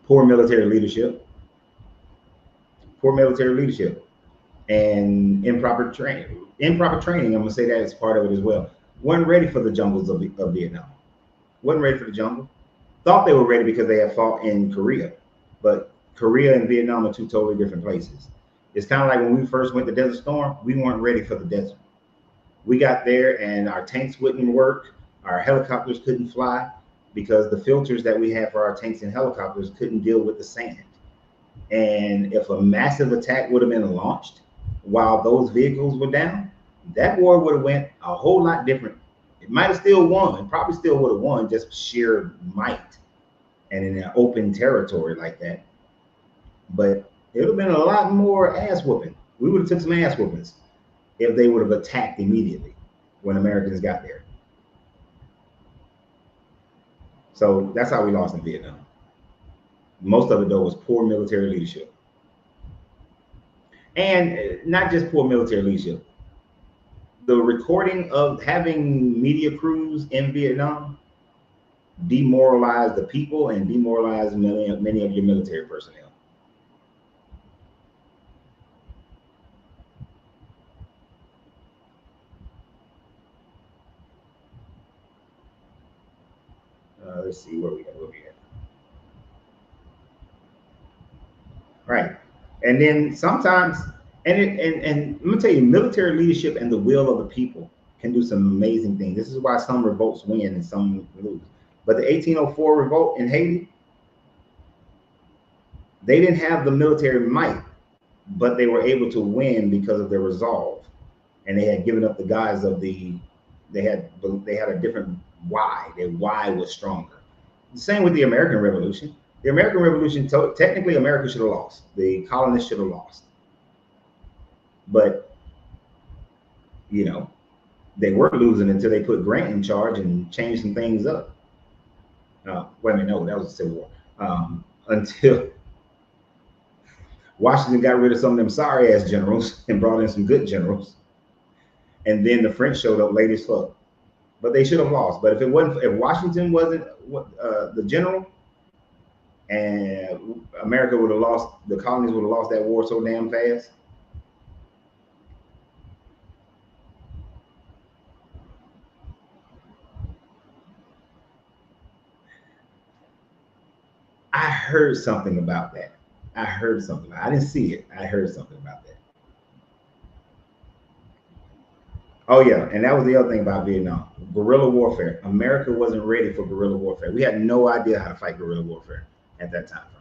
Poor military leadership. Poor military leadership and improper training. Improper training, I'm gonna say that as part of it as well. Weren't ready for the jungles of Vietnam. Wasn't ready for the jungle. Thought they were ready because they had fought in Korea, but Korea and Vietnam are two totally different places. It's kind of like when we first went to Desert Storm, we weren't ready for the desert. We got there and our tanks wouldn't work. Our helicopters couldn't fly because the filters that we had for our tanks and helicopters couldn't deal with the sand. And if a massive attack would have been launched while those vehicles were down, that war would have went a whole lot different. It might have still won, probably still would have won, just sheer might and in an open territory like that. But it would have been a lot more ass whooping. We would have took some ass whoopings if they would have attacked immediately when Americans got there. So that's how we lost in Vietnam. Most of it, though, was poor military leadership. And not just poor military leadership. The recording of having media crews in Vietnam demoralized the people and demoralized many of your military personnel. Let's see where we at. Right. And then sometimes, and let me tell you, military leadership and the will of the people can do some amazing things. This is why some revolts win and some lose. But the 1804 revolt in Haiti, they didn't have the military might, but they were able to win because of their resolve. And they had given up the guise of they had a different why. Their why was stronger. The same with the American Revolution. The American Revolution, technically America should have lost. The colonists should have lost. But, you know, they weren't losing until they put Grant in charge and changed some things up. Wait a minute, no, that was the Civil War. Until Washington got rid of some of them sorry ass generals and brought in some good generals. And then the French showed up late as fuck. But they should have lost. But if Washington wasn't the general, and America would have lost, the colonies would have lost that war so damn fast. I heard something about that. I didn't see it. I heard something about that. Oh yeah, and that was the other thing about Vietnam. Guerrilla warfare. America wasn't ready for guerrilla warfare. We had no idea how to fight guerrilla warfare at that time frame.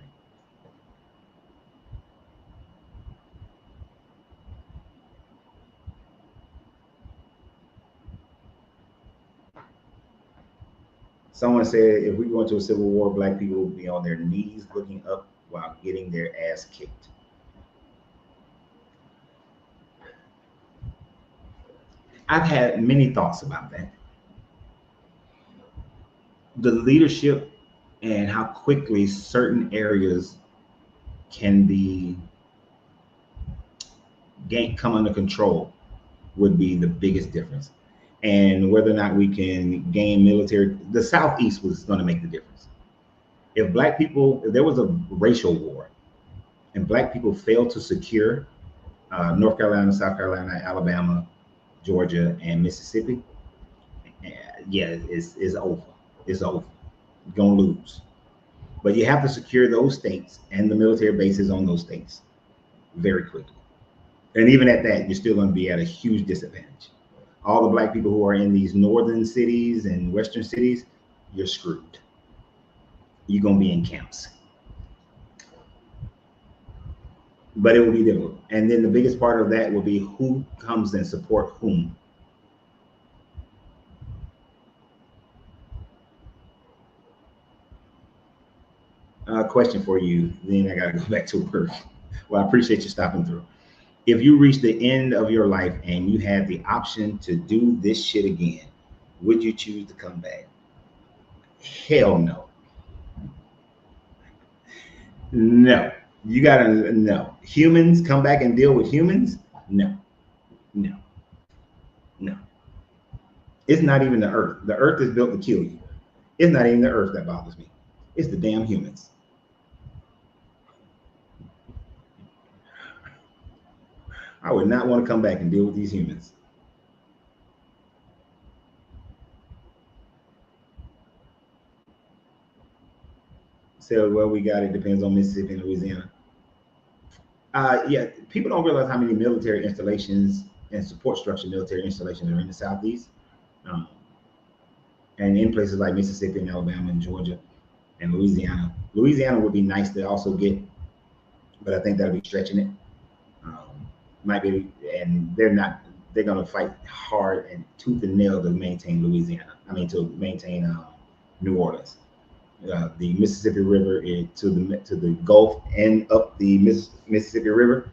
Someone said if we go into a civil war, black people will be on their knees looking up while getting their ass kicked. I've had many thoughts about that. The leadership and how quickly certain areas can be come under control would be the biggest difference. And whether or not we can gain military, the Southeast was going to make the difference. If there was a racial war and black people failed to secure North Carolina, South Carolina, Alabama, Georgia, and Mississippi, yeah, it's over. It's over. You're going to lose. But you have to secure those states and the military bases on those states very quickly. And even at that, you're still going to be at a huge disadvantage. All the black people who are in these northern cities and western cities, you're screwed. You're going to be in camps. But it will be difficult. And then the biggest part of that will be who comes and support whom. Question for you, then I got to go back to work. Well, I appreciate you stopping through. If you reach the end of your life and you had the option to do this shit again, would you choose to come back? Hell no. No. You gotta no. Humans come back and deal with humans? No. No. No. It's not even the earth. The earth is built to kill you. It's not even the earth that bothers me. It's the damn humans. I would not want to come back and deal with these humans. So, well, we got it. Depends on Mississippi and Louisiana. Yeah, people don't realize how many military installations and support structure military installations are in the Southeast. Um, and in places like Mississippi and Alabama and Georgia and Louisiana. Louisiana would be nice to also get, but I think that'll be stretching it. Might be, and they're going to fight hard and tooth and nail to maintain Louisiana. I mean, to maintain New Orleans. The Mississippi River to the Gulf and up the Mississippi River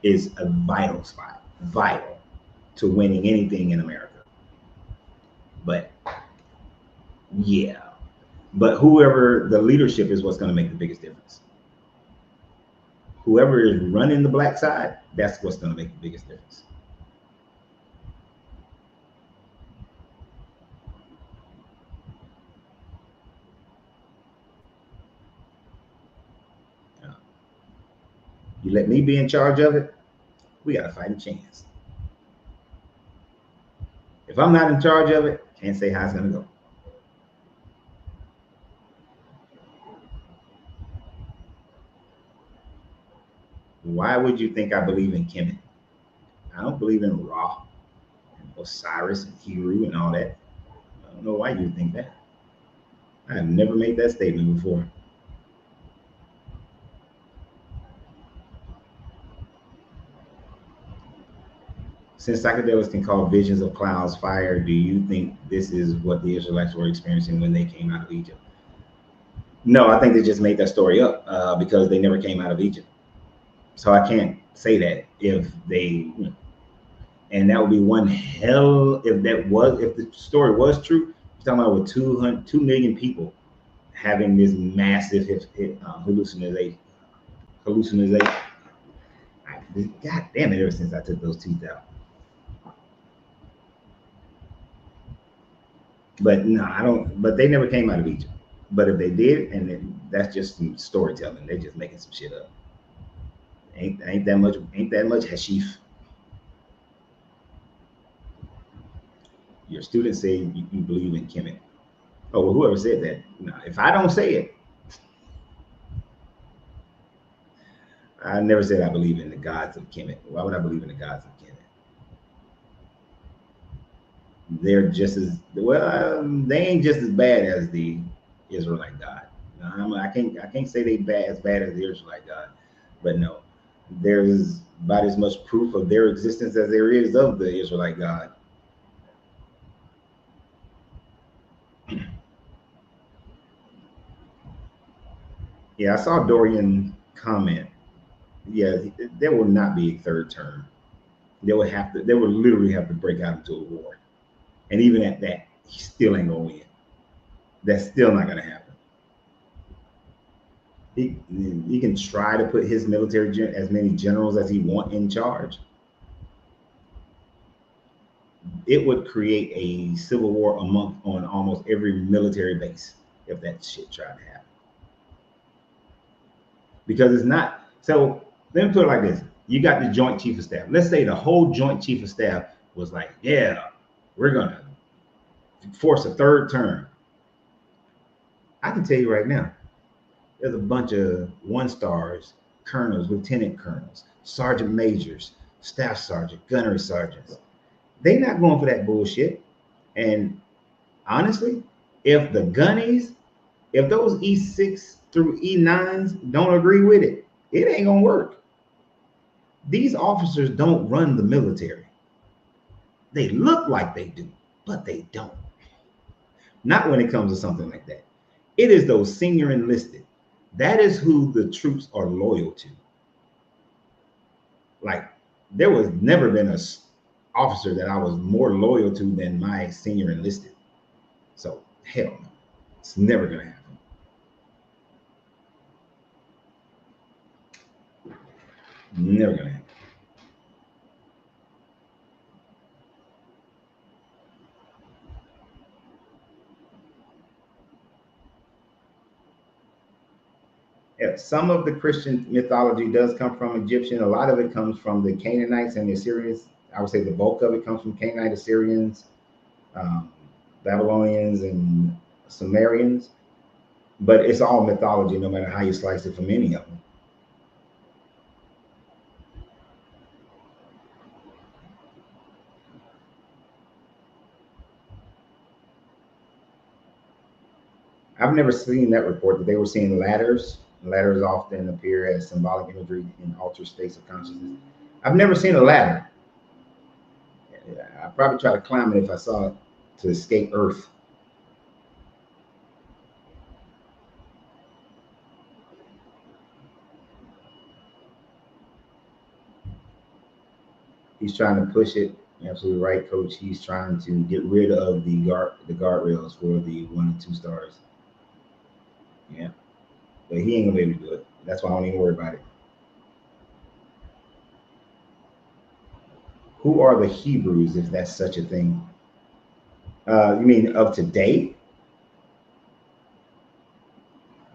is a vital spot, vital to winning anything in America. But yeah, but whoever the leadership is what's going to make the biggest difference. Whoever is running the black side, that's what's going to make the biggest difference. You let me be in charge of it, we got a fighting chance. If I'm not in charge of it, can't say how it's going to go. Why would you think I believe in Kemet? I don't believe in Ra and Osiris and Heru and all that. I don't know why you think that. I have never made that statement before. Since psychedelics can cause visions of clouds, fire, do you think this is what the Israelites were experiencing when they came out of Egypt? No, I think they just made that story up because they never came out of Egypt. So I can't say that if they, and that would be one hell if the story was true. You're talking about with 2 million people having this massive hallucination. God damn it! Ever since I took those teeth out. But no, I don't. But they never came out of Egypt. But if they did, and that's just some storytelling. They're just making some shit up. Ain't that much. Ain't that much hashif. Your students say you believe in Kemet. Oh, well, whoever said that. No, if I don't say it, I never said I believe in the gods of Kemet. Why would I believe in the gods of Kemet? They're just as well. They ain't just as bad as the Israelite God. I can't say they as bad as the Israelite God, but no, there's about as much proof of their existence as there is of the Israelite God. Yeah, I saw Dorian comment. Yeah, there will not be a third term. They would literally have to break out into a war. And even at that, he still ain't gonna win. That's still not gonna happen. He can try to put his military as many generals as he want in charge. It would create a civil war on almost every military base if that shit tried to happen. Because it's not. So let me put it like this: you got the Joint Chief of Staff. Let's say the whole Joint Chief of Staff was like, "Yeah, we're gonna force a third term." I can tell you right now, there's a bunch of 1 stars, colonels, lieutenant colonels, sergeant majors, staff sergeant, gunnery sergeants. They not going for that bullshit. And honestly, if the gunnies, if those E6 through E9s don't agree with it, it ain't gonna work. These officers don't run the military. They look like they do, but they don't. Not when it comes to something like that. It is those senior enlisted. That is who the troops are loyal to. Like, there was never been a officer that I was more loyal to than my senior enlisted. So hell no, it's never gonna happen. Never gonna happen. Yeah, some of the Christian mythology does come from Egyptian. A lot of it comes from the Canaanites and the Assyrians. I would say the bulk of it comes from Canaanite, Assyrians, um, Babylonians, and Sumerians. But it's all mythology, no matter how you slice it from any of them. I've never seen that report that they were seeing ladders. Ladders often appear as symbolic imagery in altered states of consciousness. I've never seen a ladder. I'd probably try to climb it if I saw it to escape Earth. He's trying to push it. You're absolutely right, Coach. He's trying to get rid of the guardrails for the 1 and 2 stars. Yeah, but he ain't gonna be able to do it. That's why I don't even worry about it. Who are the Hebrews, if that's such a thing? You mean of today?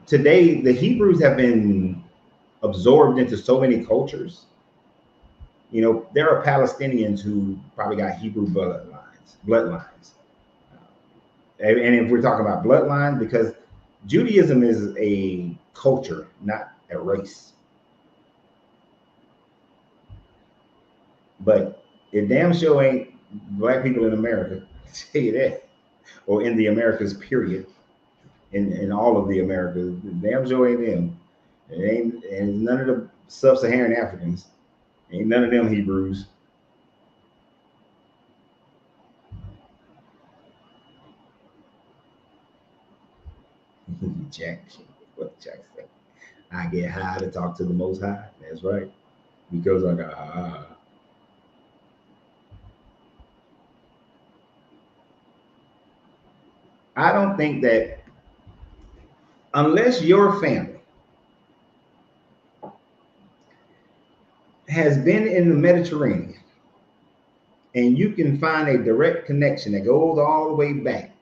Today, the Hebrews have been absorbed into so many cultures. You know, there are Palestinians who probably got Hebrew bloodlines. And if we're talking about bloodline, because Judaism is a culture, not a race. But it damn sure ain't black people in America. I'll tell you that, or in the Americas, period. In all of the Americas, damn sure ain't them. It ain't, and none of the sub-Saharan Africans. Ain't none of them Hebrews. Jack, what Jack said? I get high to talk to the Most High. That's right, because I got high. I don't think that unless your family has been in the Mediterranean and you can find a direct connection that goes all the way back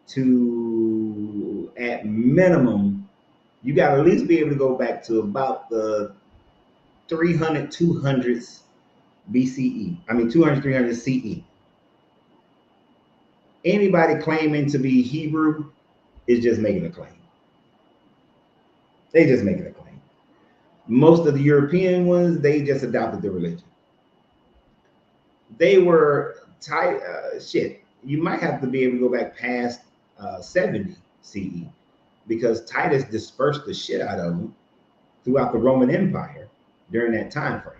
to, at minimum, you got to at least be able to go back to about the 300, 200s BCE. I mean, 200, 300 CE. Anybody claiming to be Hebrew is just making a claim. They just making a claim. Most of the European ones, they just adopted the religion. They were tight. Shit, you might have to be able to go back past 70 CE because Titus dispersed the shit out of them throughout the Roman Empire during that time frame.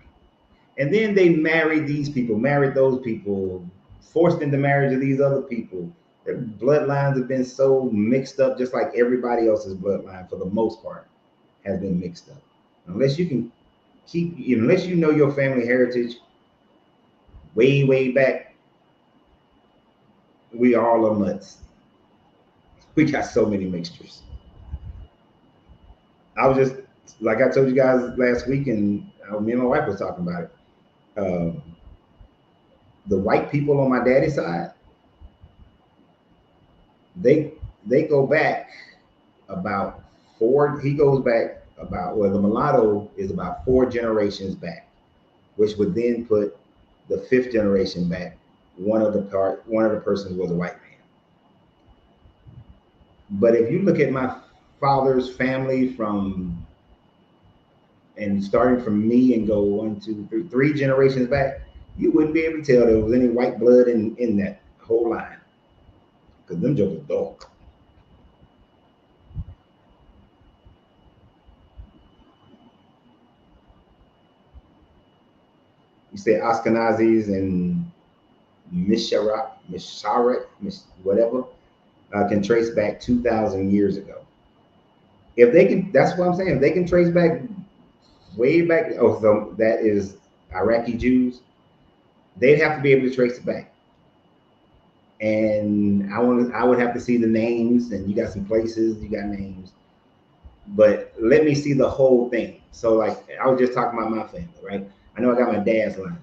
And then they married these people, married those people, forced into marriage of these other people. Their bloodlines have been so mixed up, just like everybody else's bloodline for the most part has been mixed up. Unless you can unless you know your family heritage way, way back, we all are mutts. We got so many mixtures. I was just, like I told you guys last week, and me and my wife was talking about it. The white people on my daddy's side, they go back about four. He goes back about, well, the mulatto is about 4 generations back, which would then put the 5th generation back. One of the persons was a white man. But if you look at my father's family starting from me and go 1, 2, 3 generations back, you wouldn't be able to tell there was any white blood in that whole line, because them jokers dark. You say Ashkenazis and Misharet, whatever, can trace back 2,000 years ago. If they can, that's what I'm saying. If they can trace back way back, oh, so that is Iraqi Jews, they'd have to be able to trace it back. And I would have to see the names, and you got some places, you got names, but let me see the whole thing. So like I was just talking about my family, right? I know I got my dad's line,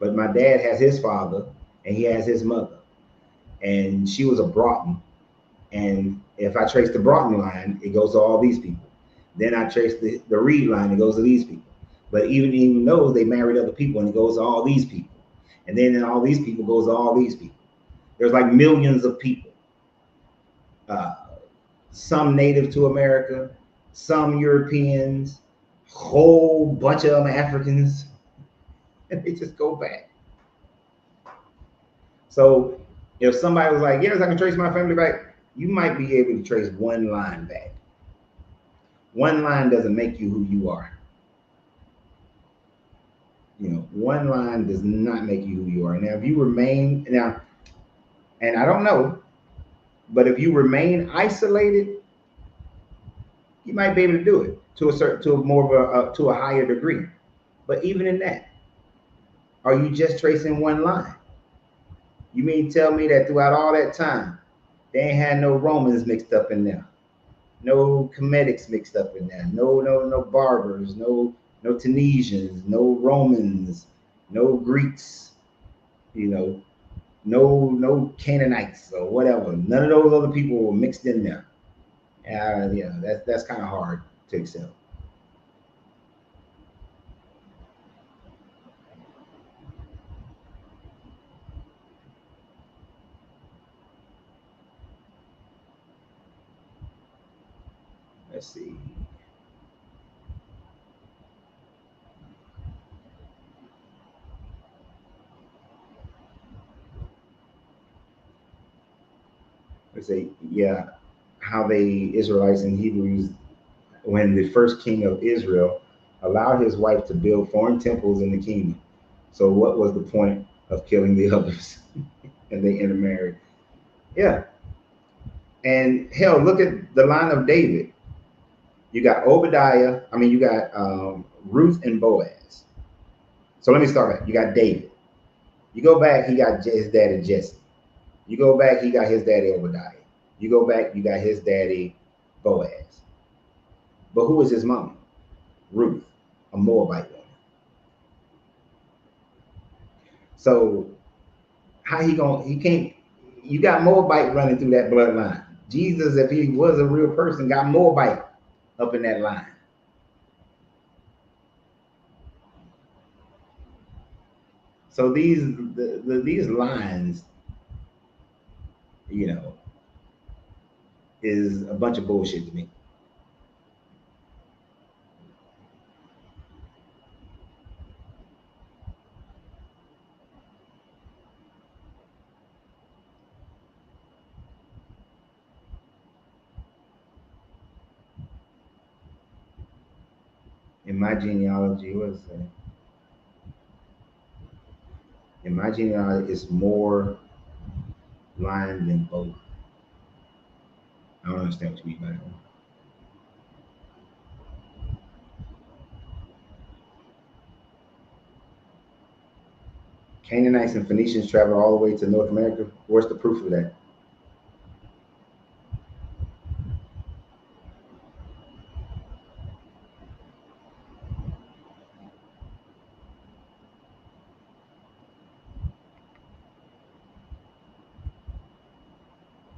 but my dad has his father and he has his mother, and she was a Broughton. And if I trace the Broughton line, it goes to all these people. Then I trace the Reed line, it goes to these people. But even though they married other people, and it goes to all these people. And then all these people goes to all these people. There's like millions of people. Some native to America, some Europeans, whole bunch of them Africans. And they just go back. So if somebody was like, yes, I can trace my family back, you might be able to trace one line back. One line doesn't make you who you are. You know, one line does not make you who you are. Now, if you remain, and I don't know, but if you remain isolated, you might be able to do it to a higher degree. But even in that, are you just tracing one line? You mean tell me that throughout all that time, they ain't had no Romans mixed up in there, no Cometics mixed up in there, no Barbers, no Tunisians, no Romans, no Greeks, no Canaanites or whatever. None of those other people were mixed in there. Yeah, that's kind of hard to accept. Let's see. Let's say, yeah, how the Israelites and Hebrews, when the first king of Israel allowed his wife to build foreign temples in the kingdom. So what was the point of killing the others? And they intermarried. Yeah. And hell, look at the line of David. You got you got Ruth and Boaz. So let me start back. You got David. You go back, he got his daddy Jesse. You go back, he got his daddy Obadiah. You go back, you got his daddy Boaz. But who was his mom? Ruth, a Moabite woman. So how he can't, You got Moabite running through that bloodline. Jesus, if he was a real person, got Moabite up in that line. So these lines, you know, is a bunch of bullshit to me. In my genealogy, what is it? In my genealogy, it's more line than both. I don't understand what you mean by that. Canaanites and Phoenicians traveled all the way to North America. Where's the proof of that?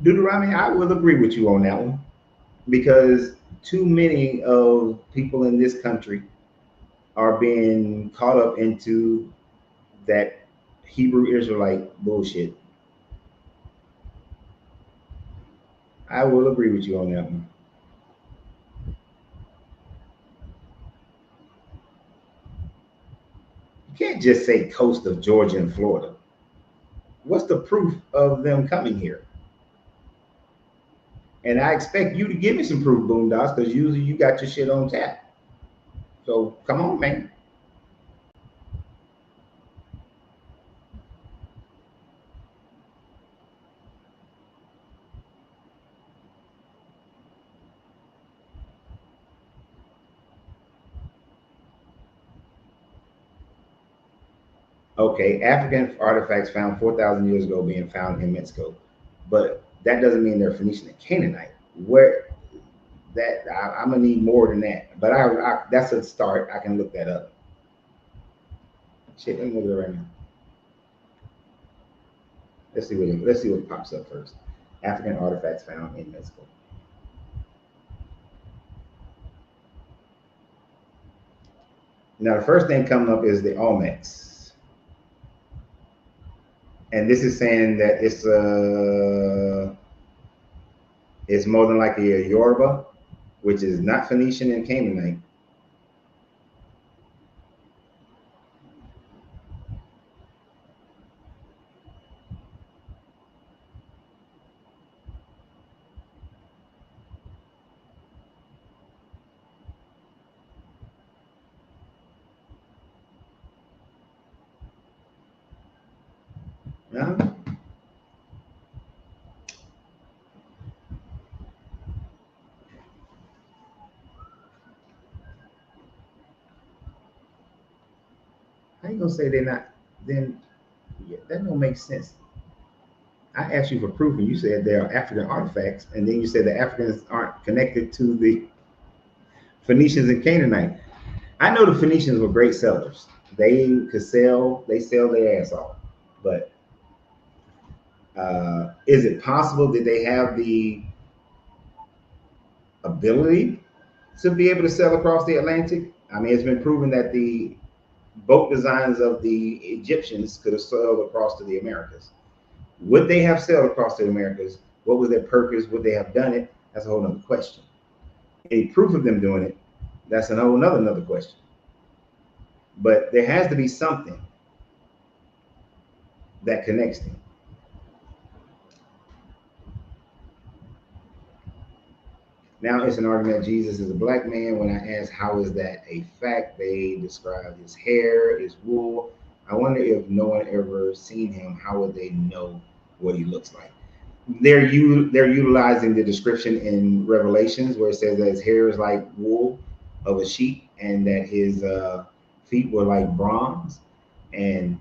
Deuteronomy, I will agree with you on that one because too many of people in this country are being caught up into that Hebrew Israelite bullshit. I will agree with you on that one. You can't just say coast of Georgia and Florida. What's the proof of them coming here? And I expect you to give me some proof, Boondocks, because usually you got your shit on tap. So come on, man. Okay, African artifacts found 4,000 years ago being found in Mexico, but that doesn't mean they're Phoenician and Canaanite. Where I'm gonna need more than that. But that's a start. I can look that up. Shit, let me look it right now. Let's see what pops up first. African artifacts found in Mexico. Now the first thing coming up is the Olmecs, and this is saying that it's more than likely a Yoruba, which is not Phoenician and Canaanite. No? How you gonna say they're not? Then yeah, that don't make sense. I asked you for proof, and you said they are African artifacts, and then you said the Africans aren't connected to the Phoenicians and Canaanite. I know the Phoenicians were great sellers. They could sell. They sell their ass off. But is it possible that they have the ability to be able to sell across the Atlantic? I mean, it's been proven that the boat designs of the Egyptians could have sailed across to the Americas. Would they have sailed across the Americas? What was their purpose? Would they have done it? That's a whole other question. Any proof of them doing it? That's another question. But there has to be something that connects them. Now it's an argument that Jesus is a black man. When I ask how is that a fact, they describe his hair, his wool. I wonder if no one ever seen him, how would they know what he looks like? They're utilizing the description in Revelations where it says that his hair is like wool of a sheep and that his feet were like bronze. And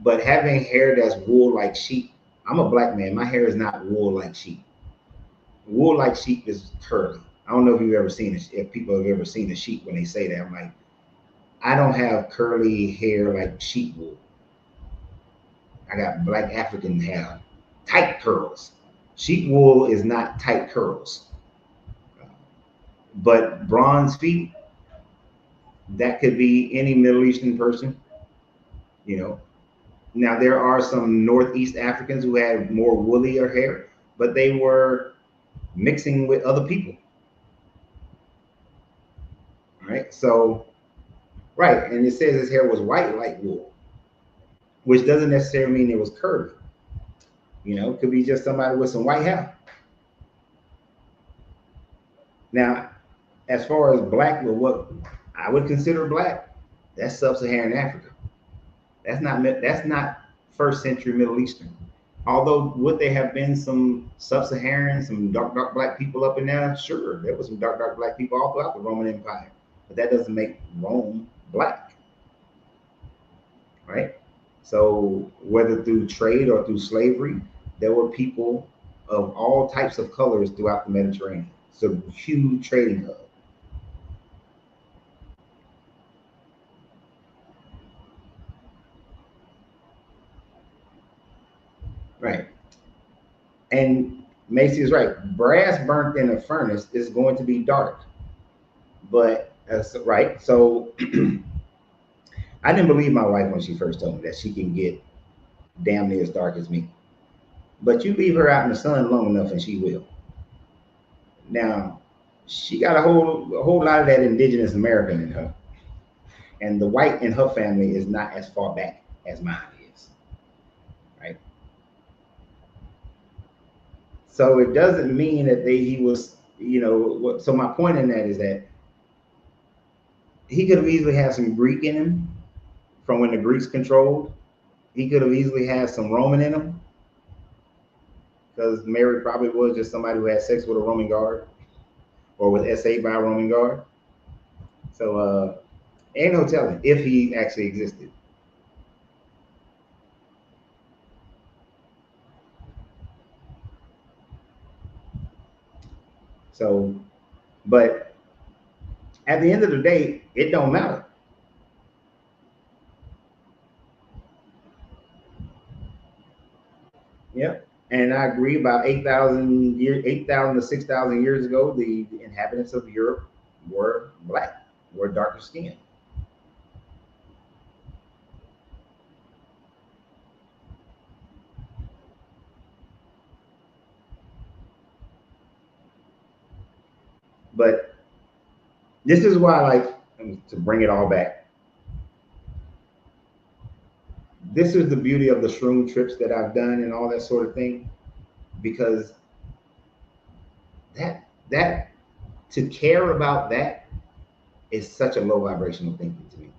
but having hair that's wool like sheep, I'm a black man. My hair is not wool like sheep. Wool like sheep is curly. I don't know if you've ever seen it. If people have ever seen a sheep when they say that, I'm like, I don't have curly hair like sheep wool. I got black African hair. tight curls. Sheep wool is not tight curls. But bronze feet, that could be any Middle Eastern person, you know. Now there are some Northeast Africans who had more woollier hair, but they were mixing with other people. Right? So, right, and it says his hair was white like wool, which doesn't necessarily mean it was curvy. You know, it could be just somebody with some white hair. Now, as far as black, well, what I would consider black, that's sub-Saharan Africa. That's not first century Middle Eastern. Although would there have been some sub-Saharan, some dark black people up in there? Sure, there was some dark black people all throughout the Roman Empire, but that doesn't make Rome black, right? So whether through trade or through slavery, there were people of all types of colors throughout the Mediterranean. So huge trading hub. Right. And Macy is right. Brass burnt in a furnace is going to be dark. But right. So I didn't believe my wife when she first told me that she can get damn near as dark as me. But you leave her out in the sun long enough and she will. Now, she got a whole lot of that indigenous American in her. And the white in her family is not as far back as mine is. Right? So it doesn't mean that he was, so my point in that is that he could have easily had some Greek in him from when the Greeks controlled. He could have easily had some Roman in him because Mary probably was just somebody who had sex with a Roman guard or was essayed by a Roman guard. So ain't no telling if he actually existed. So, but at the end of the day, it don't matter. Yep. And I agree about 8,000 to 6,000 years ago, the inhabitants of Europe were black, were darker skinned. But this is why I like to bring it all back. This is the beauty of the shroom trips that I've done and all that sort of thing, because that to care about that is such a low vibrational thinking to me.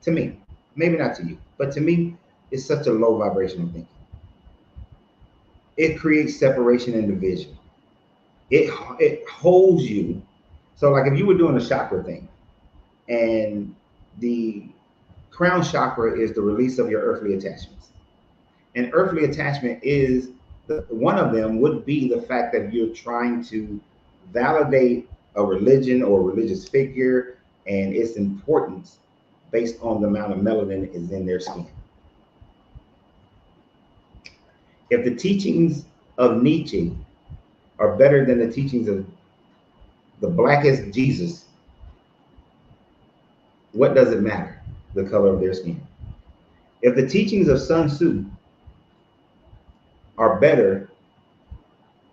To me, maybe not to you, but to me, it's such a low vibrational thinking. It creates separation and division. It holds you. So, like if you were doing a chakra thing, and the crown chakra is the release of your earthly attachments, and earthly attachment is one of them would be the fact that you're trying to validate a religion or a religious figure and its importance based on the amount of melanin is in their skin. If the teachings of Nietzsche are better than the teachings of the blackest Jesus, what does it matter? The color of their skin. If the teachings of Sun Tzu are better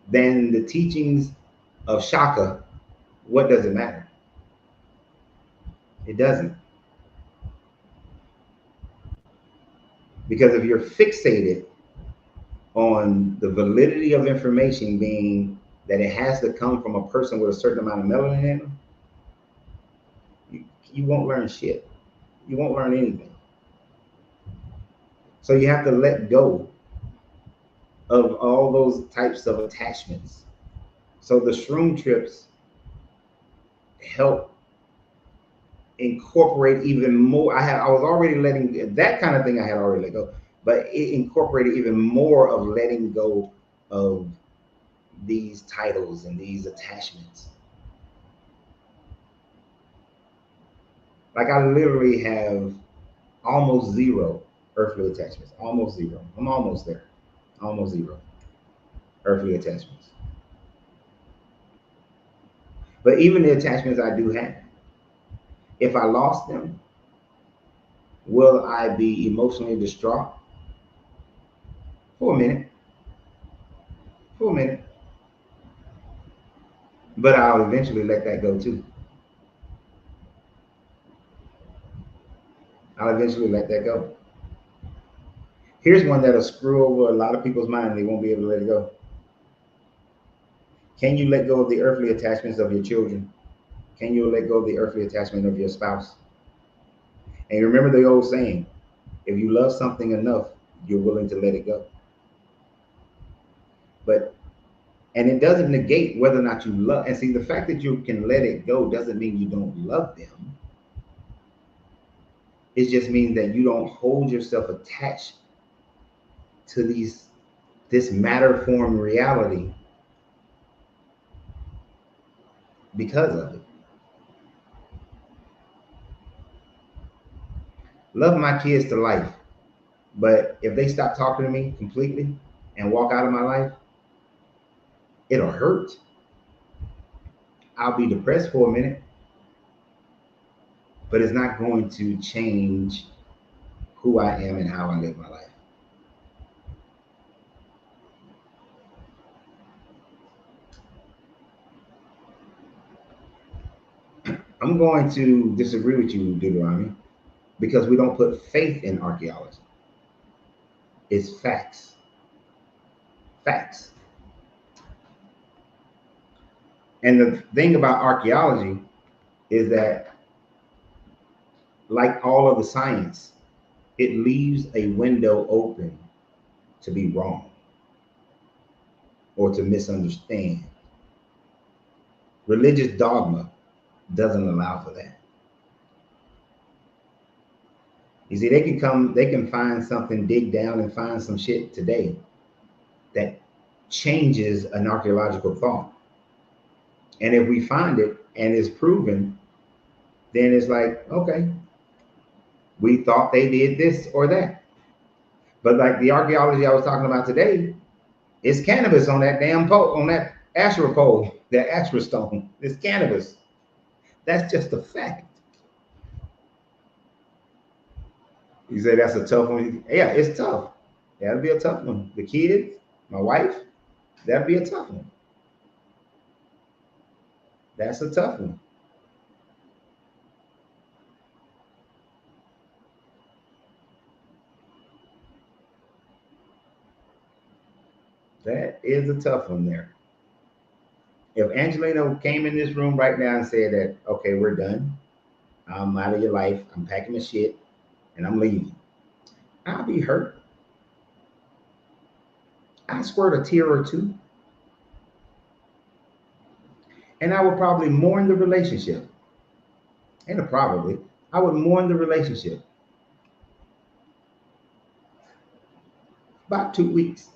than the teachings of Shaka, what does it matter? It doesn't. Because if you're fixated on the validity of information being that it has to come from a person with a certain amount of melanin in them, you won't learn shit. You won't learn anything. So you have to let go of all those types of attachments. So the shroom trips help incorporate even more. I was already letting that kind of thing, I had already let go, but it incorporated even more of letting go of these titles and these attachments. Like I literally have almost zero earthly attachments. Almost zero. I'm almost there. Almost zero. earthly attachments. But even the attachments I do have, if I lost them, will I be emotionally distraught? For a minute. For a minute. But I'll eventually let that go too. I'll eventually let that go. Here's one that'll screw over a lot of people's mind and they won't be able to let it go. Can you let go of the earthly attachments of your children? Can you let go of the earthly attachment of your spouse? And remember the old saying, if you love something enough, you're willing to let it go. And it doesn't negate whether or not you love. And see, the fact that you can let it go doesn't mean you don't love them. It just means that you don't hold yourself attached to this matter form reality because of it. Love my kids to life, but if they stop talking to me completely and walk out of my life, it'll hurt. I'll be depressed for a minute, but it's not going to change who I am and how I live my life. I'm going to disagree with you, Deuteronomy, because we don't put faith in archaeology. It's facts. Facts. And the thing about archaeology is that, like all of the science, it leaves a window open to be wrong or to misunderstand. Religious dogma doesn't allow for that. You see, they can find something, dig down and find some shit today that changes an archaeological thought. And if we find it and it's proven, then it's like, okay, we thought they did this or that. But like the archaeology I was talking about today, it's cannabis on that damn pole, on that Asherah pole, that Asherah stone. It's cannabis. That's just a fact. You say that's a tough one? Yeah, it's tough. That'll be a tough one. The kids, my wife, that'll be a tough one. That's a tough one. That is a tough one there. If Angelina came in this room right now and said that, okay, we're done, I'm out of your life, I'm packing my shit, and I'm leaving, I'll be hurt. I squirt a tear or two. And I would probably mourn the relationship. I would mourn the relationship. About 2 weeks.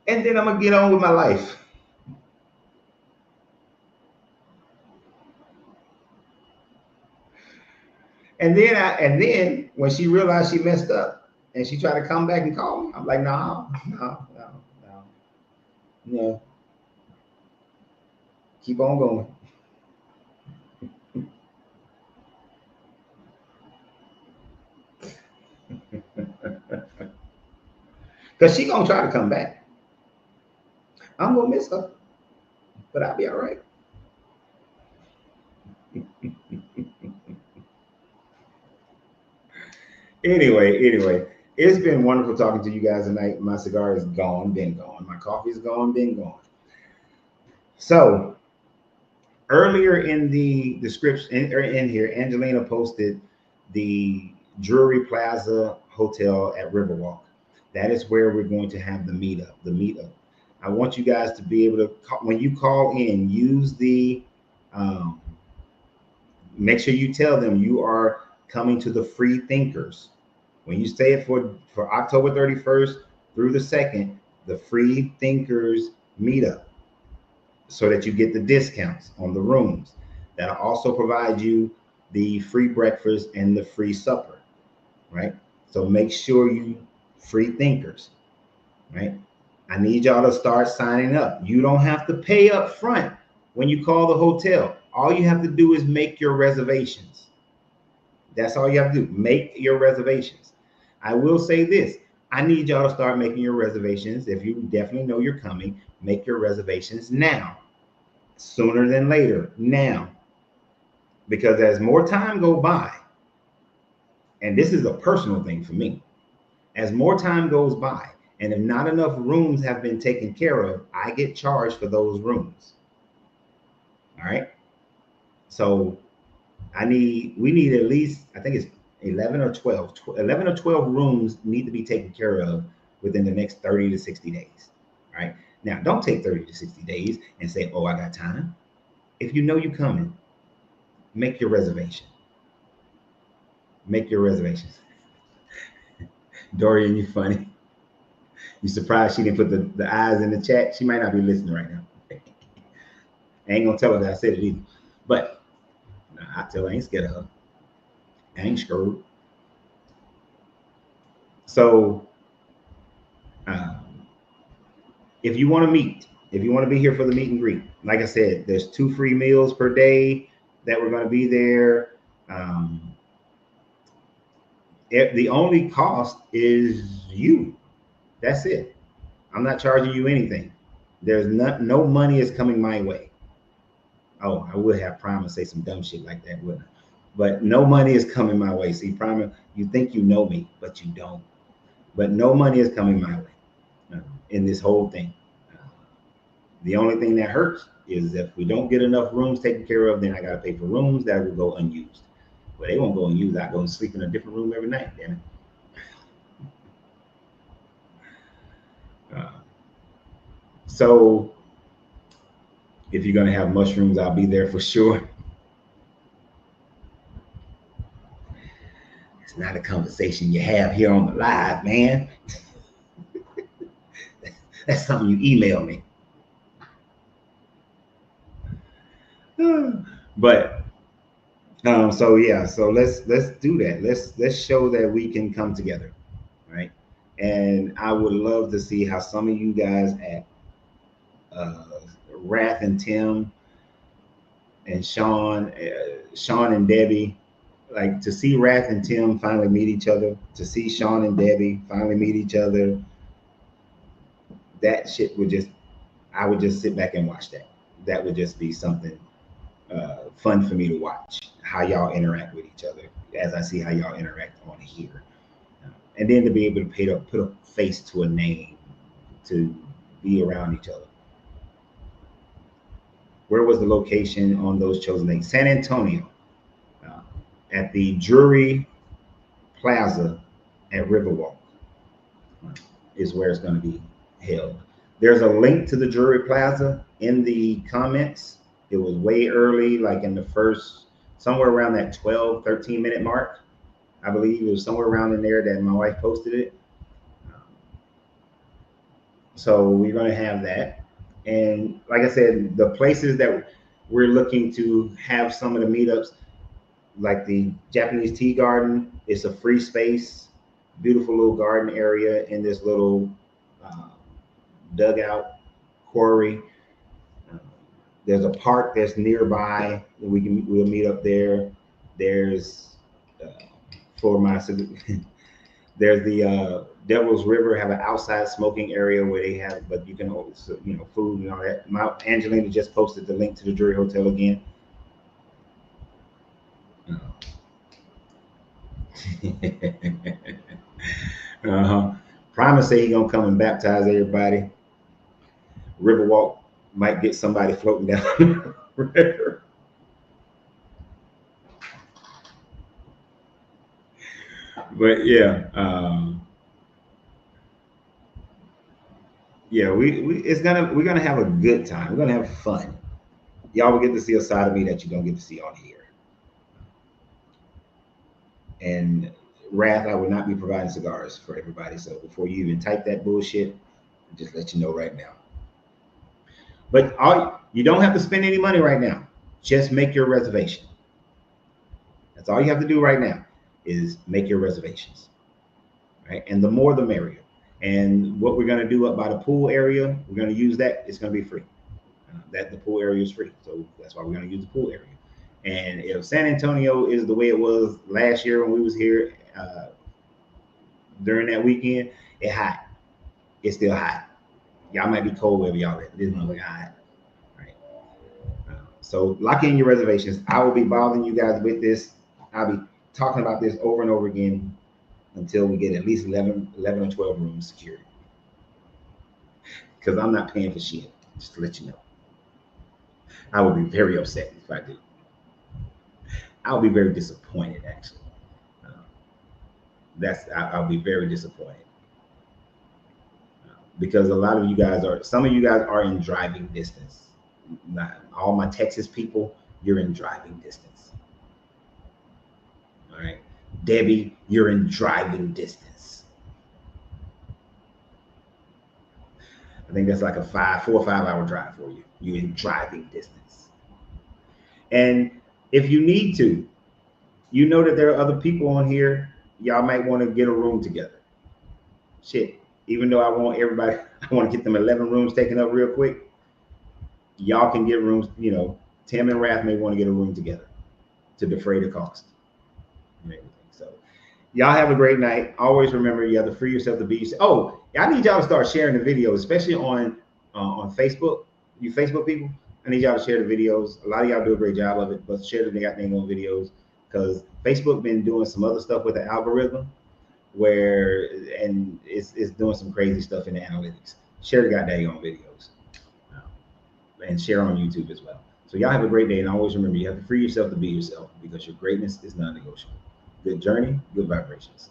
And then I'm gonna get on with my life. And then when she realized she messed up and she tried to come back and call me, I'm like, no. Keep on going. Because she gonna try to come back. I'm gonna miss her, but I'll be all right. Anyway, it's been wonderful talking to you guys tonight. My cigar is gone, been gone. My coffee's gone, been gone. So earlier in the description, in here, Angelina posted the Drury Plaza Hotel at Riverwalk. That is where we're going to have the meetup. I want you guys to be able to, when you call in, use the, make sure you tell them you are coming to the Free Thinkers. When you say it for October 31st through the 2nd, the Free Thinkers meetup, so that you get the discounts on the rooms. That'll also provide you the free breakfast and the free supper. right? So make sure you free thinkers, right? I need y'all to start signing up. You don't have to pay up front when you call the hotel. All you have to do is make your reservations. That's all you have to do. Make your reservations. I will say this. I need y'all to start making your reservations. If you definitely know you're coming, make your reservations now. Sooner than later. Now. Because as more time go by, and this is a personal thing for me, as more time goes by, and if not enough rooms have been taken care of, I get charged for those rooms. All right. So we need at least, I think it's 11 or 12, 11 or 12 rooms need to be taken care of within the next 30 to 60 days. All right. Now, don't take 30 to 60 days and say, oh, I got time. If you know you're coming, make your reservation. Make your reservations. Dorian, you funny. You surprised she didn't put the eyes in the chat? She might not be listening right now. I ain't gonna tell her that I said it either. But I tell her I ain't scared of her. I ain't scared. So if you want to meet, if you want to be here for the meet and greet, like I said, there's 2 free meals per day that we're going to be there. The only cost is you. That's it. I'm not charging you anything. There's no money is coming my way. Oh, I would have Prime and say some dumb shit like that, wouldn't I? But no money is coming my way. See, Prime, you think you know me, but you don't. But no money is coming my way in this whole thing. The only thing that hurts is if we don't get enough rooms taken care of, then I got to pay for rooms that will go unused. But they won't go unused. I go and sleep in a different room every night, damn it. So if you're going to have mushrooms, I'll be there for sure. It's not a conversation you have here on the live, man. That's something you email me. But so yeah, so let's do that. Let's show that we can come together, right? And I would love to see how some of you guys at Wrath and Tim and Sean and Debbie, like to see Wrath and Tim finally meet each other, to see Sean and Debbie finally meet each other. That shit would just, I would just sit back and watch that. That would just be something fun for me to watch, how y'all interact with each other as I see how y'all interact on here. And then to be able to put a face to a name, to be around each other. Where was the location on those chosen dates? San Antonio, at the Drury Plaza at Riverwalk is where it's going to be held. There's a link to the Drury Plaza in the comments. It was way early, like in the first, somewhere around that 12, 13-minute mark. I believe it was somewhere around in there that my wife posted it. So we're going to have that. And like I said, the places that we're looking to have some of the meetups, like the Japanese Tea Garden, it's a free space, beautiful little garden area in this little dugout quarry. There's a park that's nearby. We'll meet up there. There's there's the Devil's River, have an outside smoking area where they have, but you can also, food and all that. Angelina just posted the link to the Drury Hotel again. Primus say he gonna come and baptize everybody. Riverwalk might get somebody floating down the river. But yeah, we're gonna have a good time. We're gonna have fun. Y'all will get to see a side of me that you don't get to see on here. And Wrath, I will not be providing cigars for everybody. So before you even type that bullshit, I'll just let you know right now. But you don't have to spend any money right now. Just make your reservation. That's all you have to do right now. is make your reservations, right? And the more the merrier. And what we're going to do up by the pool area, we're going to use that. It's going to be free. That the pool area is free, so that's why we're going to use the pool area. And if San Antonio is the way it was last year when we was here during that weekend, it's hot. It's still hot. Y'all might be cold wherever y'all at. This motherfucker hot. Right. So lock in your reservations. I will be bothering you guys with this. I'll be talking about this over and over again until we get at least 11 or 12 rooms secured. Because I'm not paying for shit, just to let you know. I would be very upset if I did. I'll be very disappointed, actually. I'll be very disappointed. Because a lot of you guys some of you guys are in driving distance. Not all my Texas people, you're in driving distance. All right. Debbie, you're in driving distance. I think that's like a 4 or 5 hour drive for you. You're in driving distance. And if you need to, you know that there are other people on here. Y'all might want to get a room together. Shit. Even though I want everybody, I want to get them 11 rooms taken up real quick. Y'all can get rooms, you know, Tim and Raph may want to get a room together to defray the cost. So y'all have a great night. Always remember, you have to free yourself to be yourself. Oh, I need y'all to start sharing the videos, especially on Facebook. You Facebook people, I need y'all to share the videos. A lot of y'all do a great job of it, but share the goddamn on videos, because Facebook been doing some other stuff with the algorithm and it's doing some crazy stuff in the analytics. Share the goddamn videos and share on YouTube as well. So y'all have a great day, and always remember, you have to free yourself to be yourself, because your greatness is non-negotiable. Good journey, good vibrations.